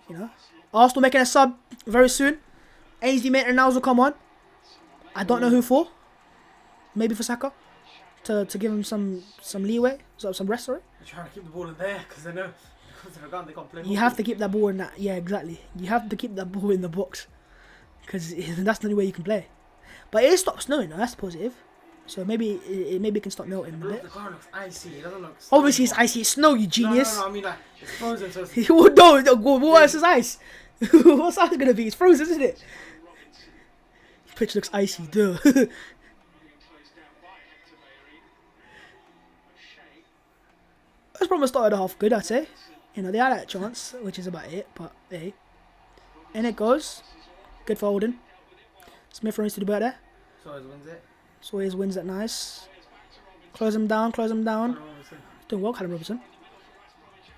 Speaker 1: You know, Arsenal making a sub very soon. Ainsley Maitland-Niles will come on. I don't know who for. Maybe for Saka to give him some leeway, some rest. Sorry.
Speaker 2: They're trying to keep the ball in there because they know they can't play.
Speaker 1: You have to keep that ball in that. Yeah, exactly. You have to keep that ball in the box because that's the only way you can play. But it stops snowing. Though, that's positive. So maybe it can stop melting a bit.
Speaker 2: The car looks icy. It doesn't look.
Speaker 1: Obviously, it's icy. It's snow, you genius.
Speaker 2: No, I mean like it's frozen. So it's...
Speaker 1: no, what else is ice? What's ice gonna be? It's frozen, isn't it? The pitch looks icy, duh. West Brom started half good, I'd say. You know, they had that chance, which is about it. But hey, in it goes. Good for Holden. Smith needs to do better. Sawyers wins it nice. Close him down. Doing well, Callum Robinson.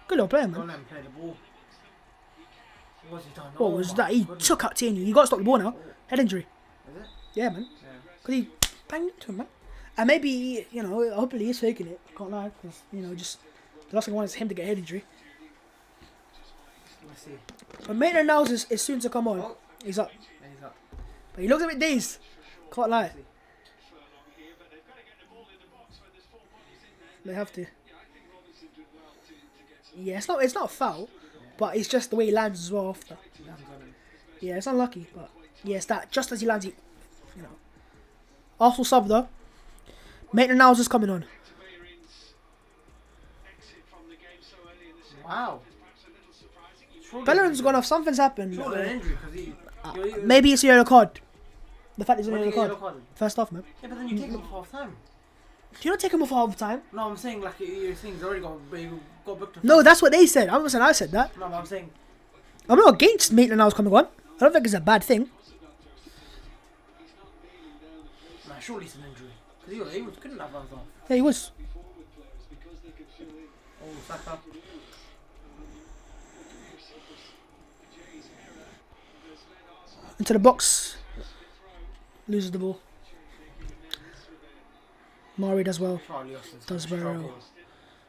Speaker 1: Good little player, man.
Speaker 2: Don't let him play the ball. What's he done?
Speaker 1: What was that? He took out Tierney. You got to stop the ball now. Head injury.
Speaker 2: Is it?
Speaker 1: Yeah, man. Because he banged into him, man. And maybe, you know, hopefully he's faking it. Can't lie. Because, you know, just the last thing I want is him to get head injury.
Speaker 2: Let's see.
Speaker 1: But Maitland-Niles is soon to come on.
Speaker 2: Oh.
Speaker 1: He's up.
Speaker 2: Yeah, he's up.
Speaker 1: But he looks a bit dazed. Can't lie. They have to. Yeah, it's not a foul, but it's just the way he lands as well after. Yeah, it's unlucky, but yeah, it's that just as he lands, you know. Arsenal sub though. Maitland-Niles is coming on.
Speaker 2: Wow.
Speaker 1: Bellerin's gone off. Something's happened.
Speaker 2: Surely an injury because
Speaker 1: maybe it's a yellow card. The fact it's a yellow card. First half, man.
Speaker 2: Yeah, but then you take him for half time.
Speaker 1: Do you not take him off half time?
Speaker 2: No, I'm saying like your thing's already got booked.
Speaker 1: No, that's what they said. I'm not saying I said that.
Speaker 2: No, but I'm saying
Speaker 1: I'm not against Maitland-Niles coming on. I don't think it's a bad thing.
Speaker 2: nah, surely it's an injury because he couldn't have runs off.
Speaker 1: Yeah, he was.
Speaker 2: Oh, Saka.
Speaker 1: Into the box. Loses the ball. Mari does well. Does very well.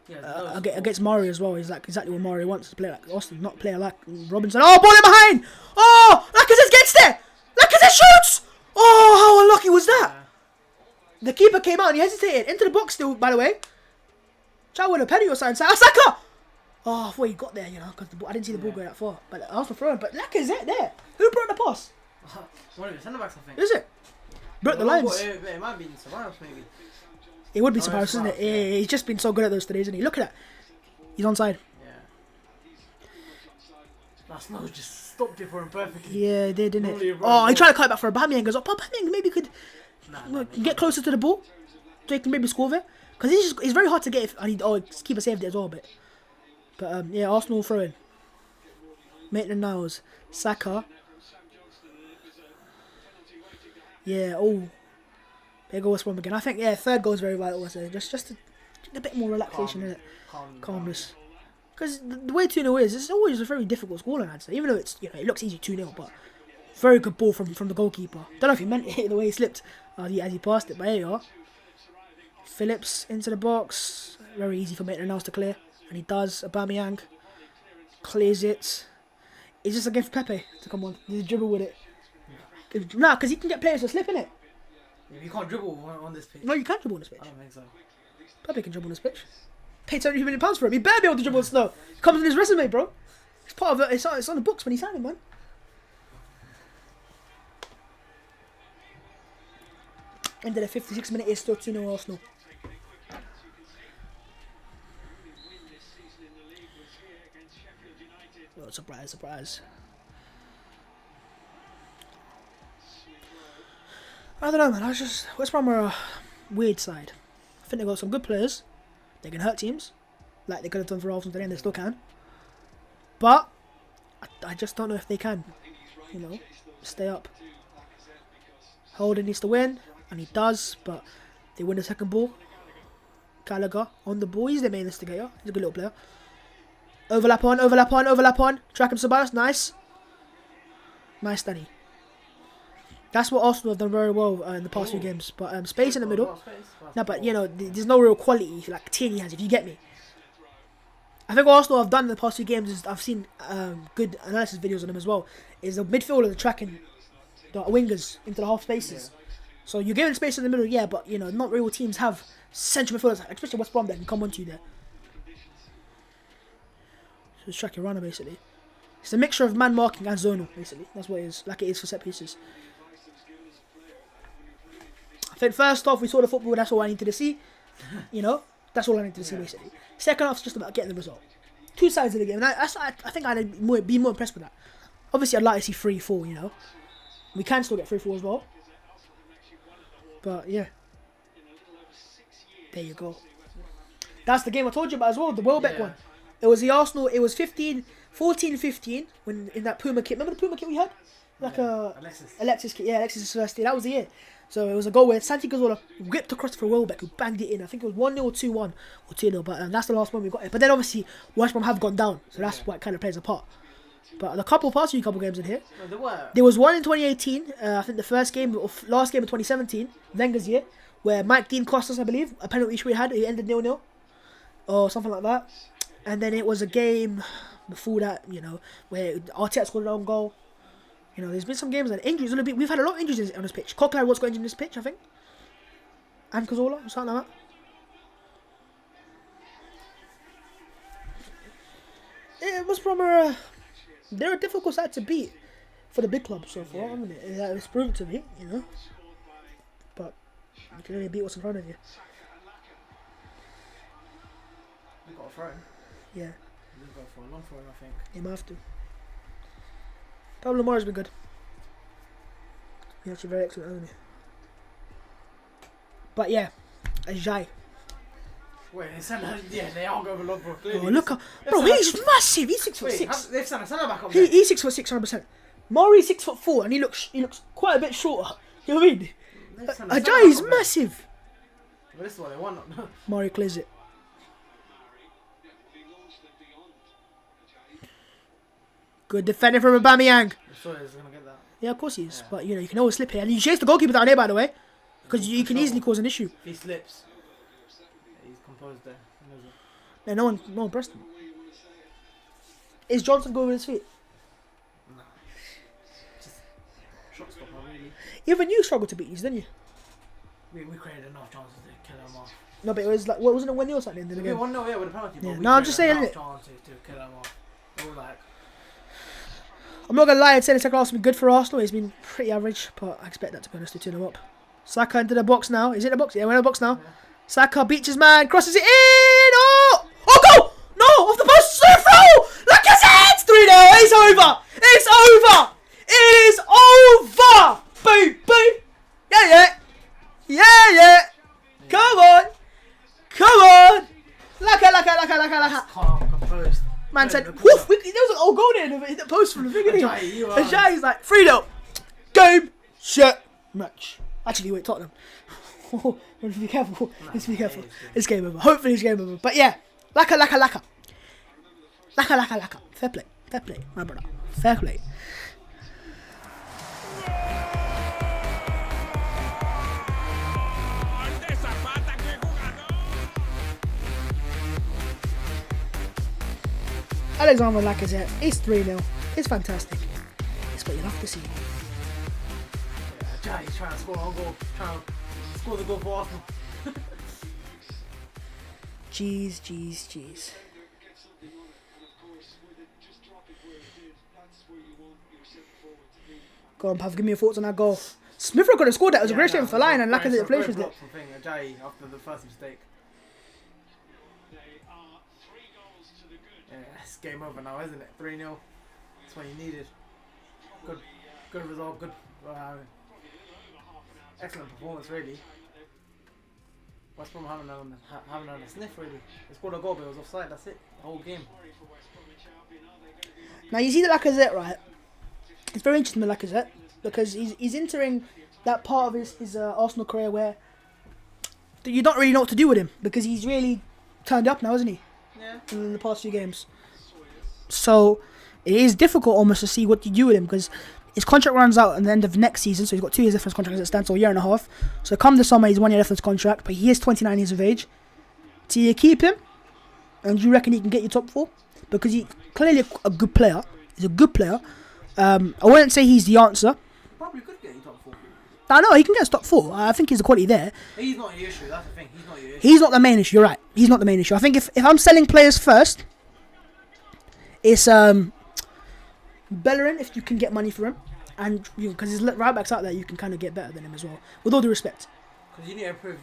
Speaker 2: Yeah,
Speaker 1: against Mari as well. He's like exactly what Mari wants to play like Austin, not play like Robinson. Oh, ball in behind! Oh, Lacazette gets there! Lacazette shoots! Oh, how unlucky was that? The keeper came out and he hesitated. Into the box still, by the way. Try with a penny or something. Saka! Oh, I thought he got there, you know, because I didn't see the ball go that far. But Arsenal throwing. But Lacazette there. Who brought the pass?
Speaker 2: One of the centre backs, I think.
Speaker 1: Is it? Broke the lines.
Speaker 2: It might be in Saliba, maybe.
Speaker 1: It would be surprised, isn't it? Yeah, he's just been so good at those today, isn't he? Look at that. He's onside.
Speaker 2: Yeah. That snow just stopped it for him perfectly.
Speaker 1: Yeah, it did, didn't it? Oh, he tried to cut it back for Aubameyang. Goes, oh, Aubameyang maybe could get closer to the ball. So he can maybe score there. Because he's very hard to get. Keeper saved it as well, but yeah, Arsenal throw in. Maitland-Niles, Saka. Yeah, there goes West Brom again. I think, yeah, third goal is very vital. Just a bit more relaxation in it. Calmness. Because the way 2-0 is, it's always a very difficult scoreline, I'd say. Even though it's, you know, it looks easy 2-0, but very good ball from the goalkeeper. Don't know if he meant it the way he slipped as he passed it, but there you are. Phillips into the box. Very easy for Maitland-Niles to clear. And he does. Aubameyang clears it. It's just against Pepe to come on. He's dribble with it. Nah, because he can get players to slip in it.
Speaker 2: Yeah, you can't dribble on this pitch.
Speaker 1: No, you can't dribble on this pitch.
Speaker 2: I don't think so.
Speaker 1: Pepe can dribble on this pitch. Paid £70 million for him. He better be able to dribble on snow. It comes in his resume, bro. It's part of it. It's on the books when he's signing, man. End of the 56th minute is still 2-0 Arsenal. Oh, surprise. I don't know, man. West Brom are a weird side. I think they've got some good players. They can hurt teams. like they could have done for Arsenal today, and they still can. But I just don't know if they can, you know, stay up. Holden needs to win, and he does, but they win the second ball. Gallagher on the ball. He's the main instigator. He's a good little player. Overlap on, overlap on, overlap on. Track him, Ceballos. Nice. Nice, Danny. That's what Arsenal have done very well in the past few games. But space in the middle. No, but, you know, there's no real quality like Tierney has, if you get me. I think what Arsenal have done in the past few games is, I've seen good analysis videos on them as well, is the midfielder tracking the wingers into the half spaces. Yeah. So you're giving space in the middle, yeah, but, you know, not real teams have central midfielders, especially West Brom, that can come onto you there. So it's tracking runner, basically. It's a mixture of man marking and zonal, basically. That's what it is, like it is for set pieces. I think first off, we saw the football, that's all I needed to see. You know, that's all I needed to see, basically. Second off, it's just about getting the result. Two sides of the game, and I think I'd be more impressed with that. Obviously, I'd like to see 3-4, you know. We can still get 3-4 as well. But, yeah. There you go. That's the game I told you about as well, the Welbeck one. It was the Arsenal, it was 14-15, when in that Puma kit. Remember the Puma kit we had? Like Alexis kit, yeah, Alexis' first day. That was the year. So it was a goal where Santi Cazorla whipped across for Welbeck, who banged it in. I think it was 1-0 or 2-1 or 2-0, but that's the last one we got it. But then obviously West Brom have gone down, so that's what kind of plays a part. But the couple games in here. There was one in 2018, I think the first game or last game of 2017, Wenger's year, where Mike Dean cost us, I believe, a penalty which we had. It ended 0-0 or something like that. And then it was a game before that, you know, where Arteta scored an own goal. You know, there's been some games and injuries. We've had a lot of injuries on this pitch. Coquelin was got injured in this pitch, I think. And Cazorla, or something like that. It was from they're a difficult side to beat for the big clubs so far, haven't it? It's proven to me, you know. But you can only beat what's in front of you.
Speaker 2: You got a throw.
Speaker 1: Yeah.
Speaker 2: You got for a long throw, I think.
Speaker 1: You might have to. Pablo Mara's been good. He's actually very excellent, hasn't he? But yeah, Ajay.
Speaker 2: Wait, they all go over long, bro.
Speaker 1: Oh, look, bro, he's massive. He's 6'6".
Speaker 2: They've sent a centre back up there.
Speaker 1: He's 6'6", 100%. Mari's 6'4", and he looks quite a bit shorter. You know what I mean? Ajay is massive.
Speaker 2: But this is what they want.
Speaker 1: Mari clears it. Good defending from Aubameyang.
Speaker 2: I'm sure he's gonna get that.
Speaker 1: Yeah, of course he is. Yeah. But you know, you can always slip here, and you chase the goalkeeper down here, by the way, because you can easily cause an issue.
Speaker 2: If he slips, he's composed there.
Speaker 1: Yeah, no one pressed him. Is Johnson going with his feet?
Speaker 2: No. Just shot stopper, really.
Speaker 1: Even you struggled to beat these, didn't you?
Speaker 2: We created enough chances to kill him off.
Speaker 1: No, but it was like, what wasn't it 1-0 or something in the game?
Speaker 2: 1-0, yeah, with a penalty.
Speaker 1: Yeah. No, I'm just saying, innit?
Speaker 2: Chances to kill him off. We were like.
Speaker 1: I'm not going to lie and say the second half has been good for Arsenal. It's been pretty average, but I expect that to be honest to turn them up. Saka into the box now. Is it in the box? Yeah, we're in the box now. Yeah. Saka beats his man, crosses it in! Oh! Oh, goal! No! Off the post! So throw! Look at it! It's 3-0! It's over! It's over! It is over! Boom! Boom! Yeah! Come on! Come on! Laka.
Speaker 2: Calm, composed.
Speaker 1: Man said, woof! There was an old goal there in the post from the beginning. Ajay's like, 3-0. Game, set, match. Actually, wait, Tottenham. Let's be careful. Let's be careful. It's game over. Hopefully it's game over. But yeah, laka. Fair play, my brother. Fair play. Alexander Lacazette, it's 3-0. It's fantastic. It's what you love to see.
Speaker 2: Yeah, he's trying to score on goal. Trying to score the goal for Arsenal.
Speaker 1: Jeez. Go on, Pav, give me your thoughts on that goal. Smith Rowe could have scored that. It was a great shame for Lion and Lacazette played for it.
Speaker 2: Ajay after the first mistake. Yeah, it's game over now, isn't it? 3-0. That's what you needed. Good result. Good. Excellent performance, really. West Brom haven't had a sniff really. They scored a goal, but it was offside. That's it. The whole game.
Speaker 1: Now you see the Lacazette, right? It's very interesting with Lacazette because he's entering that part of his Arsenal career where you don't really know what to do with him because he's really turned up now, isn't he?
Speaker 2: Yeah.
Speaker 1: In the past few games. So it is difficult almost to see what you do with him because his contract runs out at the end of next season, so he's got 2 years left on his contract as it stands, so a year and a half. So come the summer, he's 1 year left on his contract, but he is 29 years of age. Do you keep him? And do you reckon he can get you top 4? Because he's clearly a good player. He's a good player. I wouldn't say he's the answer.
Speaker 2: Probably could get you top 4.
Speaker 1: I know he can get us top 4. I think he's the quality there.
Speaker 2: He's not your issue. That's the thing. He's not your issue.
Speaker 1: He's not the main issue. You're right. He's not the main issue. I think if I'm selling players first, it's Bellerin if you can get money for him, and because his right backs out there, you can kind of get better than him as well. With all due respect.
Speaker 2: Because you need to improve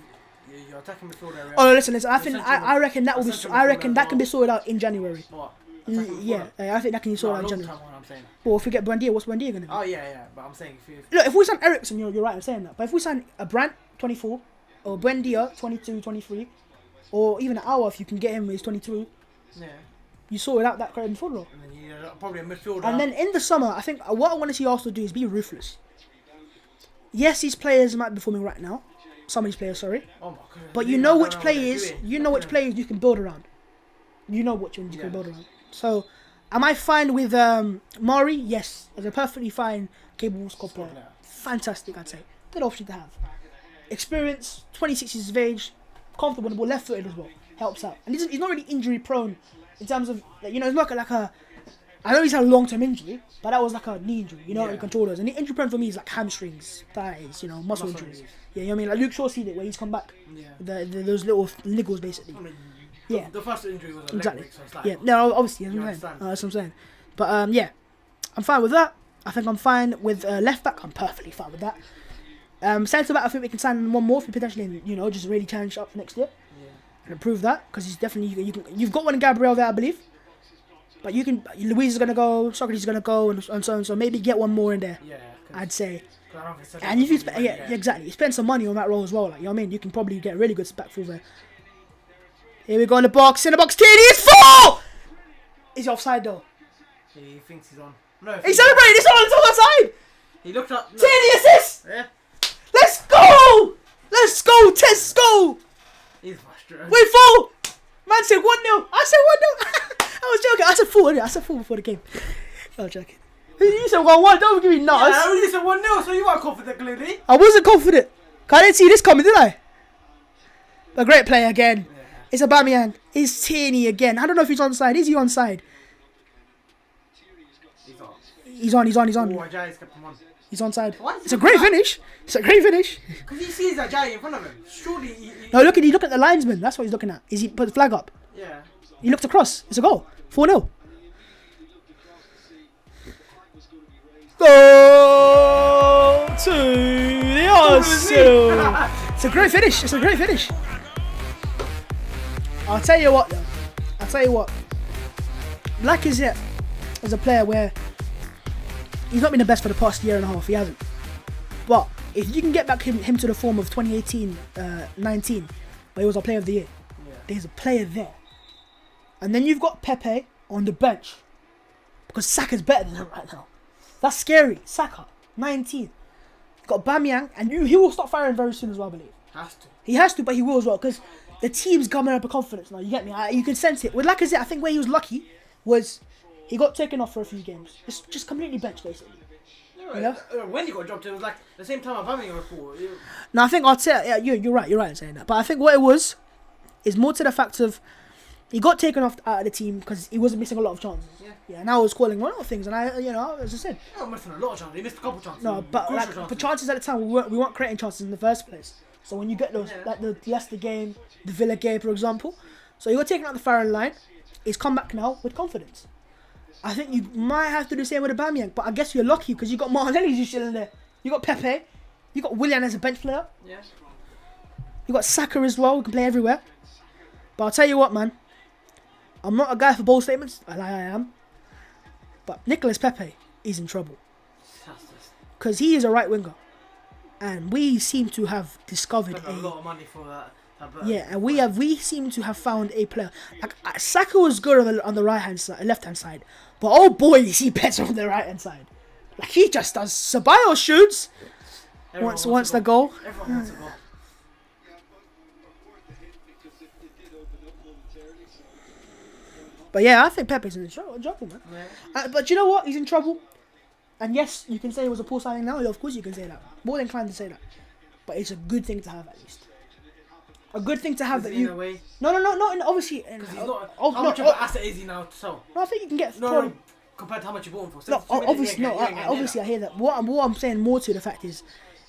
Speaker 2: your attacking midfield area.
Speaker 1: Oh, listen. I reckon that will be. I reckon that can be sorted out in January.
Speaker 2: What?
Speaker 1: Yeah, I think that can be sorted out in January.
Speaker 2: I'm saying.
Speaker 1: Well, if we get Buendia, what's Buendia going to do?
Speaker 2: Oh yeah, but I'm saying if
Speaker 1: Look, if we sign Ericsson, you're right in saying that. But if we sign a Brandt, 24, or Buendia, 22, 23, or even an Hour if you can get him when he's 22,
Speaker 2: yeah,
Speaker 1: you sorted out that credit midfield role.
Speaker 2: and then you probably a midfielder.
Speaker 1: And then in the summer, I think what I want to see Arsenal do is be ruthless. Yes, these players might be performing right now. Some of these players, sorry.
Speaker 2: Oh my God.
Speaker 1: But you know which players you can build around. You know which ones you can build around. So, am I fine with Mari? Yes. As a perfectly fine, capable squad player. Fantastic, I'd say. Good option to have. Experience, 26 years of age, comfortable on the ball, left-footed as well. Helps out. And he's not really injury prone in terms of, it's not like a... I know he's had a long-term injury, but that was like a knee injury, the controllers. And the injury prone for me is like hamstrings, thighs, muscle injuries. Yeah, you know what I mean? Like Luke Shaw seen it where he's come back. Yeah. Those little niggles, basically. Yeah.
Speaker 2: The first injury was a
Speaker 1: exactly.
Speaker 2: leg break, so it's like...
Speaker 1: Yeah, no, obviously, that's what I'm saying. But, yeah, I'm fine with that. I think I'm fine with left-back. I'm perfectly fine with that. Centre-back, I think we can sign one more if we potentially, just really challenge up for next year.
Speaker 2: Yeah.
Speaker 1: And improve that, because he's definitely... You've got one in Gabriel there, I believe. But you can... Louise is going to go, Socrates is going to go, and so on. So maybe get one more in there, I'd say. And if you spend... Yeah, exactly. You spend some money on that role as well, you know what I mean? You can probably get a really good back full there. Here we go in the box, TD is 4! Is he offside though?
Speaker 2: He thinks he's on. No,
Speaker 1: he's celebrating, it's on outside!
Speaker 2: He looked up. No.
Speaker 1: TD assist!
Speaker 2: Yeah.
Speaker 1: Let's go! Let's go, Tess, go!
Speaker 2: He's frustrated.
Speaker 1: Wait, 4! Man said 1-0. I said 1-0. I was joking. I said 4 before the game. I was joking. You said 1-1, don't give me nuts.
Speaker 2: Yeah, you said 1-0, so you weren't confident, clearly.
Speaker 1: I wasn't confident. I didn't see this coming, did I? A great play again. Yeah. It's Aubameyang. It's Tierney again. I don't know if he's onside. Is he onside? He's on.
Speaker 2: Oh, Ajayi's kept him on.
Speaker 1: He's onside. It's a great finish. Because
Speaker 2: he sees Ajayi in front of him. Surely
Speaker 1: No, look at the linesman. That's what he's looking at. Is he put the flag up?
Speaker 2: Yeah.
Speaker 1: He looked across. It's a goal. 4-0. Goal to the Arsenal. It's a great finish. I'll tell you what, though. Lacazette is a player where he's not been the best for the past year and a half. He hasn't. But if you can get back him to the form of 2018-19, where he was our player of the year, there's a player there. And then you've got Pepe on the bench. Because Saka's better than him right now. That's scary. Saka, 19. You've got Aubameyang, and he will start firing very soon as well, I believe. He has to, but he will as well, because the team's coming up with confidence now. You get me? You can sense it. With Lacazette, I think where he was lucky was he got taken off for a few games. Just completely benched, basically.
Speaker 2: When he got dropped, it was like the same time Aubameyang was full.
Speaker 1: No, I think I'd say you're right in saying that. But I think what it was is more to the fact of he got taken off out of the team because he wasn't missing a lot of chances. Yeah. And I was calling one of things, and as I said,
Speaker 2: he was missing a lot of chances. He missed a couple chances.
Speaker 1: No, but chances at the time we weren't creating chances in the first place. So when you get those, like the Leicester game, the Villa game, for example, so you got taken out the firing line. He's come back now with confidence. I think you might have to do the same with Aubameyang, but I guess you're lucky because you got Martinelli just chilling there. You got Pepe, you got Willian as a bench player.
Speaker 2: Yeah.
Speaker 1: You got Saka as well, who can play everywhere. But I'll tell you what, man. I'm not a guy for bold statements. I am. But Nicolas Pepe is in trouble. Because he is a right winger. And we seem to have discovered
Speaker 2: a lot of money for that
Speaker 1: Yeah, and we seem to have found a player. Like Saka was good on the right hand side, left hand side, but oh boy, is he better on the right hand side. Like he just does. Ceballos shoots once the goal.
Speaker 2: Everyone wants a goal.
Speaker 1: But yeah, I think Pepe's in trouble, man.
Speaker 2: Yeah.
Speaker 1: But you know what? He's in trouble. And yes, you can say it was a poor signing now. Yeah, of course you can say that. More than inclined to say that. But it's a good thing to have at least. A good thing to have that you. No, obviously.
Speaker 2: Because he's not. How much of an asset is he now to sell?
Speaker 1: No, I think you can get.
Speaker 2: No, compared to how much you bought him for.
Speaker 1: No, obviously I hear that. What I'm saying more to the fact is,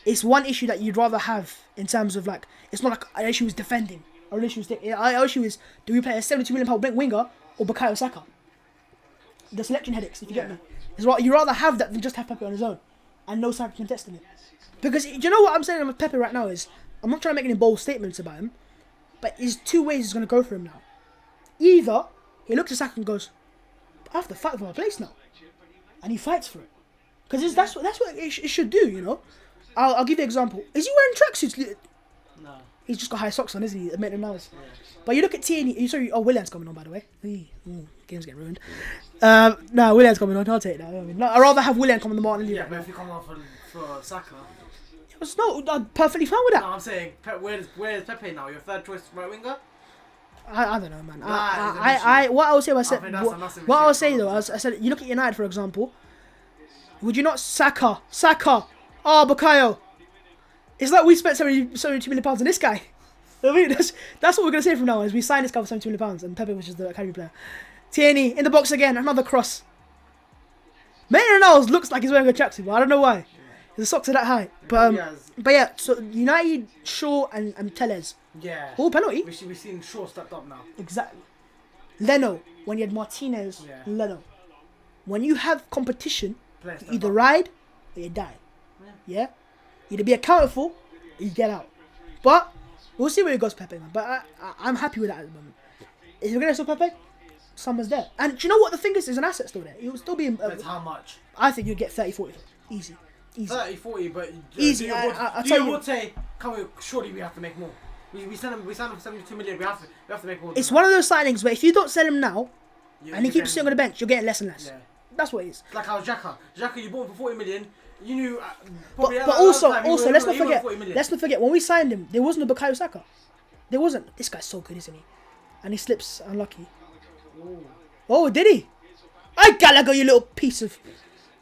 Speaker 1: it's one issue that you'd rather have in terms of like, it's not like an issue is defending or an issue is. Our issue is, do we play a £72 million winger or Bukayo Saka? The selection headaches, if you get me. Is what you rather have that than just have Pepe on his own, and no Saka contesting it. Because do you know what I'm saying with Pepe right now is, I'm not trying to make any bold statements about him, but there's two ways it's going to go for him now. Either he looks at Saka and goes, I have to fight for my place now, and he fights for it, because that's what it should do, you know. I'll give you an example. Is he wearing tracksuits?
Speaker 2: No.
Speaker 1: He's just got high socks on, isn't he? That made him nervous.
Speaker 2: Yeah.
Speaker 1: But you look at Tierney. Sorry, Willian's coming on, by the way. Game's getting ruined. No, Willian's coming on. I'll take that. I'd rather have Willian come on the Martinelli.
Speaker 2: Yeah, but if you come on for Saka.
Speaker 1: It's not. I'm perfectly fine with that.
Speaker 2: No, I'm saying, where's Pepe now? Your third choice right winger?
Speaker 1: I don't know, man.
Speaker 2: Nah,
Speaker 1: what I would say was what I would say though, I said you look at United for example. Would you not Saka? Oh, Bukayo. It's like we spent £72 million on this guy. I mean, that's what we're gonna say from now on. Is we signed this guy for £72 million and Pepe was just the academy player. Tierney in the box again, another cross. Maitland-Niles looks like he's wearing a tracksuit, but I don't know why. His socks are that high. But yeah, so United, Shaw and Tellez.
Speaker 2: Yeah.
Speaker 1: All penalty.
Speaker 2: We've seen Shaw stepped up now.
Speaker 1: Exactly. Leno, when you had Martinez, Leno. When you have competition, you either ride or you die. Yeah? Either be accounted for or you get out. But we'll see where it goes, Pepe, man. But I'm happy with that at the moment. If you're going to sell Pepe, someone's there. And do you know what the thing is? There's an asset still there. He will still be...
Speaker 2: That's how much?
Speaker 1: I think you'd get 30, 40. Easy.
Speaker 2: 30, 40, but...
Speaker 1: Easy.
Speaker 2: You would say, surely we have to make more. We send him 72 million, we have to make more.
Speaker 1: It's one of those signings where if you don't sell him now, and he keeps sitting on the bench, you're getting less and less.
Speaker 2: Yeah.
Speaker 1: That's what it is.
Speaker 2: It's like how Xhaka, you bought him for 40 million. You knew,
Speaker 1: but also, let's not forget when we signed him, there wasn't a Bukayo Saka. There wasn't. This guy's so good, isn't he? And he slips unlucky.
Speaker 2: Ooh.
Speaker 1: Oh, did he? I Gallagher, you little piece of.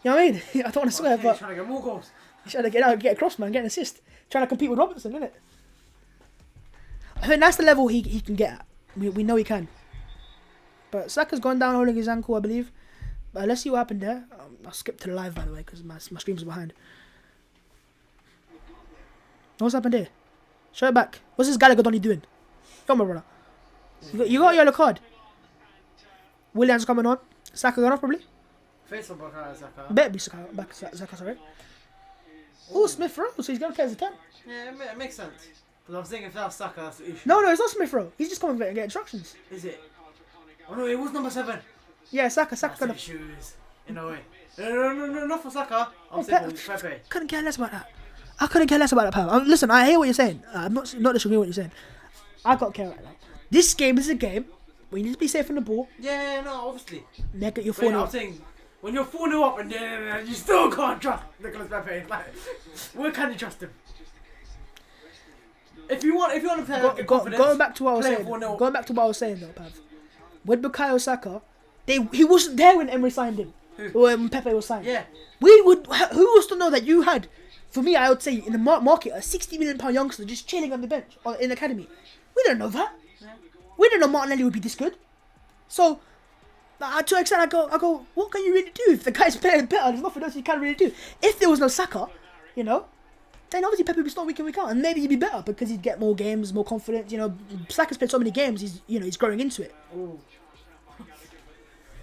Speaker 1: You know what I mean? I don't want to swear, but
Speaker 2: he's trying to get more goals.
Speaker 1: He's trying to get across, man, get an assist, trying to compete with Robertson, isn't it? I think that's the level he can get at. We know he can. But Saka's gone down holding his ankle, I believe. But let's see what happened there. I'll skip to the live, by the way, because my streams are behind. What's happened here? Show it back. What's this Gallagher Donny doing? Come on, brother. You got a yellow card. Willian's coming on. Saka gone off, probably.
Speaker 2: Face on Saka.
Speaker 1: Better be Saka, sorry. Oh, Smith Rowe, so he's going to play as a 10.
Speaker 2: Yeah, it makes sense. But I'm saying if that's Saka, that's the issue.
Speaker 1: No, it's not Smith Rowe. He's just coming to get instructions.
Speaker 2: Is it? Oh no, it was number 7.
Speaker 1: Yeah, Saka
Speaker 2: gonna... issues, in a way. No, not for Saka. I'm saying for Pepe.
Speaker 1: Couldn't care less about that. I couldn't care less about that, pal. Listen, I hear what you're saying. I'm not disagreeing with what you're saying. I don't care right now. This game is a game where you need to be safe on the ball.
Speaker 2: Yeah, no, obviously.
Speaker 1: Make it your 4-0.
Speaker 2: I'm saying, when you're 4-0 up and you still can't trust Nicolas Pepe. Like, where can you trust him? If you want to play
Speaker 1: going back to what I was saying though, Pav. With Bukayo Saka, he wasn't there when Emery signed him. When Pepe was signed.
Speaker 2: Yeah.
Speaker 1: Who was to know that you had, for me, I would say in the market, a £60 million youngster just chilling on the bench or in the academy. We didn't know that. Yeah. We didn't know Martinelli would be this good. So, to an extent, I go, what can you really do if the guy's playing better? There's nothing else you can really do. If there was no Saka, then obviously Pepe would start week in, week out, and maybe he'd be better because he'd get more games, more confidence. Saka's played so many games, he's growing into it.
Speaker 2: Ooh.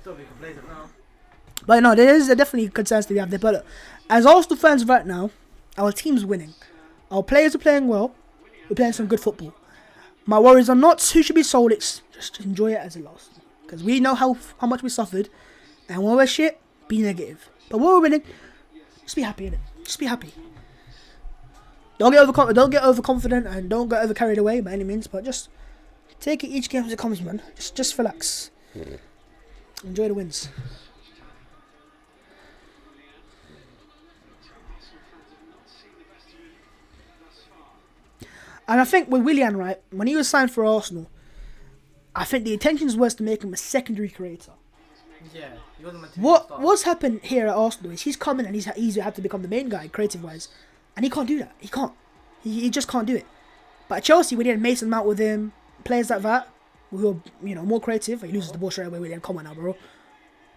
Speaker 2: Don't be complacent now.
Speaker 1: But no, there is definitely concerns to be had there. But look, as Arsenal fans right now, our team's winning. Our players are playing well. We're playing some good football. My worries are not who should be sold. It's just enjoy it as it lasts. Because we know how much we suffered. And when we're shit, be negative. But when we're winning, just be happy, innit? Just be happy. don't get overconfident and don't get over carried away by any means. But just take it each game as it comes, man. Just relax. Enjoy the wins. And I think with Willian, right, when he was signed for Arsenal, I think the intentions was to make him a secondary creator.
Speaker 2: Yeah, he wasn't meant to be a star.
Speaker 1: What's happened here at Arsenal is he's coming and he's had to become the main guy, creative-wise. And he can't do that. He can't. He just can't do it. But at Chelsea, we did Mason Mount with him, players like that, who are, more creative. He loses the ball straight away. Willian, come on now, bro.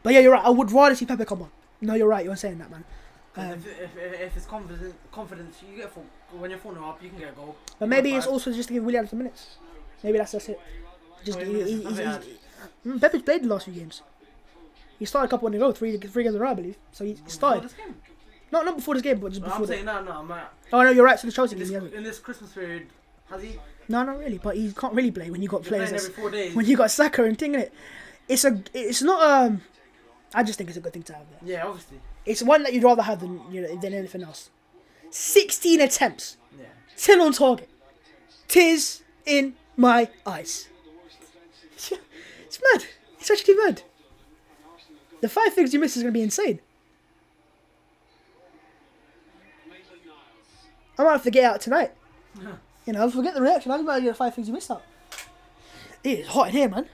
Speaker 1: But yeah, you're right. I would rather see Pepe come on. No, you're right. You're saying that, man.
Speaker 2: If it's confidence, you get when you're 4-0 up, you can get a goal.
Speaker 1: But maybe it's also just to give Willian some minutes. Maybe that's it. Just Pepe's played the last few games. He started a couple in a row, three games in a row, I believe. So he started. Not before this game, but just before.
Speaker 2: I'm saying no.
Speaker 1: Oh no, you're right. So the Chelsea game.
Speaker 2: In this Christmas period, has he?
Speaker 1: No, not really. But he can't really play when you got players.
Speaker 2: Every 4 days.
Speaker 1: When you got Saka and thing in it. It's not I just think it's a good thing to have there.
Speaker 2: Yeah, obviously.
Speaker 1: It's one that you'd rather have than anything else. 16 attempts.
Speaker 2: Yeah.
Speaker 1: 10 on target. Tears in my eyes. It's mad. It's actually mad. The 5 things you miss is going to be insane. I might have to get out tonight. Forget the reaction. I might get the 5 things you missed out. It is hot in here, man.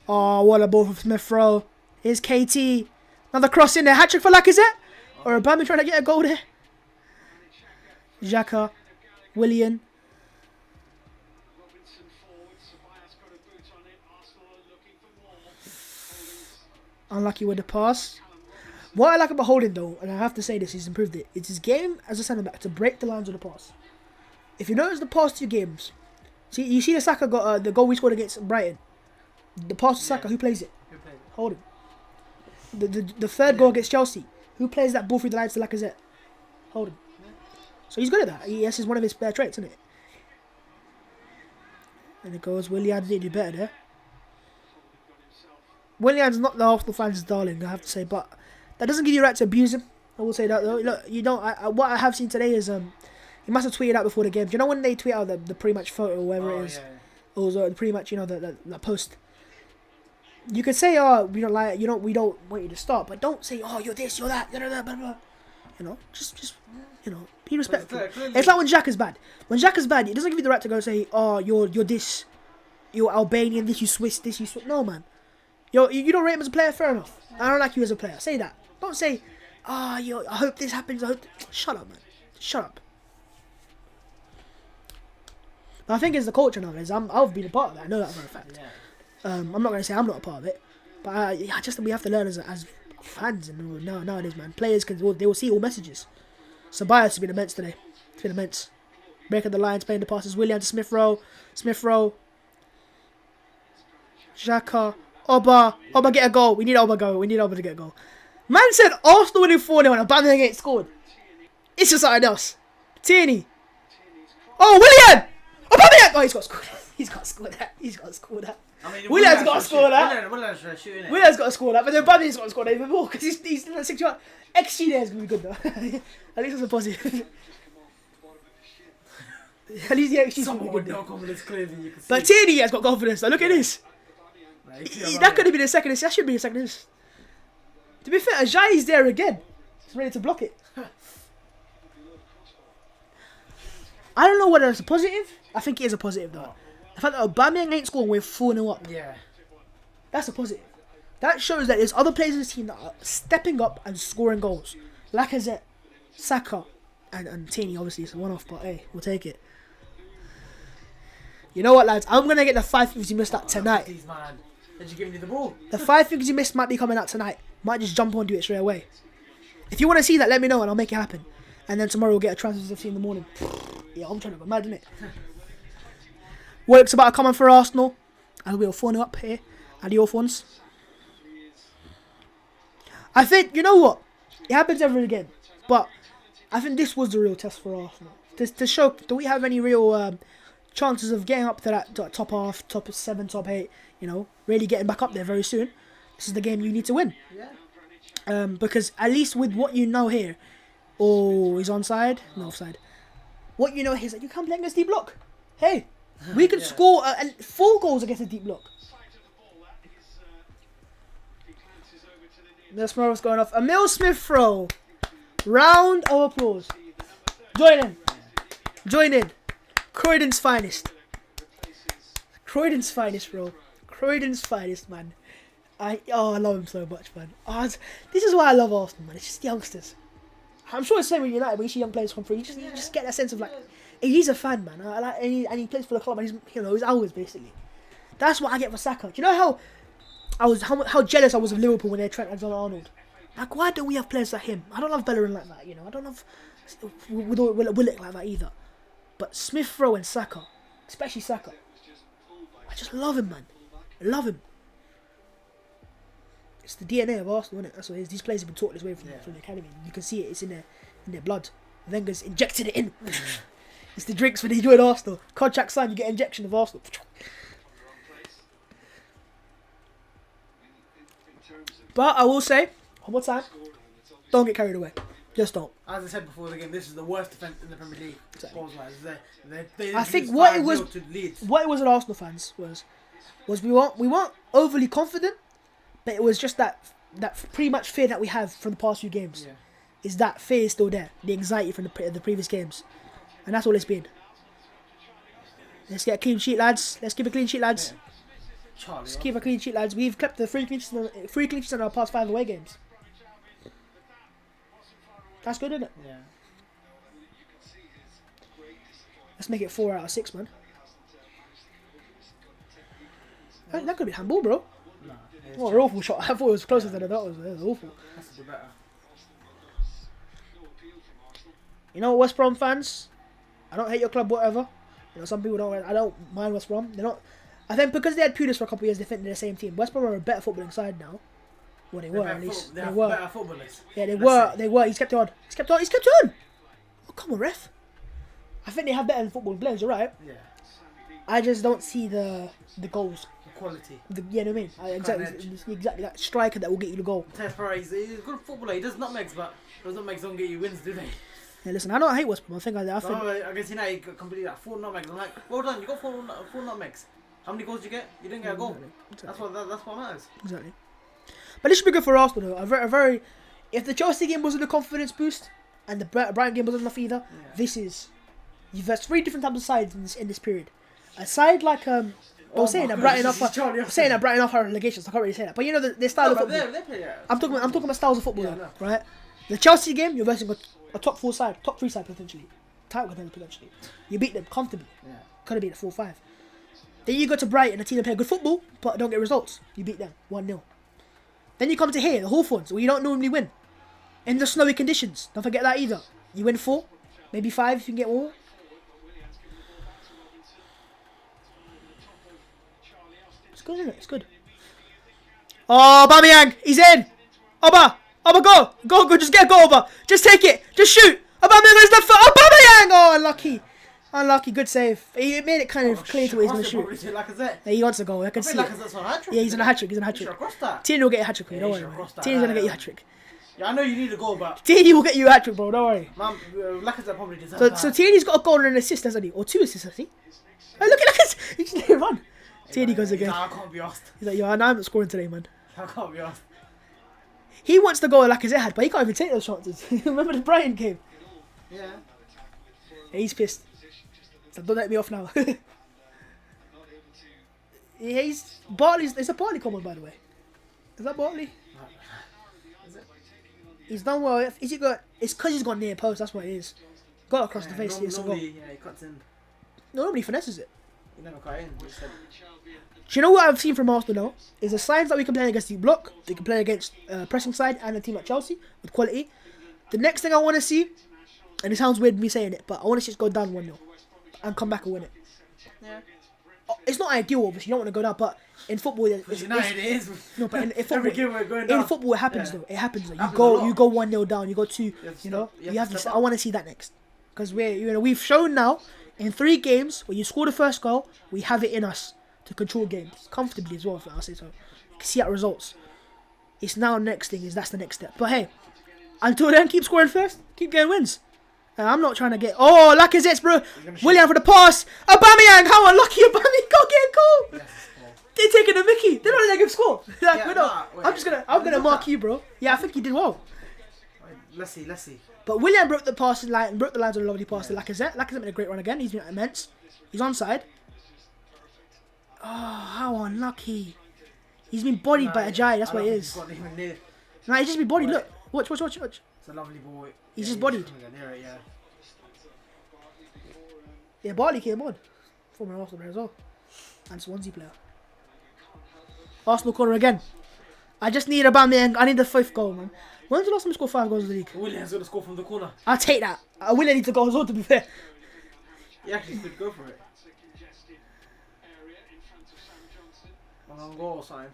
Speaker 1: Oh, what a ball from Smith Rowe. Here's KT. Another cross in there. Hat-trick for Lacazette. Or Aubameyang trying to get a goal there. Xhaka. Willian. Unlucky with the pass. What I like about Holding, though, and I have to say this, he's improved it. It's his game as a centre back to break the lines of the pass. If you notice the past 2 games, you see the Saka got the goal we scored against Brighton. The pass to Saka, who plays it? Holding. The third goal against Chelsea, who plays that ball through the lines to Lacazette? Holding. So he's good at that. This is one of his spare traits, isn't it? And it goes, Willian did do better there. Willian's not the Arsenal fans' darling, I have to say, but that doesn't give you a right to abuse him. I will say that though. Look, you don't. What I have seen today is he must have tweeted out before the game. Do you know when they tweet out the pre-match photo or whatever it is, or the pre-match, the post? You could say, we don't want you to start, but don't say, you're this, you're that, blah, blah, blah. Just be respectful. It's like when Xhaka's bad. When Xhaka's bad, it doesn't give you the right to go say, you're this, you're Albanian, this, you Swiss, this, you Swiss. No, man. You don't rate him as a player, fair enough. I don't like you as a player. Say that. Don't say, I hope this happens. Shut up, man. Shut up. But I think it's the culture nowadays. I've been a part of that. I know that for a fact.
Speaker 2: Yeah.
Speaker 1: I'm not going to say I'm not a part of it. But just we have to learn as fans. And nowadays, man. Players, they will see all messages. Saliba has been immense today. It's been immense. Breaking the lines, playing the passes. Willian to Smith Rowe. Xhaka. Oba get a goal. We need Oba to get a goal. Man said Arsenal winning 4-0 and Aubameyang ain't scored. It's just something else. Tierney. Oh, Willian! Aubameyang! Oh, he's got to score that.
Speaker 2: I mean,
Speaker 1: Willian's got to score that.
Speaker 2: Willian's
Speaker 1: got to score that, but then Aubameyang's got to score that even more because he's in that 6 yard. XG there is going to be good though. At least it's a positive. At least the XG's going to be good. But Tierney has got confidence. Now look at this. That could have been a second assist. That should be a second assist. To be fair, Ajayi's there again. He's ready to block it. I don't know whether it's a positive. I think it is a positive though. The fact that Aubameyang ain't scoring, we're 4-0 up.
Speaker 2: Yeah.
Speaker 1: That's a positive. That shows that there's other players in the team that are stepping up and scoring goals. Lacazette, Saka, and Tierney obviously it's a one-off, but hey, we'll take it. You know what, lads? I'm going to get the 5 things you missed out tonight.
Speaker 2: Did you give me the ball?
Speaker 1: The 5 things you missed might be coming out tonight. Might just jump onto it straight away. If you want to see that, let me know and I'll make it happen. And then tomorrow we'll get a transfer FC in the morning. Yeah, I'm trying to go mad, innit? Works about to come on for Arsenal. And we'll 4-0 up here at the off ones. I think, you know what? It happens every game. But I think this was the real test for Arsenal. To show, do we have any real chances of getting up to that top half, top 7, top 8, really getting back up there very soon. this is the game you need to win.
Speaker 2: Yeah.
Speaker 1: Because at least with what you know here, oh, he's onside, no offside. What you know here is that you can't play against deep block. Hey, we could score 4 goals against a deep block. Let's know what's going off. Emil Smith throw. Round of applause. Join in. Join in. Croydon's finest. Croydon's finest, bro. Croydon's finest, man. I love him so much, man. This is why I love Arsenal, man. It's just youngsters. I'm sure it's the same with United. When you see young players come through, you just get that sense of like, he's a fan, man. And he plays for the club, and he's ours basically. That's what I get for Saka. Do you know how jealous I was of Liverpool when they had Trent Alexander-Arnold? Like, why don't we have players like him? I don't love Bellerin like that, you know. I don't love Willock like that either. But Smith Rowe and Saka, especially Saka, I just love him, man. I love him. It's the DNA of Arsenal, isn't it? That's what it is. These players have been taught this way from the academy. You can see it. It's in their blood. Wenger's injected it in. It's the drinks when they join Arsenal. Contract signed, you get injection of Arsenal. But I will say, one more time, don't get carried away. Just don't.
Speaker 2: As I said before the game, this is the worst defence in the Premier League.
Speaker 1: Exactly.
Speaker 2: They
Speaker 1: I think what it was with Arsenal fans was we weren't overly confident, but it was just that pretty much fear that we have from the past few games.
Speaker 2: Yeah.
Speaker 1: Is that fear still there? The anxiety from the previous games, and that's all it's been. Let's get a clean sheet, lads. Let's keep a clean sheet, lads.
Speaker 2: Yeah. Charlie,
Speaker 1: Let's keep a clean sheet, lads. We've kept the 3 clean sheets in our past 5 away games. That's good, isn't it?
Speaker 2: Yeah.
Speaker 1: Let's make it 4 out of 6, man. That could be handball, bro.
Speaker 2: No,
Speaker 1: What an awful shot. I thought it was closer than I thought it was. It was awful.
Speaker 2: Has to do better.
Speaker 1: You know, West Brom fans, I don't hate your club, whatever. You know, some people don't. I don't mind West Brom. They're not. I think because they had Pulis for a couple of years, they think they're the same team. West Brom are a better footballing side now. Well, they were at least.
Speaker 2: They were better footballers.
Speaker 1: Yeah, they were. They were. He's kept on. He's kept on. Oh, come on, ref. I think they have better football players. You're right.
Speaker 2: Yeah.
Speaker 1: I just don't see the goals.
Speaker 2: The quality.
Speaker 1: You know what I mean? Exactly that striker that will get you the goal.
Speaker 2: Partey, he's a good footballer. He does nutmegs, but those nutmegs don't get you wins, do they?
Speaker 1: Yeah, listen, I don't hate West Brom. I think
Speaker 2: against United, you completed like 4 nutmegs. I'm like, well done, you got 4 nutmegs. How many goals did you get? You didn't get a goal. Exactly. That's what matters.
Speaker 1: Exactly. But this should be good for Arsenal, though. If the Chelsea game wasn't a confidence boost and the Brighton game wasn't enough either, you've had 3 different types of sides in this period. A side like I'm saying that Brighton off our relegations. I can't really say that, but you know the style of football. I'm talking about styles of football, right? The Chelsea game, you're versing a top 4 side, top 3 side potentially, title contender potentially. You beat them comfortably.
Speaker 2: Yeah.
Speaker 1: Could have beat the 4-5. Then you go to Brighton, a team that play good football but don't get results. You beat them 1-0. Then you come to here, the Hawthorns, where you don't normally win. In the snowy conditions, don't forget that either. You win 4, maybe 5 if you can get more. It's good, isn't it? It's good. Oh, Aubameyang, he's in. Oba, go, just get a goal, Oba. Just take it, just shoot. Aubameyang is left foot. Aubameyang, oh, unlucky, good save. He made it kind of clear to where he's going to shoot. Yeah, he wants a goal, I can see it. Yeah, he's on a hat-trick, Tierney will get you a hat-trick, don't worry. Tierney's going to get you a hat-trick.
Speaker 2: Yeah, I know you need a goal, but
Speaker 1: Tierney will get you a hat-trick, bro, don't worry.
Speaker 2: Man, Lacazette probably deserves that.
Speaker 1: So Tierney's got a goal and an assist, hasn't he? Or 2 assists, hasn't he? Oh, look at Lacazette, he just let it run. Tierney goes again.
Speaker 2: I can't be asked.
Speaker 1: He's like, yo, I'm not scoring today, man.
Speaker 2: I can't be asked.
Speaker 1: He wants the goal Lacazette had, but he can't even take those chances. Remember the Brighton game?
Speaker 2: Yeah.
Speaker 1: He's pissed. So don't let me off now. Bartley's. It's a Bartley comment, by the way. Is that Bartley?
Speaker 2: Is it?
Speaker 1: He's done well. Is it good? It's because he's gone near post. That's what it is. Got across the face. It's a goal.
Speaker 2: Yeah, he cuts in.
Speaker 1: Nobody finesses it.
Speaker 2: He never cut in.
Speaker 1: Do you know what I've seen from Arsenal now? Is the signs that we can play against the block, we can play against pressing side and a team like Chelsea with quality. The next thing I want to see, and it sounds weird me saying it, but I want to see us go down 1-0 and come back and win it.
Speaker 2: Yeah.
Speaker 1: It's not ideal, obviously. You don't want to go down, but in football,
Speaker 2: it is.
Speaker 1: No, but in football,
Speaker 2: every game we're going
Speaker 1: down. In football, it happens though. It happens. Though. You go 1-0 down. You go 2. You have to. I want to see that next, because we've shown now in 3 games where you score the first goal, we have it in us to control games comfortably as well. If I say so, you can see our results. It's now next thing is that's the next step. But hey, until then, keep scoring first. Keep getting wins. I'm not trying to get... Oh, Lacazette's, bro. Willian for the pass. Aubameyang, how unlucky Aubameyang got getting goal.
Speaker 2: Yes,
Speaker 1: They're taking the mickey. They're not letting him score. Like,
Speaker 2: Yeah,
Speaker 1: we're not.
Speaker 2: wait.
Speaker 1: I'm gonna mark you, bro. Yeah, I think you did well.
Speaker 2: Let's see.
Speaker 1: But Willian broke the passing line, broke the lines on a lovely pass to Lacazette. Lacazette made a great run again. He's been immense. He's onside. Oh, how unlucky. He's been bodied by Ajayi. That's what it is. Nah, he's just been bodied. Look. Watch.
Speaker 2: It's a lovely ball.
Speaker 1: He's just bodied.
Speaker 2: Yeah.
Speaker 1: Yeah, Bartley came on. Former Arsenal player as well. And Swansea player. Arsenal corner again. I just need Aubameyang. I need the 5th goal, man. When's the last time we scored 5 goals in the league?
Speaker 2: Willian's gonna score from the corner.
Speaker 1: I'll take that. I will need to go as well, to be fair.
Speaker 2: He actually could go for it. On goal or something.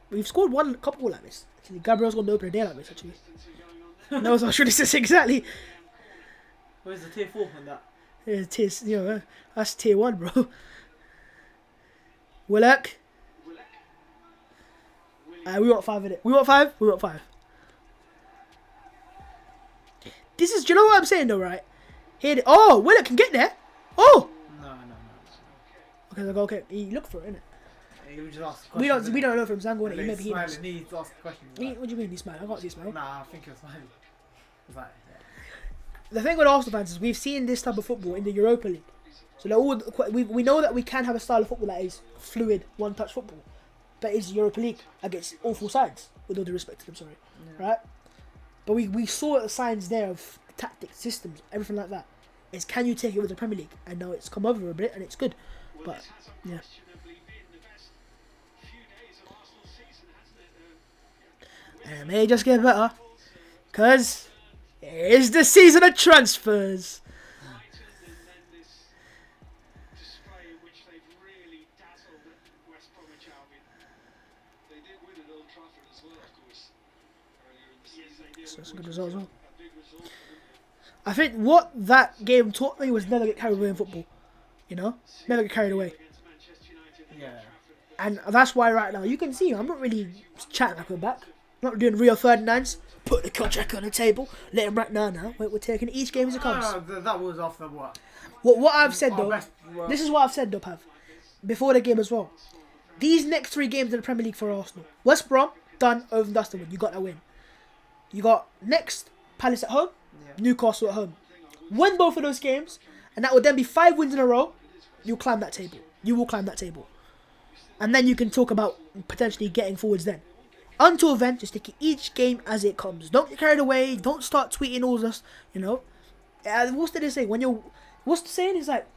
Speaker 1: We've scored one couple like this. Actually, Gabriel's going to open a day like this, actually. No, I should have said exactly.
Speaker 2: Where's the tier 4 on that?
Speaker 1: Yeah, that's tier 1, bro. Willock. We want 5 in it. We want 5? We want 5. This is, do you know what I'm saying though, right? Here, oh, Willock can get there. Oh!
Speaker 2: No.
Speaker 1: Okay, he looked for it, innit?
Speaker 2: We just asked
Speaker 1: We don't know from Zango, innit?
Speaker 2: He's
Speaker 1: Maybe he knows.
Speaker 2: smiling. He needs to ask the question.
Speaker 1: What do you mean he's smiling? I can't see his smile.
Speaker 2: Nah, I think you're smiling. It's like,
Speaker 1: The thing with Arsenal fans is we've seen this type of football in the Europa League. So we know that we can have a style of football that is fluid, one-touch football. But it's Europa League against awful sides, with all due respect to them, sorry. Yeah. Right? But we saw the signs there of tactics, systems, everything like that. It's can you take it with the Premier League? And now it's come over a bit and it's good. But, yeah. And it may just get better. Because it's the season of transfers. So that's a good result as well. I think what that game taught me was never get carried away in football. You know? Never get carried away.
Speaker 2: yeah.
Speaker 1: And that's why right now, you can see I'm not really chatting like we're back. I'm not doing Rio Ferdinand's. Put the contract on the table. Let him right now. We're taking each game as it comes.
Speaker 2: No, that was after what?
Speaker 1: What I've said
Speaker 2: Our
Speaker 1: though,
Speaker 2: best,
Speaker 1: this is what I've said though, Pav. Before the game as well. These next 3 games in the Premier League for Arsenal. West Brom, done, over and dusted with. You got that win. You got next Palace at home, Newcastle at home. Win both of those games, and that would then be 5 wins in a row. You'll climb that table. You will climb that table. And then you can talk about potentially getting forwards then. Until then, just take each game as it comes. Don't get carried away. Don't start tweeting all this, you know. What's did they say? What's the saying? It's like,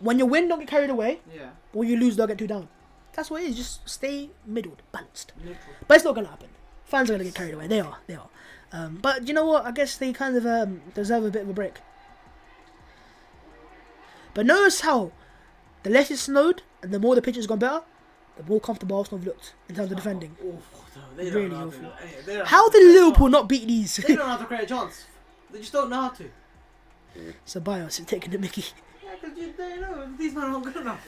Speaker 1: when you win, don't get carried away.
Speaker 2: Yeah.
Speaker 1: When you lose, don't get too down. That's what it is. Just stay middled, balanced.
Speaker 2: Neutral.
Speaker 1: But it's not going to happen. Fans are going to get carried away. They are. But you know what? I guess they kind of deserve a bit of a break. But notice how the less it snowed and the more the pitch has gone better, the more comfortable Arsenal have looked in terms of defending.
Speaker 2: Awful, though. They
Speaker 1: Really
Speaker 2: don't know
Speaker 1: awful.
Speaker 2: they don't
Speaker 1: How
Speaker 2: know
Speaker 1: did Liverpool not beat these?
Speaker 2: They don't know how to create a chance. They just don't know how to.
Speaker 1: Ceballos is taking the mickey.
Speaker 2: Yeah, because they know these men aren't good enough.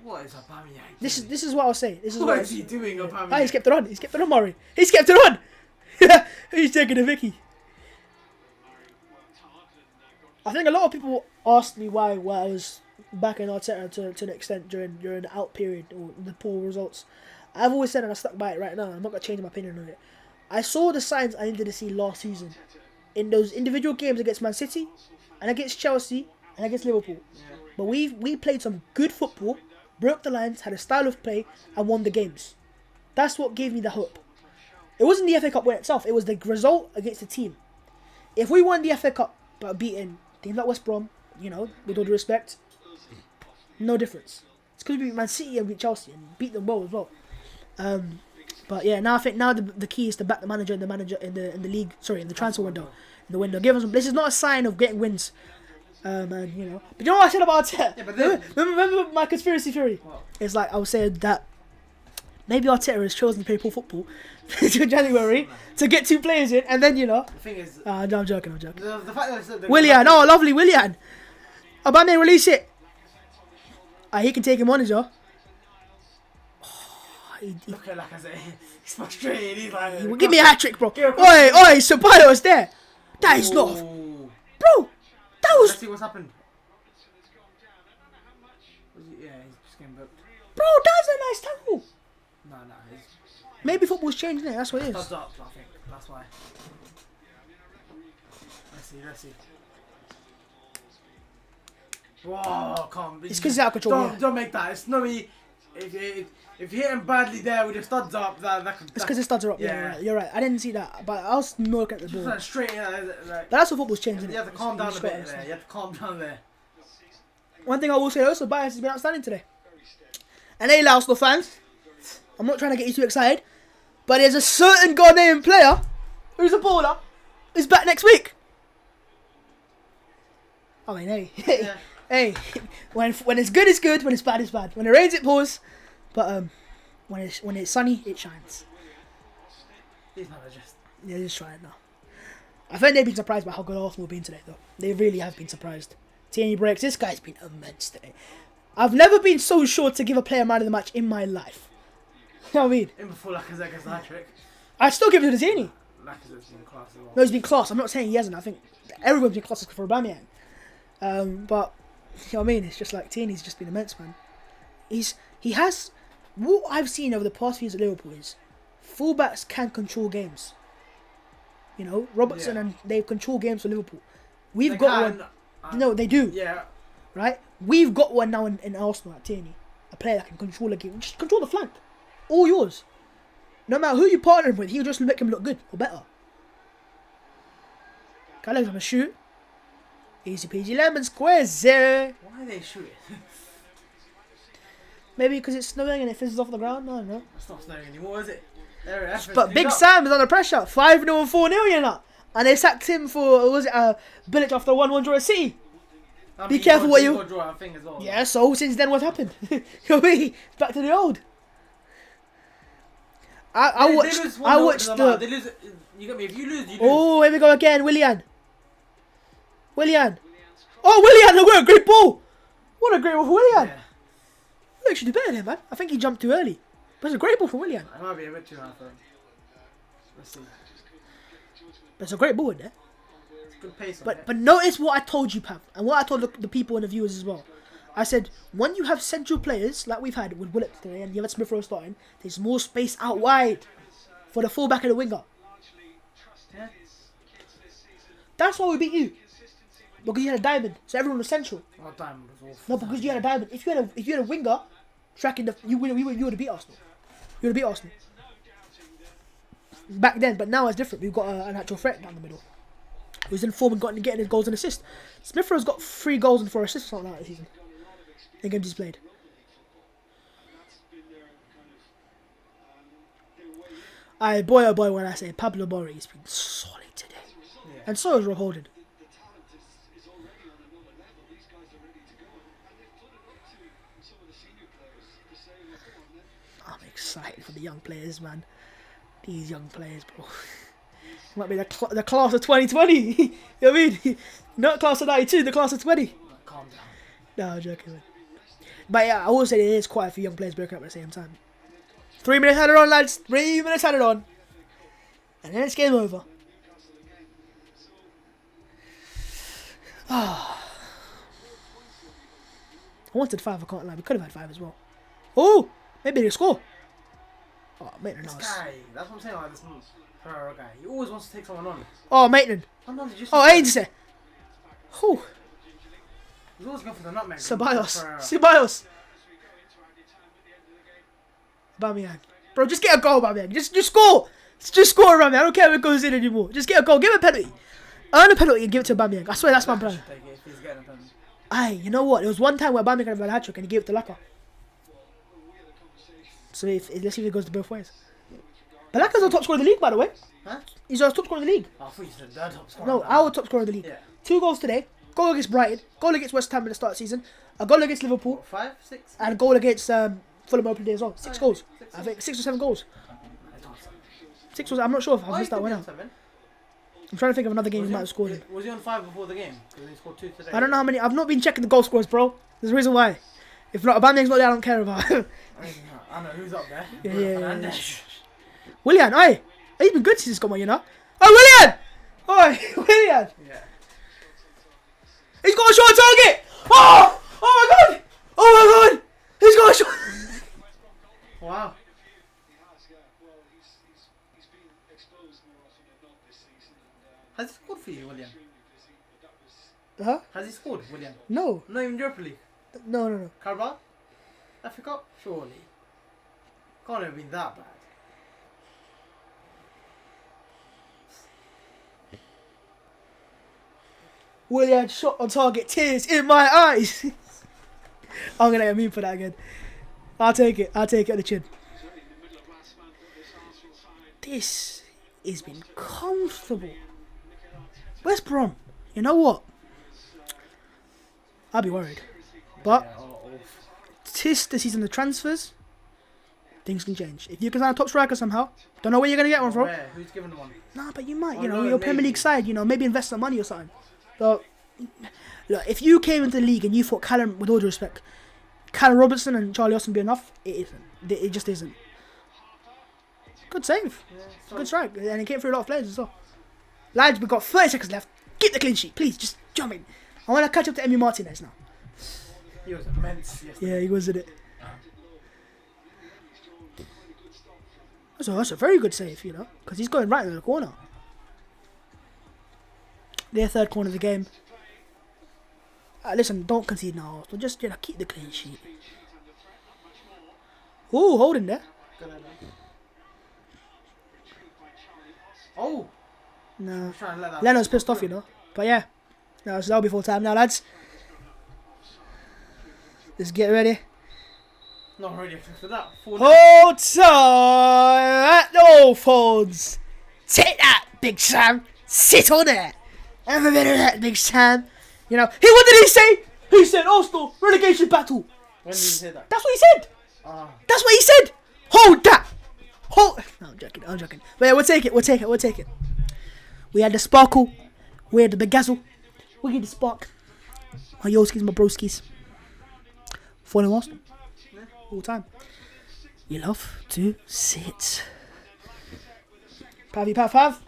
Speaker 2: What is Aubameyang?
Speaker 1: This is what I'll say. This is
Speaker 2: What is he doing, Aubameyang?
Speaker 1: Ah, he's kept it on. He's kept it on, Murray. He's kept it on. He's taking the mickey. I think a lot of people asked me why I was backing Arteta to an extent during the out period or the poor results. I've always said, and I stuck by it right now, I'm not going to change my opinion on it. I saw the signs I needed to see last season in those individual games against Man City and against Chelsea and against Liverpool.
Speaker 2: Yeah.
Speaker 1: But we played some good football, broke the lines, had a style of play, and won the games. That's what gave me the hope. It wasn't the FA Cup win itself, it was the result against the team. If we won the FA Cup but beating teams like West Brom, you know, with all due respect, no difference. It's because we beat Man City and beat Chelsea and beat them well as well. But yeah, now I think the key is to back the manager in the league. Sorry, in the transfer window. In the window, give us some. This is not a sign of getting wins. And you know, but you know what I said about Arteta?
Speaker 2: Yeah, but then,
Speaker 1: remember my conspiracy theory?
Speaker 2: What?
Speaker 1: It's like I was saying that maybe Arteta has chosen to play poor football to January to get 2 players in, and then you know.
Speaker 2: the thing is,
Speaker 1: No, I'm joking.
Speaker 2: the fact that
Speaker 1: Willian, oh lovely Willian. Aubameyang, release it. He can take him on as well.
Speaker 2: Look at Lacazette. He's frustrated. He's like,
Speaker 1: Give me a hat trick, bro.
Speaker 2: Give a
Speaker 1: Oi, Ceballos there. That is not,
Speaker 2: Ooh.
Speaker 1: bro. That was,
Speaker 2: Let's see what's happened. Yeah, he's just getting booked.
Speaker 1: bro. That was a nice tackle.
Speaker 2: No.
Speaker 1: Maybe football's changing it. That's what it is.
Speaker 2: Thumbs up, I think. That's why. Let's see. Whoa, come on.
Speaker 1: It's because he's out of control.
Speaker 2: Don't make that. It's not me. If you hit him badly there with your studs up, that could.
Speaker 1: It's because his studs are up. Yeah, you're right. I didn't see that, but I was more looking at the ball.
Speaker 2: Like straight in.
Speaker 1: But that's what football's changing.
Speaker 2: You have to calm down a bit there. You have to calm down there.
Speaker 1: One thing I will say also, Bias has been outstanding today. And hey, Arsenal fans, I'm not trying to get you too excited, but there's a certain Ghanaian player who's a baller who's back next week. I mean, hey,
Speaker 2: Yeah.
Speaker 1: hey, when it's good, it's good. When it's bad, it's bad. When it rains, it pours. But when it's sunny, it shines.
Speaker 2: He's not just.
Speaker 1: Yeah, just trying now. I think they've been surprised by how good Arsenal have been today, though. They really have been surprised. Tierney breaks. This guy's been immense today. I've never been so sure to give a player man of the match in my life. You know what I mean?
Speaker 2: In before Lacazette gets the hat trick.
Speaker 1: I'd still give it to Tierney.
Speaker 2: Lacazette's been class as well.
Speaker 1: No, he's been class. I'm not saying he hasn't. I think everyone's been class for Aubameyang. But you know what I mean? It's just like Tierney's just been immense, man. He has what I've seen over the past few years at Liverpool is fullbacks can control games. You know, Robertson and they control games for Liverpool. We've got one. No, they do.
Speaker 2: Yeah.
Speaker 1: Right? We've got one now in Arsenal at Tierney. A player that can control a game. Just control the flank. All yours. No matter who you partner him with, he'll just make him look good or better. Gallagher's gonna shoot. Easy peasy lemon squeezy.
Speaker 2: Why are they shooting?
Speaker 1: Maybe because it's snowing and it fizzes off the ground. No, no.
Speaker 2: It's not snowing anymore, is it? There,
Speaker 1: But Big Sam is under pressure. 5-0 and 4-0, you know. And they sacked him for, what was it, Bilic after a 1-1 draw at City. Be careful what you...
Speaker 2: Draw, I think, as well.
Speaker 1: Yeah, so since then, what happened? You know what I mean? Back to the old. I watched the...
Speaker 2: They lose, you get me? If you lose, you lose.
Speaker 1: Oh, here we go again. Willian. Oh, Willian, what a great ball. What a great ball for Willian.
Speaker 2: Yeah.
Speaker 1: He actually did better than him, man. I think he jumped too early. But it's a great ball for Willian.
Speaker 2: It might be a bit too high for him. Let's see.
Speaker 1: But it's a great ball in there.
Speaker 2: It's good pace on it.
Speaker 1: But notice what I told you, Pav, and what I told the people and the viewers as well. I said, when you have central players, like we've had with Willock today, and you have Smith Rowe starting, there's more space out wide for the fullback and the winger.
Speaker 2: Yeah.
Speaker 1: That's why we beat you. Because you had a diamond, so everyone was central.
Speaker 2: Oh, diamond was awful.
Speaker 1: No, because you had a diamond. If you had a winger tracking you would have beat Arsenal. You would have beat Arsenal. Back then, but now it's different. We've got an actual threat down the middle. Who's in form and getting his goals and assists. Smith Rowe's got 3 goals and 4 assists or something like that this season. In games he's played. Boy oh boy, when I say Pablo Mori has been solid today.
Speaker 2: Yeah.
Speaker 1: And so is Rob Holding. I'm excited for the young players, man. These young players, bro. Might be the class of 2020. You know what I mean? Not class of 92, the class of 20.
Speaker 2: Calm down.
Speaker 1: No, I'm joking, man. But yeah, I will say there is quite a few young players breaking up at the same time. 3 minutes had it on, lads. 3 minutes had it on. And then it's game over. I wanted 5, I can't lie. We could have had 5 as well. Oh, maybe they score. Oh, Maitland
Speaker 2: This
Speaker 1: nice.
Speaker 2: guy, that's what I'm saying about this Ferraro guy. He always wants to take someone on.
Speaker 1: Oh, Maitland.
Speaker 2: Sometimes he just...
Speaker 1: Oh, Ainsley. Whew.
Speaker 2: He's always going for the nutmeg.
Speaker 1: Ceballos. Aubameyang. Bro, just get a goal, Aubameyang. Just score. Just score, Aubameyang. I don't care if it goes in anymore. Just get a goal. Give it a penalty. Earn a penalty and give it to Aubameyang. I swear that's my plan. Aye, you know what? There was one time where Aubameyang had a hat-trick and he gave it to Laka. So let's see if it goes to both ways. But Laka's our top scorer in the league, by the way.
Speaker 2: Huh?
Speaker 1: He's our top scorer in the league.
Speaker 2: I thought you said their top scorer.
Speaker 1: No, our top scorer in the league.
Speaker 2: Yeah.
Speaker 1: 2 goals today. Goal against Brighton. Goal against West Ham in the start of the season. A goal against Liverpool.
Speaker 2: 5, 6?
Speaker 1: And a goal against Fulham opening day as well. 6 goals.
Speaker 2: 6.
Speaker 1: I think 6 or 7 goals. 6 was. I'm not sure if I missed that one out.
Speaker 2: 7?
Speaker 1: I'm trying to think of another game he might have scored in.
Speaker 2: Was he on 5 before the game? Because he scored 2 today.
Speaker 1: I don't know how many. I've not been checking the goal scores, bro. There's a reason why. If not, Aubameyang's not there, I don't care about him.
Speaker 2: I know who's up there.
Speaker 1: Yeah. Willian, oi! He's been good since he's got one, you know. Oh, Willian! Oi, Willian!
Speaker 2: Yeah.
Speaker 1: He's got a shot on target! Oh! Oh my god! Oh my god! He's got a shot!
Speaker 2: Wow. Has he scored for you, William?
Speaker 1: Huh?
Speaker 2: Has he scored, William?
Speaker 1: No.
Speaker 2: Not even Europa League.
Speaker 1: No.
Speaker 2: Carabao? FA Cup? Surely. Can't have been that bad.
Speaker 1: Willian shot on target, tears in my eyes. I'm gonna get a meme for that again. I'll take it on the chin. This has been comfortable. West Brom, you know what? I'll be worried. But tis the season of transfers, things can change. If you can sign a top striker somehow, don't know where you're gonna get one from.
Speaker 2: Where? Who's giving the one?
Speaker 1: Nah, but you might,
Speaker 2: Oh,
Speaker 1: you know,
Speaker 2: no,
Speaker 1: your Premier
Speaker 2: maybe.
Speaker 1: League side, you know, maybe invest some money or something. So, look, if you came into the league and you thought Callum, with all due respect, Callum Robertson and Charlie Austin be enough, it isn't. It just isn't. Good save.
Speaker 2: Yeah,
Speaker 1: Good strike. And it came through a lot of players as well. Lads, we've got 30 seconds left. Keep the clean sheet, please. Just jump in. I want to catch up to Emi Martinez now.
Speaker 2: He was immense yesterday.
Speaker 1: Yeah, he was in it. That's a very good save, you know, because he's going right in the corner. Their third corner of the game. Listen, don't concede now. So just keep the clean sheet. Ooh, holding there.
Speaker 2: Good idea. Oh!
Speaker 1: No.
Speaker 2: Trying to let that
Speaker 1: Leno's pissed off, you know. But yeah, that'll be full time now, lads. Let's get ready.
Speaker 2: Not ready for that.
Speaker 1: Hold time at no phones. Take that, Big Sam. Sit on it. Have a bit of that, Big Sam. You know, what did he say? He said Arsenal relegation battle.
Speaker 2: When did you say that?
Speaker 1: That's what he said. That's what he said. Hold that. Hold. No, I'm joking. But yeah, we'll take it. We had the sparkle. We had the begazzle. We get the spark. My yoskis, my broskis. 4-0 Arsenal. All time. You love to sit. Pav.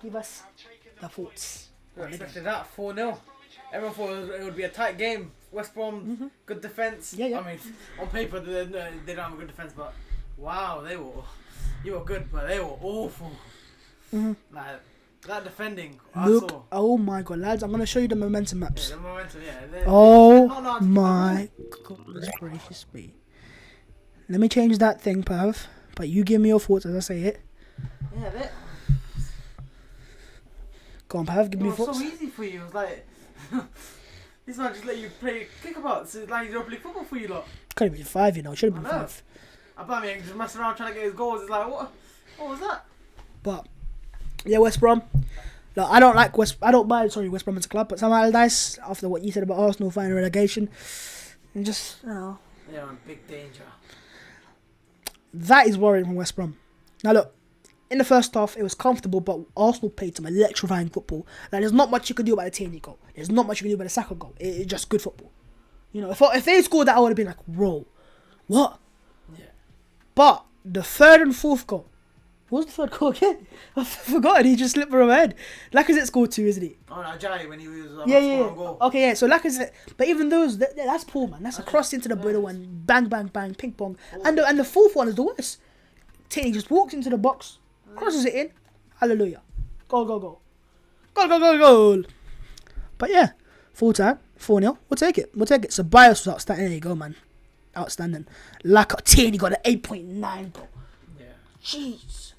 Speaker 1: Give us the thoughts.
Speaker 2: I expected that 4-0. Everyone thought it would be a tight game. West Brom, good defence.
Speaker 1: Yeah.
Speaker 2: I mean, on paper they don't have a good defence, but wow, you were good, but they were awful. Like that defending.
Speaker 1: Look,
Speaker 2: I saw.
Speaker 1: oh my god, lads, I'm gonna show you the momentum maps.
Speaker 2: Yeah, the momentum,
Speaker 1: Oh my goodness gracious me. Let me change that thing, Pav. But you give me your thoughts as I say it.
Speaker 2: Yeah, that.
Speaker 1: Go on, Pav, give me your
Speaker 2: It was
Speaker 1: thoughts.
Speaker 2: so easy for you. It was like this man just let you play kickabout. So it's like Europa League football for you lot.
Speaker 1: Could have been 5, you know. Should have been
Speaker 2: I know.
Speaker 1: 5.
Speaker 2: Aubameyang just messing around trying to get his goals. It's like what was that?
Speaker 1: But yeah, West Brom. Look, I don't mind West Brom as a club, but somehow Allardyce, after what you said about Arsenal fighting relegation, and just
Speaker 2: They're in big danger.
Speaker 1: that is worrying from West Brom. Now look, in the first half it was comfortable, but Arsenal played some electrifying football. Like there's not much you can do about the Tierney goal. There's not much you can do about the Saka goal. It's just good football. You know, if they scored that, I would have been like, whoa, what?
Speaker 2: Yeah.
Speaker 1: But the third and fourth goal. What was the third goal again? I've forgotten. He just slipped from my head. Lacazette scored 2, isn't he?
Speaker 2: Oh no, Jai when he was
Speaker 1: Yeah.
Speaker 2: goal.
Speaker 1: Okay, yeah. So Lacazette, but even those, that's poor, man. That's a cross into the middle and bang, ping pong. And the fourth one is the worst. Tierney just walks into the box, crosses it in. Hallelujah. Goal. But yeah, full time, 4-0. We'll take it. Ceballos was outstanding. There you go, man. Outstanding. Tierney got an 8.9, bro.
Speaker 2: Yeah.
Speaker 1: Jeez.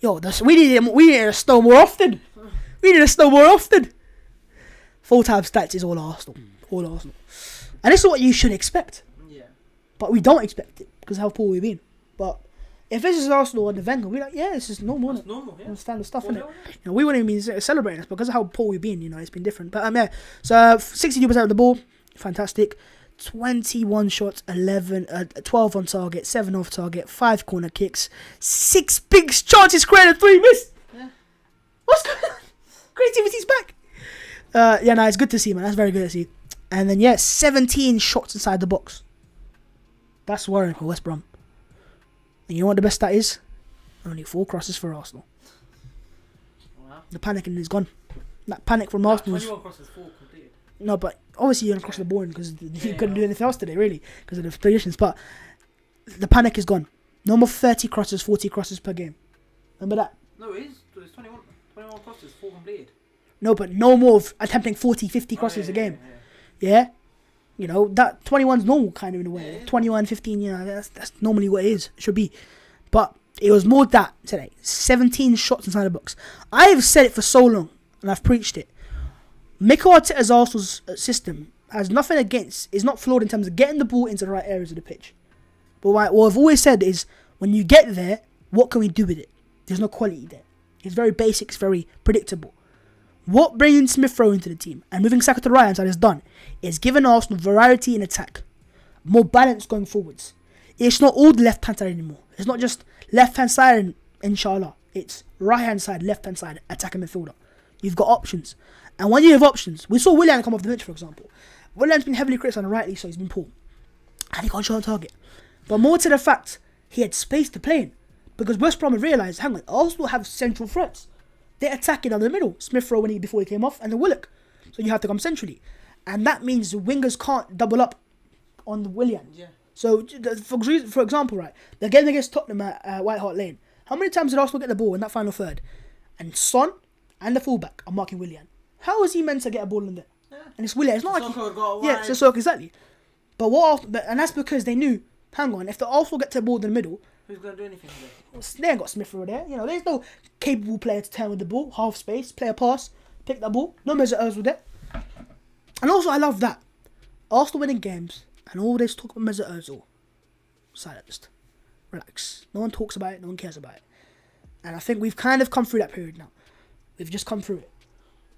Speaker 1: Yo, we need to stow more often. Full-time stats is all Arsenal. And this is what you should expect.
Speaker 2: Yeah.
Speaker 1: But we don't expect it because of how poor we've been. But if this is Arsenal and the Wenger, we're like, yeah, this is normal.
Speaker 2: It's normal, yeah.
Speaker 1: Standard stuff, innit?
Speaker 2: Yeah.
Speaker 1: You know, we wouldn't even be celebrating this because of how poor we've been. You know, it's been different. But yeah, so 62% of the ball, fantastic. 21 shots, 12 on target, 7 off target, 5 corner kicks, 6 big chances created, 3 missed.
Speaker 2: Yeah.
Speaker 1: What's going on? Creativity's back. It's good to see, man. That's very good to see. And then, 17 shots inside the box. That's worrying for West Brom. And you know what the best stat is? Only 4 crosses for Arsenal.
Speaker 2: Wow.
Speaker 1: The panicking is gone. That panic from Arsenal.
Speaker 2: 21 crosses, 4 completed.
Speaker 1: No, but obviously you're going to cross the ball because you couldn't do anything else today, really, because of the positions. But the panic is gone. No more 30 crosses, 40 crosses per game. Remember that?
Speaker 2: No, it is. It's 21 crosses, 4 completed.
Speaker 1: No, but no more of attempting 40, 50 crosses a game. Yeah? You know, that 21's normal kind of in a way. 21, 15, you know, that's normally what it is. It should be. But it was more that today. 17 shots inside the box. I've said it for so long, and I've preached it. Mikel Arteta's Arsenal's system has nothing against, is not flawed in terms of getting the ball into the right areas of the pitch. But what I've always said is, when you get there, what can we do with it? There's no quality there. It's very basic, it's very predictable. What bringing Smith Rowe into the team and moving Saka to the right hand side has done is given Arsenal variety in attack, more balance going forwards. It's not all the left hand side anymore. It's not just left hand side, inshallah. It's right hand side, left hand side, attacking midfielder. You've got options. And when you have options, we saw Willian come off the bench, for example. Willian's been heavily criticised, and rightly so, he's been poor. And he got a shot on target. But more to the fact, he had space to play in. Because West Brom had realised, hang on, Arsenal have central threats. They're attacking down the middle. Smith Rowe before he came off, and the Willock. So you have to come centrally. And that means the wingers can't double up on the Willian.
Speaker 2: Yeah.
Speaker 1: So, for example, right, the game against Tottenham at White Hart Lane, how many times did Arsenal get the ball in that final third? And Son and the fullback are marking Willian. How is he meant to get a ball in there? Yeah. And it's Willian. It's not Sissoko, exactly. But and that's because they knew, hang on, if the Arsenal get to the ball in the middle,
Speaker 2: who's going to do anything with it?
Speaker 1: Well, they ain't got Smith Rowe there. You know, there's no capable player to turn with the ball, half space, play a pass, pick that ball. No Mesut Ozil there. And also, I love that. Arsenal winning games, and all this talk about Mesut Ozil, silenced. Relax. No one talks about it, no one cares about it. And I think we've kind of come through that period now. We've just come through it.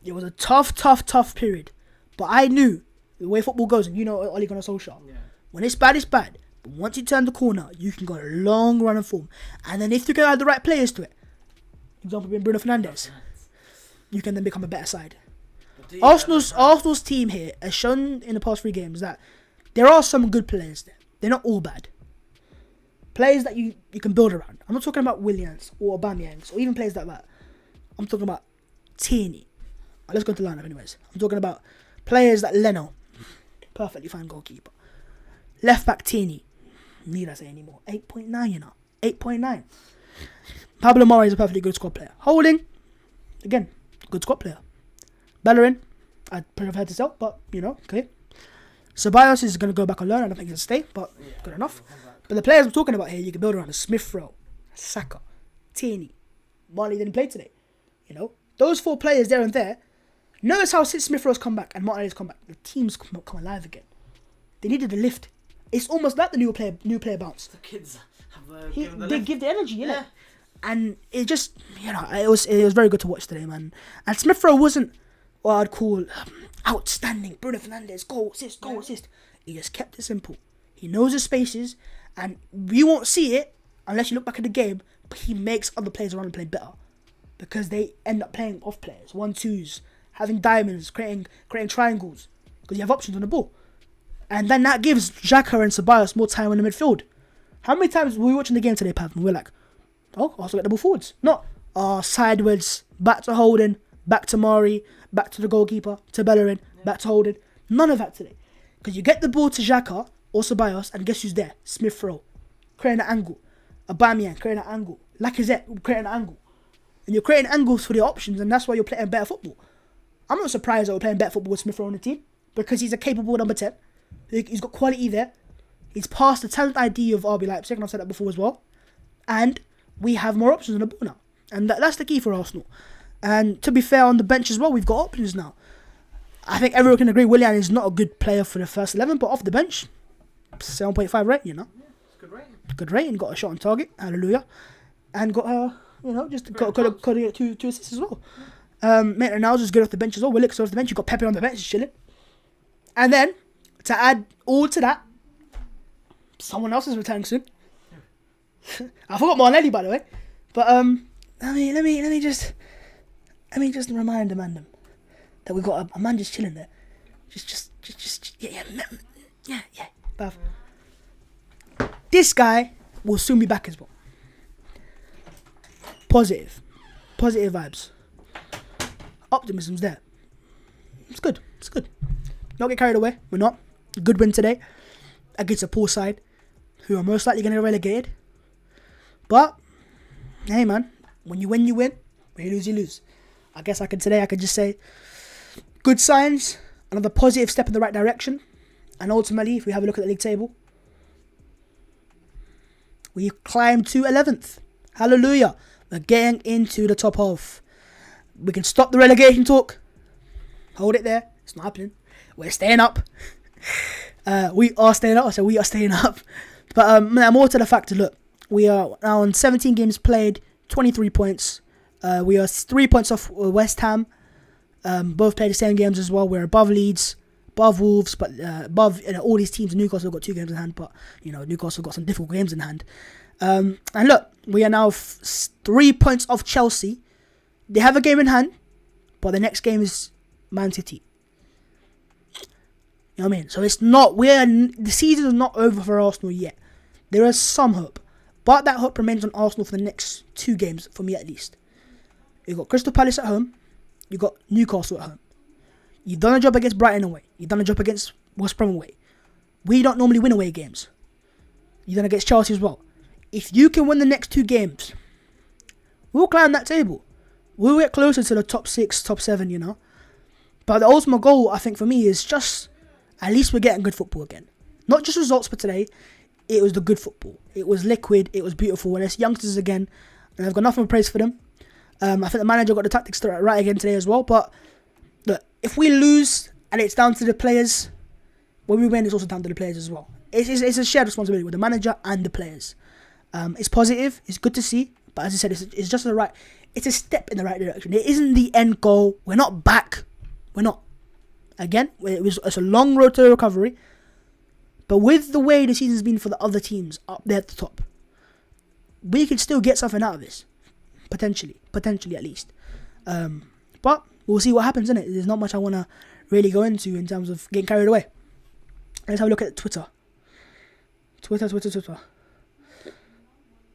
Speaker 1: It was a tough period. But I knew the way football goes, and you know Ole Gunnar Solskjaer. Yeah. When it's bad, it's bad. But once you turn the corner, you can go a long run of form. And then if you can add the right players to it, example being Bruno Fernandes, you can then become a better side. Arsenal's team here has shown in the past 3 games that there are some good players there. They're not all bad. Players that you can build around. I'm not talking about Williams or Aubameyangs or even players like that. I'm talking about Tierney. Let's go to the lineup anyways. I'm talking about players like Leno. Perfectly fine goalkeeper. Left back Tierney. Need I say anymore? 8.9, you know. 8.9. Pablo Mari is a perfectly good squad player. Holding, again, good squad player. Bellerin, I'd prefer to sell, but, you know, okay. Ceballos is going to go back and learn. I don't think he'll stay, but good enough. But the players I'm talking about here, you can build around Smith Rowe, Saka, Tierney. Marley didn't play today. You know, those 4 players there and there. Notice how since Smith Rowe's come back and Martinelli's come back, the team's come alive again. They needed the lift. It's almost like the new player bounce.
Speaker 2: The kids
Speaker 1: they give the energy, innit? And it just, you know, it was very good to watch today, man. And Smith Rowe wasn't what I'd call outstanding. Bruno Fernandes, goal, assist. He just kept it simple. He knows his spaces, and you won't see it unless you look back at the game, but he makes other players around him play better. Because they end up playing off players, 1-2s, having diamonds, creating triangles, because you have options on the ball. And then that gives Xhaka and Ceballos more time in the midfield. How many times were we watching the game today, Pav, and we're like, oh, also get the ball forwards. Not sideways, back to Holden, back to Mari, back to the goalkeeper, to Bellerin, back to Holden. None of that today. Because you get the ball to Xhaka or Ceballos, and guess who's there? Smith Rowe. Creating an angle. Aubameyang creating an angle. Lacazette creating an angle. And you're creating angles for the options, and that's why you're playing better football. I'm not surprised that we're playing better football with Smith Rowe on the team, because he's a capable number 10. He's got quality there. He's passed the talent ID of RB Leipzig, and I've said that before as well. And we have more options on the ball now. And that's the key for Arsenal. And to be fair, on the bench as well, we've got options now. I think everyone can agree Willian is not a good player for the first 11, but off the bench, 7.5 rating, you know. Yeah, it's a good rating. Good rating. Got a shot on target. Hallelujah. And got got 2 assists as well. Maitland-Niles is good off the bench as well. Willock's off the bench. You've got Pepe on the bench, chilling. And then, to add all to that, someone else is returning soon. I forgot Martinelli, by the way. But let me just remind the man that we've got a man just chilling there, just Yeah. Bruv. This guy will soon be back as well. Positive vibes. Optimism's there. It's good. Not get carried away. We're not. Good win today against a poor side who are most likely going to get relegated. But hey, man, when you win, you win. When you lose, you lose. I guess I could just say good signs, another positive step in the right direction. And ultimately, if we have a look at the league table, we climbed to 11th. Hallelujah. We're getting into the top half. We can stop the relegation talk. Hold it there. It's not happening. We're staying up. We are staying up. I said we are staying up. But more to the fact, look, we are now on 17 games played, 23 points. We are 3 points off West Ham. Both played the same games as well. We're above Leeds, above Wolves, but above all these teams. Newcastle have got 2 games in hand, but Newcastle have got some difficult games in hand. And look, we are now 3 points off Chelsea. They have a game in hand, but the next game is Man City. You know what I mean? So it's not, the season is not over for Arsenal yet. There is some hope, but that hope remains on Arsenal for the next 2 games, for me at least. You've got Crystal Palace at home. You've got Newcastle at home. You've done a job against Brighton away. You've done a job against West Brom away. We don't normally win away games. You've done against Chelsea as well. If you can win the next 2 games, we'll climb that table. We'll get closer to the top 6, top 7, But the ultimate goal, I think, for me is just, at least we're getting good football again. Not just results for today. It was the good football. It was liquid. It was beautiful. And it's youngsters again. And I've got nothing but praise for them. I think the manager got the tactics right again today as well. But look, if we lose and it's down to the players, when we win, it's also down to the players as well. It's a shared responsibility with the manager and the players. It's positive. It's good to see. But as I said, it's just it's a step in the right direction. It isn't the end goal. We're not back. We're not. Again, it's a long road to recovery. But with the way the season's been for the other teams up there at the top, we could still get something out of this. Potentially at least. But we'll see what happens, innit? There's not much I want to really go into in terms of getting carried away. Let's have a look at Twitter.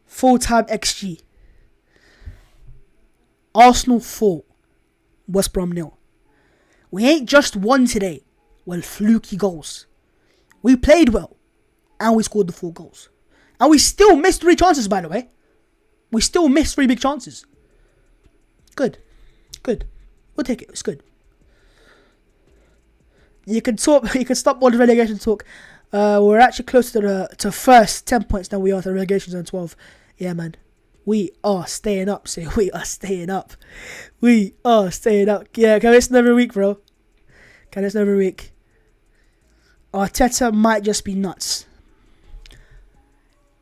Speaker 1: Full-time XG. Arsenal 4. West Brom 0. We ain't just won today. Well, fluky goals. We played well. And we scored the 4 goals. And we still missed 3 chances, by the way. We still missed 3 big chances. Good. We'll take it. It's good. You can stop all the relegation talk. We're actually closer to first 10 points than we are to the relegation zone 12. Yeah, man. We are staying up. Say, we are staying up. We are staying up. Yeah, can we listen every week, bro? Can we listen every week? Arteta might just be nuts.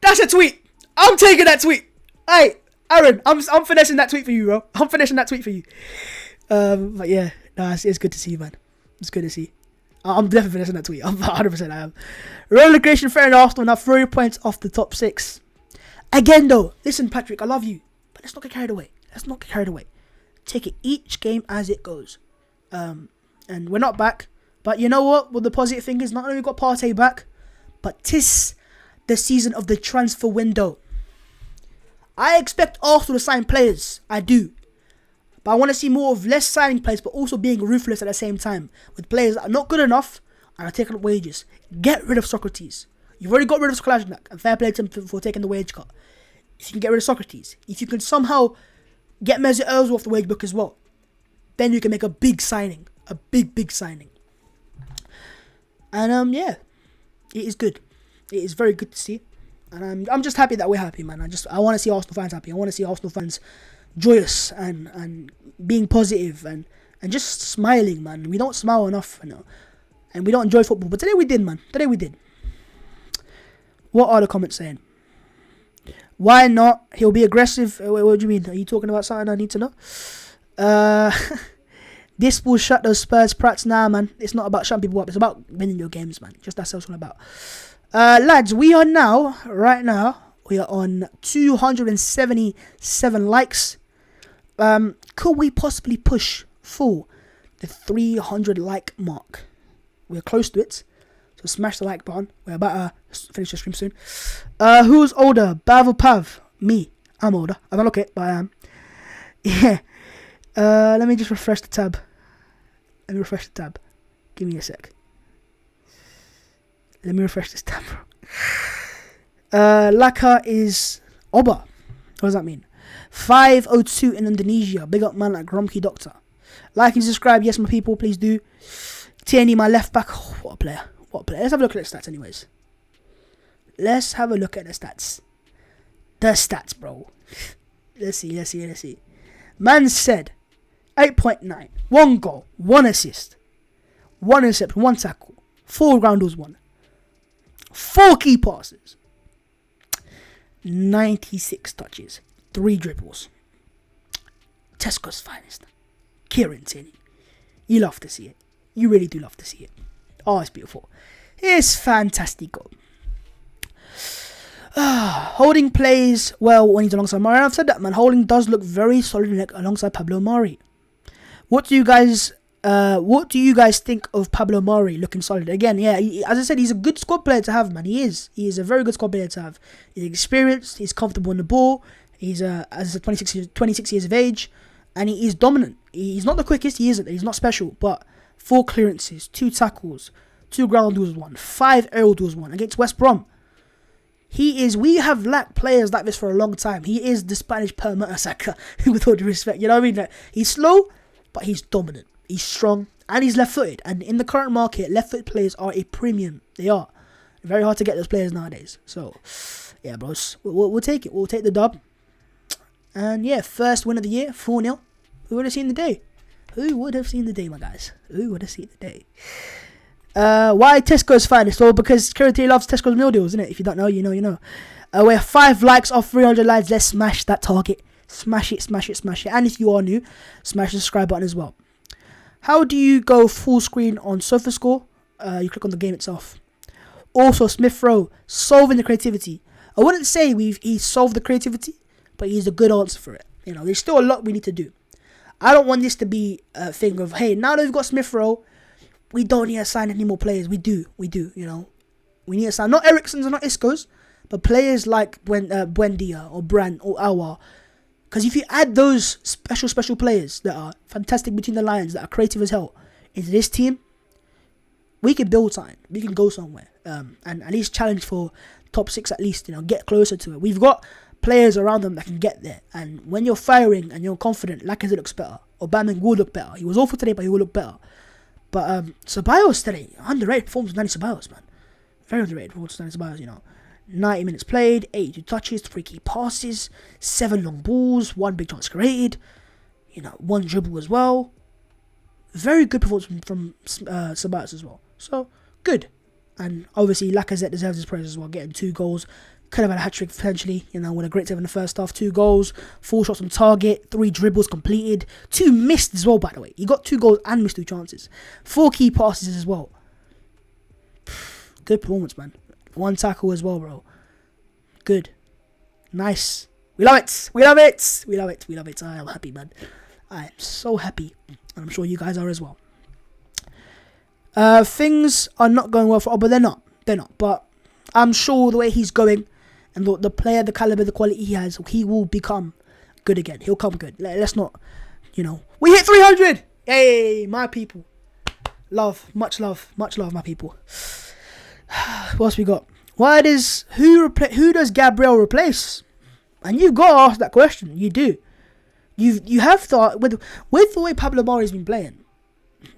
Speaker 1: That's a tweet. I'm taking that tweet. Hey, Aaron, I'm finessing that tweet for you, bro. I'm finessing that tweet for you. But yeah, it's good to see, man. It's good to see. I'm definitely finessing that tweet. I'm 100% I am. Relegation fair in Arsenal now 3 points off the top 6. Again, though, listen, Patrick, I love you, but let's not get carried away. Take it each game as it goes. And we're not back. But you know what? Well, the positive thing is not only we got Partey back, but 'tis the season of the transfer window. I expect Arsenal to sign players. I do. But I want to see more of less signing players, but also being ruthless at the same time. With players that are not good enough and are taking up wages. Get rid of Socrates. You've already got rid of Kolasinac, and fair play to him for taking the wage cut. If you can get rid of Socrates, if you can somehow get Mesut Ozil off the wage book as well, then you can make a big signing. A big signing. And yeah, it is good. It is very good to see. And I'm just happy that we're happy, man. I want to see Arsenal fans happy. I want to see Arsenal fans joyous and being positive and just smiling, man. We don't smile enough, and we don't enjoy football. But today we did, man. Today we did. What are the comments saying? Why not? He'll be aggressive. What do you mean? Are you talking about something I need to know? This will shut those Spurs prats. Nah, man. It's not about shutting people up. It's about winning your games, man. Just that's what it's all about. Lads, we are right now, we are on 277 likes. Could we possibly push for the 300 like mark? We're close to it. So smash the like button. We're about to finish the stream soon. Who's older, Bav or Pav? Me. I'm older. I don't look it, but I am. Yeah. Let me just refresh the tab. Give me a sec. Let me refresh this tab, bro. Laka is Oba. What does that mean? 502 in Indonesia. Big up man like Gromky Doctor. Like and subscribe. Yes, my people, please do. Tierney, my left back. Oh, what a player. Let's have a look at the stats anyways. Let's have a look at the stats. The stats, bro. Let's see. Man said 8.9. 1 goal. 1 assist. 1 interception. 1 tackle. 4 ground balls won. 4 key passes. 96 touches. 3 dribbles. Tesco's finest. Kieran Tierney. You love to see it. You really do love to see it. Oh, it's beautiful. It's fantastico. Holding plays well when he's alongside Mari. I've said that, man. Holding does look very solid alongside Pablo Mari. What do you guys think of Pablo Mari looking solid? Again, yeah, as I said, he's a good squad player to have, man. He is a very good squad player to have. He's experienced. He's comfortable on the ball. He's as I said, 26 years of age, and he is dominant. He's not the quickest. He isn't. He's not special, but 4 clearances, 2 tackles, 2 ground duels won, 5 aerial duels won against West Brom. We have lacked players like this for a long time. He is the Spanish Per Mertesacker, with all due respect. You know what I mean? Like, he's slow, but he's dominant. He's strong, and he's left-footed. And in the current market, left-footed players are a premium. They are. Very hard to get those players nowadays. So, yeah, bros. We'll take it. We'll take the dub. And, yeah, first win of the year, 4-0. Who would have seen the day? Who would have seen the day, my guys? Who would have seen the day? Why Tesco's finest? Well, because Curity loves Tesco's meal deals, isn't it? If you don't know, you know. We're 5 likes off 300 likes. Let's smash that target. Smash it. And if you are new, smash the subscribe button as well. How do you go full screen on SofaScore? You click on the game itself. Also, Smith Rowe, solving the creativity. I wouldn't say he's solved the creativity, but he's a good answer for it. You know, there's still a lot we need to do. I don't want this to be a thing of, hey, now that we've got Smith Rowe, we don't need to sign any more players. We do, you know. We need to sign, not Ericsson's or not Isco's, but players like Buendia or Brandt or Awa. Because if you add those special players that are fantastic between the lines, that are creative as hell, into this team, we can build something. We can go somewhere. And at least challenge for top 6 at least, you know, get closer to it. We've got players around them that can get there. And when you're firing and you're confident, Lacazette looks better. Aubameyang will look better. He was awful today, but he will look better. But Ceballos today, underrated performance from Dani Ceballos, man. Very underrated performance from Dani Ceballos, you know. 90 minutes played, 82 touches, 3 key passes, 7 long balls, 1 big chance created, you know, 1 dribble as well. Very good performance from Ceballos as well. So, good. And obviously, Lacazette deserves his praise as well, getting 2 goals. Could have had a hat-trick potentially, you know, with a great save in the first half. 2 goals, 4 shots on target, 3 dribbles completed, 2 missed as well, by the way. He got 2 goals and missed 2 chances. 4 key passes as well. Good performance, man. 1 tackle as well, bro. Good. Nice. We love it. I am happy, man. I am so happy. And I'm sure you guys are as well. Things are not going well for but they're not. But I'm sure the way he's going and the player, the caliber, the quality he has, he will become good again. He'll come good. Let's not, you know. We hit 300! Hey, my people. Much love, my people. What else we got? Who does Gabriel replace? And you've got to ask that question. You do. You have to, with the way Pablo Mari's been playing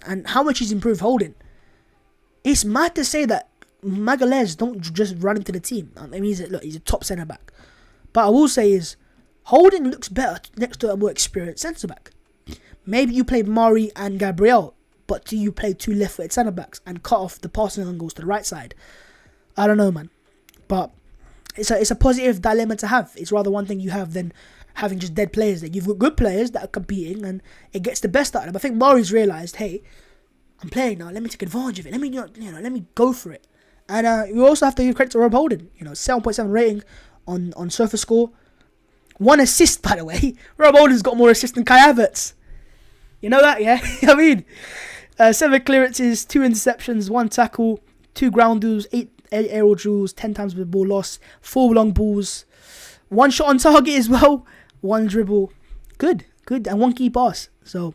Speaker 1: and how much he's improved holding. It's mad to say that Magalhaes don't just run into the team. I mean, he's a top centre back. But I will say is Holding looks better next to a more experienced centre back. Maybe you play Mari and Gabriel, but do you play 2 left-footed centre backs and cut off the passing angles to the right side? I don't know, man. But it's a positive dilemma to have. It's rather one thing you have than having just dead players there. You've got good players that are competing and it gets the best out of them. I think Mari's realised, hey, I'm playing now. Let me take advantage of it. Let me go for it. And you also have to give credit to Rob Holding. 7.7 rating on SofaScore. 1 assist, by the way. Rob Holding's got more assists than Kai Havertz. You know that, yeah? I mean, 7 clearances, 2 interceptions, 1 tackle, 2 ground duels, 8 aerial duels, 10 times with ball loss, 4 long balls, 1 shot on target as well, 1 dribble. Good, and 1 key pass. So,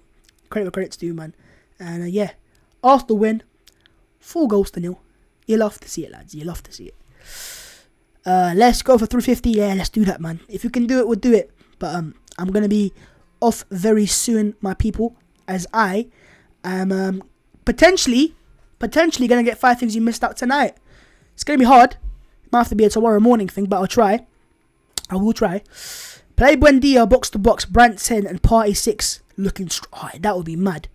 Speaker 1: credit's due, man. And yeah, Arsenal win, 4-0. You love to see it, lads. You love to see it. Let's go for 350. Yeah, let's do that, man. If you can do it, we'll do it. But I'm gonna be off very soon, my people, as I am potentially gonna get 5 things you missed out tonight. It's gonna be hard. Might have to be a tomorrow morning thing, but I'll try. I will try. Play Buendia, box to box, Brandt 10 and Partey 6. Looking that would be mad.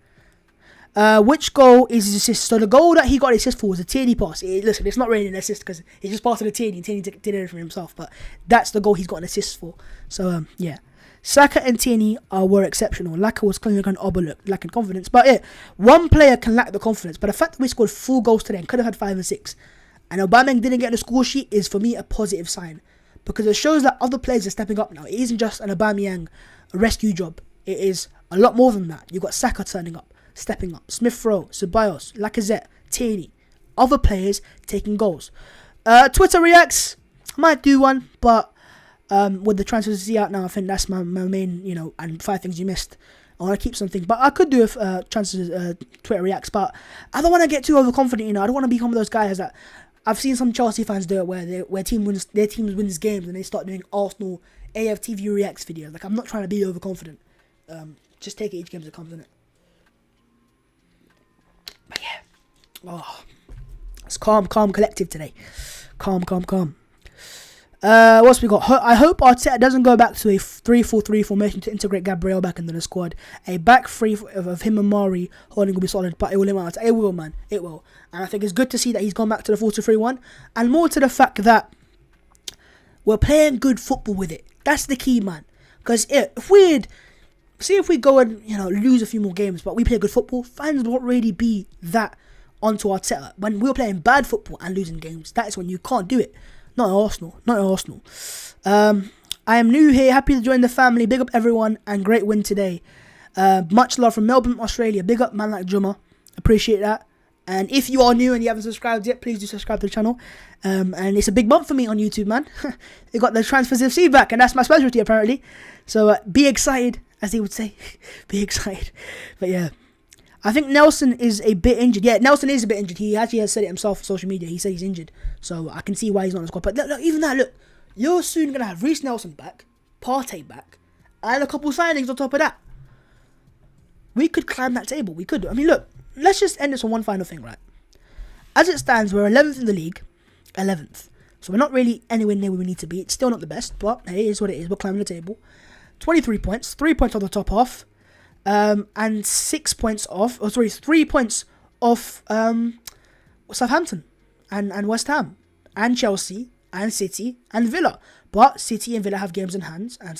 Speaker 1: Which goal is his assist? So the goal that he got assist for was a Tierney pass. Listen, it's not really an assist because he just passed to the Tierney and Tierney did everything himself. But that's the goal he's got an assist for. So yeah, Saka and Tierney were exceptional. Laka was clearly lacking confidence. But yeah, one player can lack the confidence. But the fact that we scored 4 goals today and could have had 5 and 6, and Aubameyang didn't get the score sheet is for me a positive sign, because it shows that other players are stepping up now. It isn't just an Aubameyang rescue job. It is a lot more than that. You've got Saka turning up, stepping up, Smith Rowe, Ceballos, Lacazette, Tierney, other players taking goals. Twitter reacts, I might do one, but with the transfers out now, I think that's my main, and 5 things you missed. I want to keep something, but I could do transfers Twitter reacts, but I don't want to get too overconfident. I don't want to become those guys that I've seen some Chelsea fans do it, where their team wins games and they start doing Arsenal AFTV reacts videos. Like, I'm not trying to be overconfident. Just take it each game as it comes, innit? But yeah, it's calm, collective today. Calm. What's we got? I hope Arteta doesn't go back to a 3-4-3 formation to integrate Gabriel back into the squad. A back three of him and Mari holding will be solid, but it will limit. It will, man. It will. And I think it's good to see that he's gone back to the 4-2-3-1, and more to the fact that we're playing good football with it. That's the key, man. Because if we go and lose a few more games, but we play good football, fans won't really be that onto Arteta. When we're playing bad football and losing games, that's when you can't do it. Not Arsenal. I am new here, happy to join the family. Big up everyone, and great win today. Much love from Melbourne, Australia. Big up man like Juma. Appreciate that. And if you are new and you haven't subscribed yet, please do subscribe to the channel. And it's a big month for me on YouTube, man. They got the transfers FC back, and that's my specialty apparently. So be excited, as he would say. Be excited. But yeah, I think Nelson is a bit injured. Yeah, Nelson is a bit injured. He actually has said it himself on social media. He said he's injured. So I can see why he's not in the squad. But look, even that, look. You're soon going to have Reece Nelson back, Partey back, and a couple signings on top of that. We could climb that table. We could. I mean, look. Let's just end this on one final thing, right? As it stands, we're 11th in the league. 11th. So we're not really anywhere near where we need to be. It's still not the best, but hey, it is what it is. We're climbing the table. 23 points. 3 points on the top half. And 6 points off. 3 points off Southampton. And West Ham. And Chelsea. And City. And Villa. But City and Villa have games in hand. And